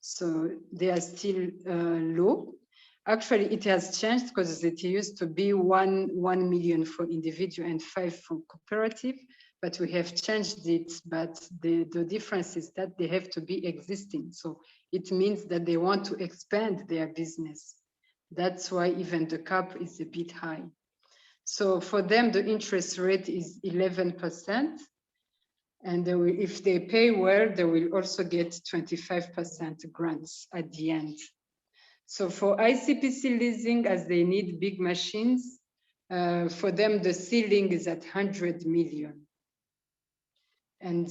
So they are still low. Actually, it has changed because it used to be 1 million for individual and 5 for cooperative, but we have changed it. But the difference is that they have to be existing. So it means that they want to expand their business. That's why even the cap is a bit high. So for them, the interest rate is 11%. And they will, if they pay well, they will also get 25% grants at the end. So for ICPC leasing, as they need big machines, for them, the ceiling is at 100 million. And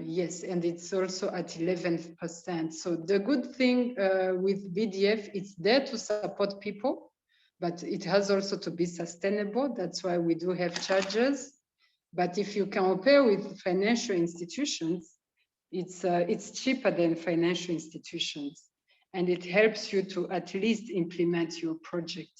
yes, and it's also at 11%. So the good thing with BDF, it's there to support people, but it has also to be sustainable. That's why we do have charges. But if you compare with financial institutions, it's cheaper than financial institutions. And it helps you to at least implement your project,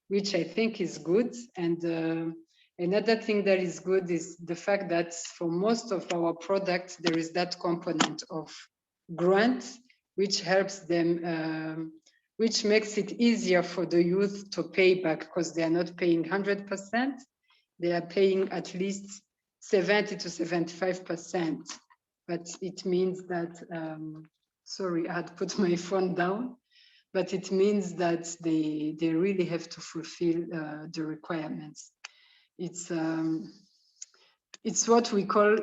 which I think is good. And another thing that is good is the fact that for most of our products, there is that component of grant, which helps them, which makes it easier for the youth to pay back because they are not paying 100%. They are paying at least 70 to 75%. But it means that, sorry, I had put my phone down, but it means that they really have to fulfill the requirements. It's what we call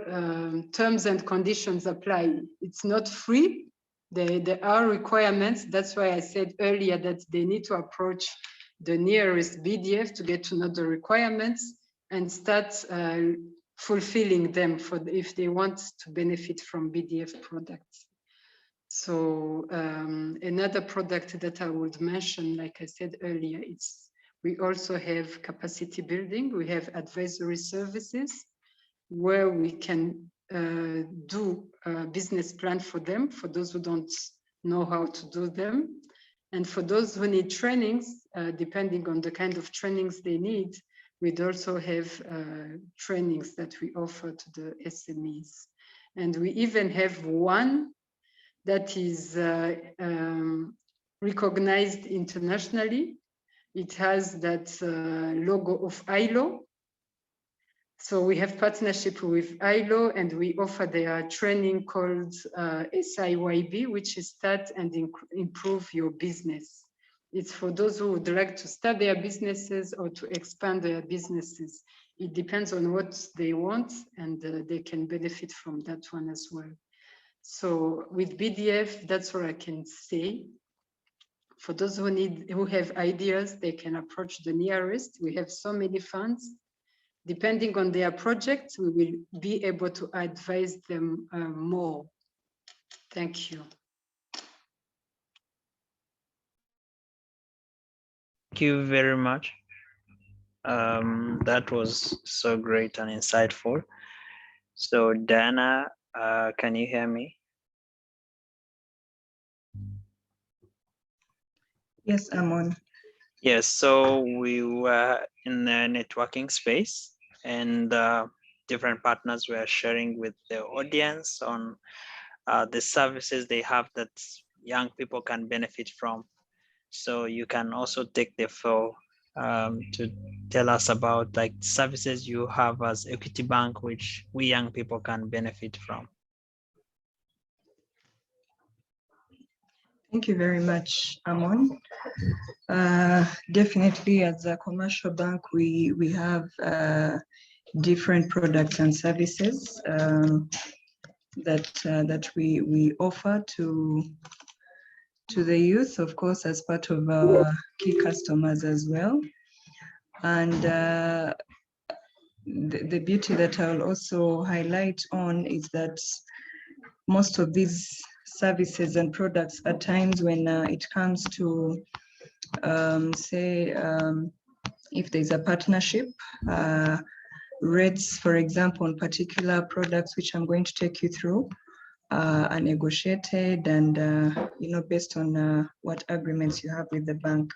terms and conditions apply. It's not free. There are requirements. That's why I said earlier that they need to approach the nearest BDF to get to know the requirements and start fulfilling them if they want to benefit from BDF products. So another product that I would mention, like I said earlier, we also have capacity building. We have advisory services where we can do a business plan for them, for those who don't know how to do them. And for those who need trainings, depending on the kind of trainings they need, we'd also have trainings that we offer to the SMEs. And we even have one that is recognized internationally. It has that logo of ILO. So we have partnership with ILO and we offer their training called SIYB, which is Start and Improve Your Business. It's for those who would like to start their businesses or to expand their businesses. It depends on what they want and they can benefit from that one as well. So with BDF, that's what I can say. For those who have ideas, they can approach the nearest. We have so many funds. Depending on their project, we will be able to advise them more. Thank you. Thank you very much. That was so great and insightful. So Dana, can you hear me? Yes, I'm on. Yes, so we were in the networking space and different partners were sharing with the audience on the services they have that young people can benefit from. So you can also take the floor to tell us about like services you have as Equity Bank, which we young people can benefit from. Thank you very much, Amon. Definitely, as a commercial bank, we have different products and services that we offer to the youth, of course, as part of our key customers as well. And the beauty that I'll also highlight on is that most of these services and products at times when it comes to say if there's a partnership, rates, for example, on particular products, which I'm going to take you through, are negotiated and, based on what agreements you have with the bank.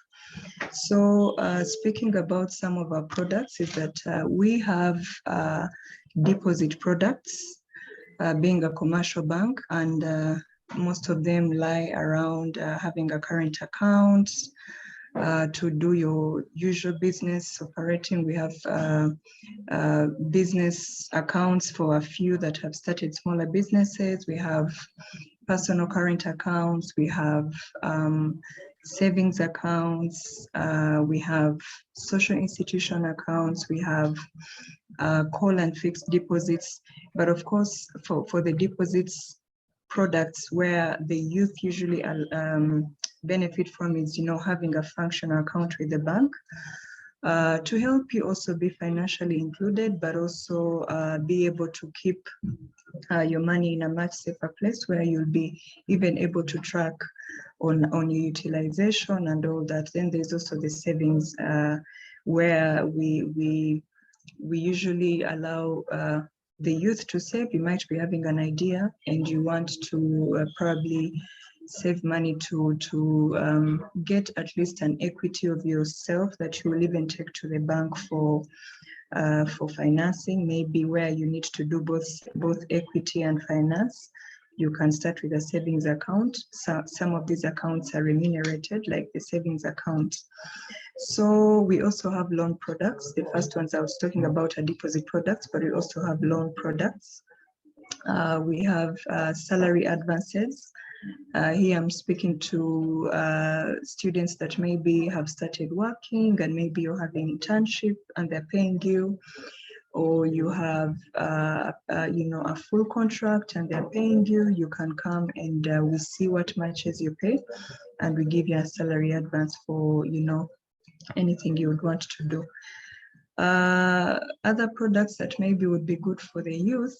So speaking about some of our products is that we have deposit products, being a commercial bank, and most of them lie around having a current account, to do your usual business operating. We have business accounts for a few that have started smaller businesses. We have personal current accounts. We have savings accounts. We have social institution accounts. We have call and fixed deposits. But of course, for the deposits products where the youth usually benefit from is, having a functional account with the bank to help you also be financially included, but also be able to keep your money in a much safer place where you'll be even able to track on your utilization and all that. Then there's also the savings where we usually allow the youth to save. You might be having an idea and you want to probably save money to get at least an equity of yourself that you will even take to the bank for financing, maybe where you need to do both equity and finance. You can start with a savings account. So some of these accounts are remunerated, like the savings account. So we also have loan products. The first ones I was talking about are deposit products, but we also have loan products. We have salary advances. Here I'm speaking to students that maybe have started working and maybe you're having internship and they're paying you, or you have a full contract and they're paying you. You can come and we see what matches you pay, and we give you a salary advance for anything you would want to do. Other products that maybe would be good for the youth,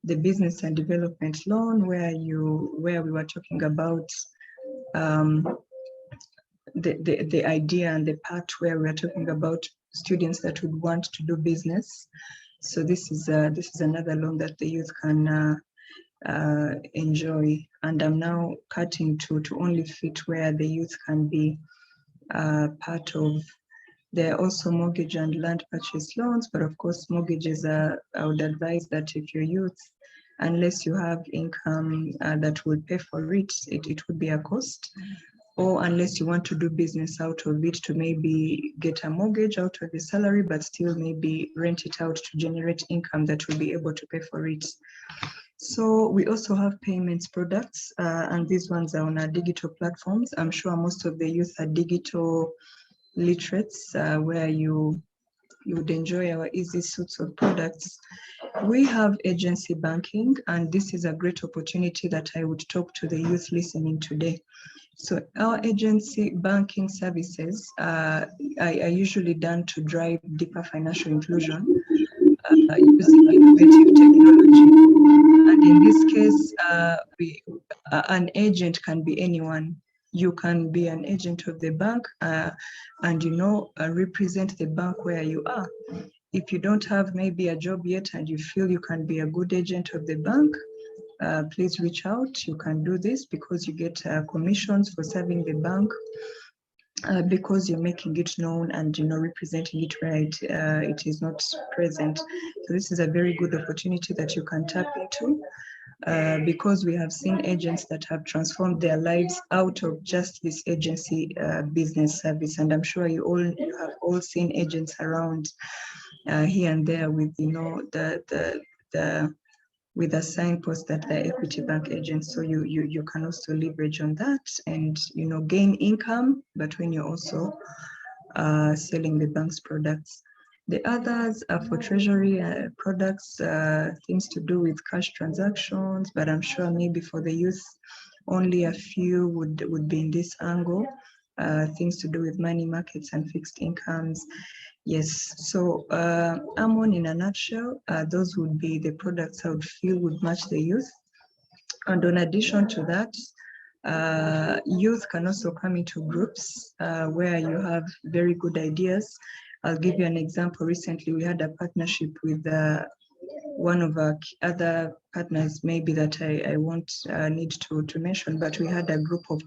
the business and development loan, where we were talking about the idea and the part where we're talking about students that would want to do business. So this is another loan that the youth can enjoy. And I'm now cutting to only fit where the youth can be part of. There are also mortgage and land purchase loans, but of course mortgages I would advise that if you're youth, unless you have income that will pay for it, it would be a cost. Or unless you want to do business out of it to maybe get a mortgage out of your salary, but still maybe rent it out to generate income that will be able to pay for it. So we also have payments products, and these ones are on our digital platforms. I'm sure most of the youth are digital literates, where you would enjoy our easy suits of products. We have agency banking, and this is a great opportunity that I would talk to the youth listening today. So our agency banking services are usually done to drive deeper financial inclusion using innovative technology. And in this case, an agent can be anyone. You can be an agent of the bank and represent the bank where you are. If you don't have maybe a job yet and you feel you can be a good agent of the bank, please reach out. You can do this because you get commissions for serving the bank, because you're making it known and representing it where it is not present. So this is a very good opportunity that you can tap into. Because we have seen agents that have transformed their lives out of just this agency business service. And I'm sure you have all seen agents around here and there with with a signpost that they're Equity Bank agents. So you can also leverage on that and gain income, but when you're also selling the bank's products. The others are for treasury products, things to do with cash transactions, but I'm sure maybe for the youth, only a few would be in this angle, things to do with money markets and fixed incomes. Yes, so Amon in a nutshell, those would be the products I would feel would match the youth. And in addition to that, Youth can also come into groups where you have very good ideas. I'll give you an example. Recently, we had a partnership with one of our other partners, maybe that I won't need to mention, but we had a group of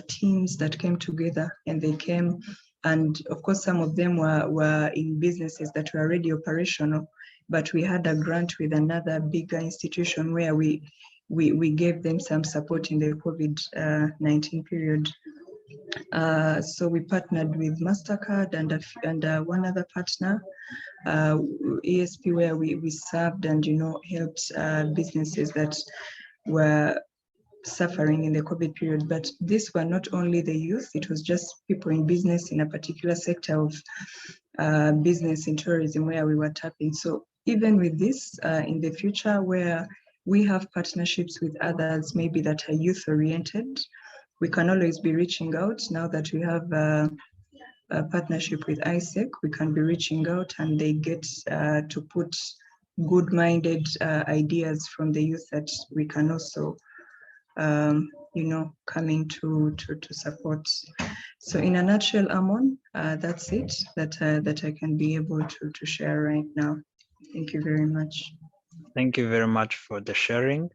teams that came together, and they came, and of course some of them were in businesses that were already operational, but we had a grant with another bigger institution where we gave them some support in the COVID-19 period. So we partnered with MasterCard and one other partner, ESP, where we served and helped businesses that were suffering in the COVID period. But these were not only the youth, it was just people in business in a particular sector of business in tourism where we were tapping. So even with this, in the future where we have partnerships with others, maybe that are youth oriented, we can always be reaching out. Now that we have a partnership with ISEC, we can be reaching out and they get to put good-minded ideas from the youth that we can also coming to support. So in a nutshell, Amon, that's it that I can be able to share right now. Thank you very much. Thank you very much for the sharing.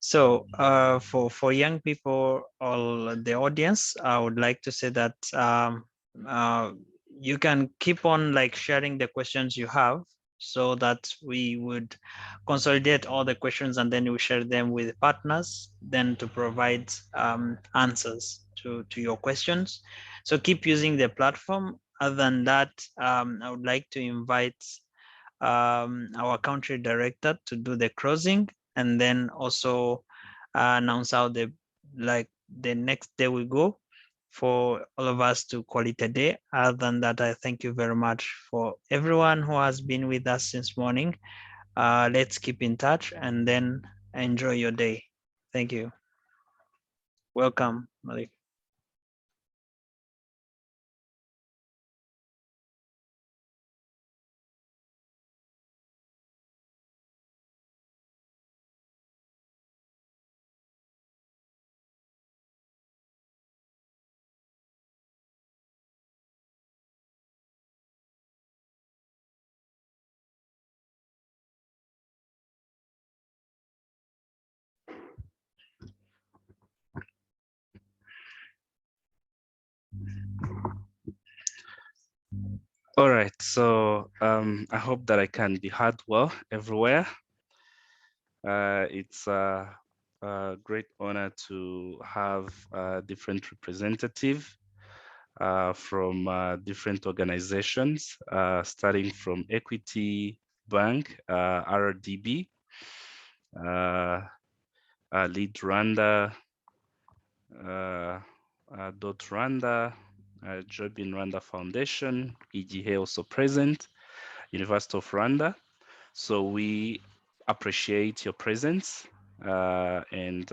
So for young people or the audience, I would like to say that you can keep on like sharing the questions you have, so that we would consolidate all the questions and then we share them with partners, then to provide answers to your questions. So keep using the platform. Other than that, I would like to invite our country director to do the closing, and then also announce how the next day we go for all of us to call it a day. Other than that, I thank you very much for everyone who has been with us since morning. Let's keep in touch and then enjoy your day. Thank you. Welcome, Malik. All right, so I hope that I can be heard well everywhere. It's a great honor to have a different representative from different organizations, starting from Equity Bank, RDB, Lead Rwanda, Dot Rwanda, Job in Rwanda Foundation, EGA also present, University of Rwanda. So we appreciate your presence and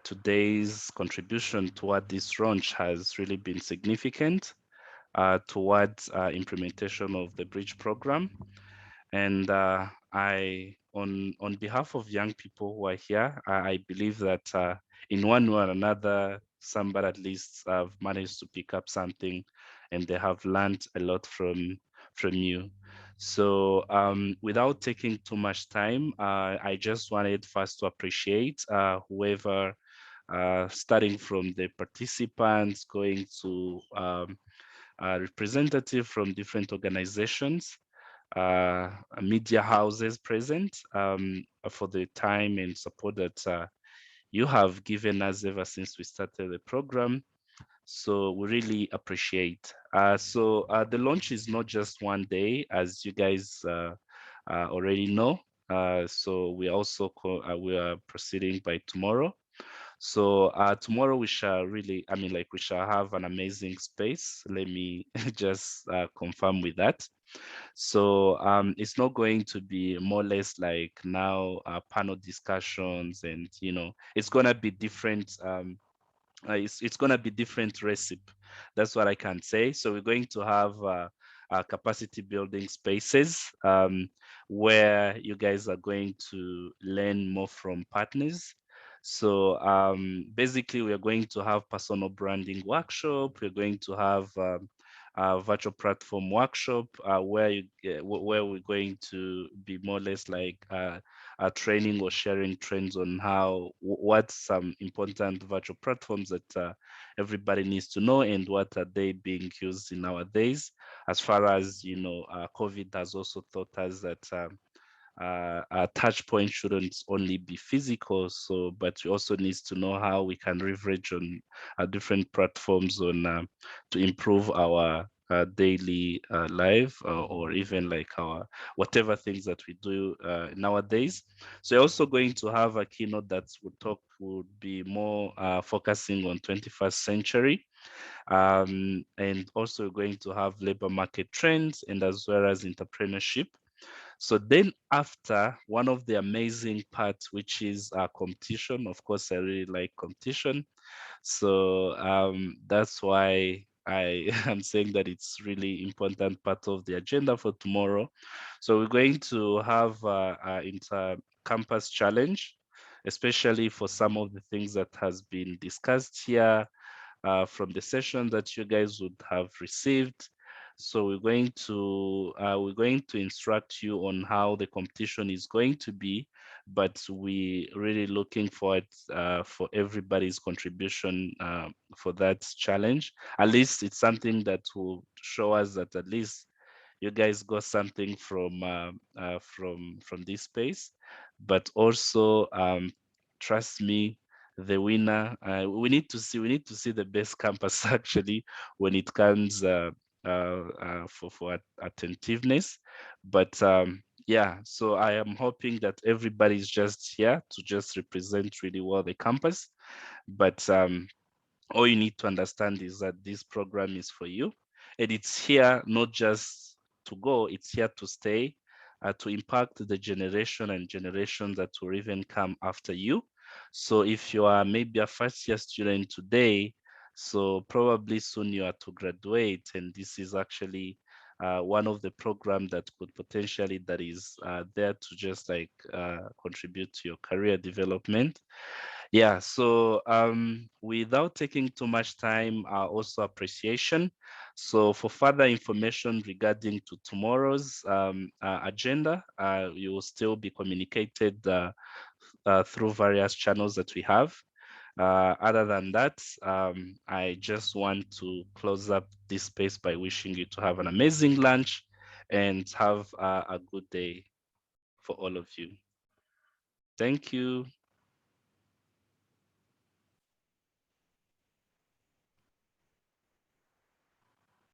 today's contribution toward this launch has really been significant towards implementation of the Bridge program. And on behalf of young people who are here, I believe that in one way or another, somebody at least have managed to pick up something and they have learned a lot from you. So without taking too much time, I just wanted first to appreciate whoever, starting from the participants, going to a representative from different organizations, media houses present, for the time and support that you have given us ever since we started the program. So we really appreciate. So the launch is not just one day, as you guys already know. So we also we are proceeding by tomorrow. So tomorrow we shall really, we shall have an amazing space. Let me just confirm with that. So it's not going to be more or less like now panel discussions, and it's gonna be different. It's gonna be different recipe. That's what I can say. So we're going to have capacity building spaces where you guys are going to learn more from partners. So basically, we are going to have personal branding workshop. We're going to have a virtual platform workshop where we're going to be more or less like training or sharing trends on how what's some important virtual platforms that everybody needs to know and what are they being used in nowadays. As far as COVID has also taught us that our touch point shouldn't only be physical, but we also need to know how we can leverage on different platforms on to improve our daily life or even like our whatever things that we do nowadays. So we're also going to have a keynote that would be more focusing on 21st century. And also going to have labor market trends and as well as entrepreneurship. So then after, one of the amazing parts, which is competition. Of course, I really like competition. So that's why I am saying that it's really important part of the agenda for tomorrow. So we're going to have an inter-campus challenge, especially for some of the things that has been discussed here from the session that you guys would have received. So we're going to instruct you on how the competition is going to be, but we really looking forward for everybody's contribution for that challenge. At least it's something that will show us that at least you guys got something from this space. But also trust me, the winner, we need to see the best campus actually when it comes for attentiveness. But yeah, so I am hoping that everybody's just here to just represent really well the campus. But all you need to understand is that this program is for you, and it's here not just to go, it's here to stay, to impact the generation and generations that will even come after you. So if you are maybe a first year student today, so probably soon you are to graduate, and this is actually one of the programs that could potentially that is there to just like contribute to your career development. Yeah, so without taking too much time, also appreciation. So for further information regarding to tomorrow's agenda, you will still be communicated through various channels that we have. Other than that, I just want to close up this space by wishing you to have an amazing lunch and have a good day for all of you. Thank you.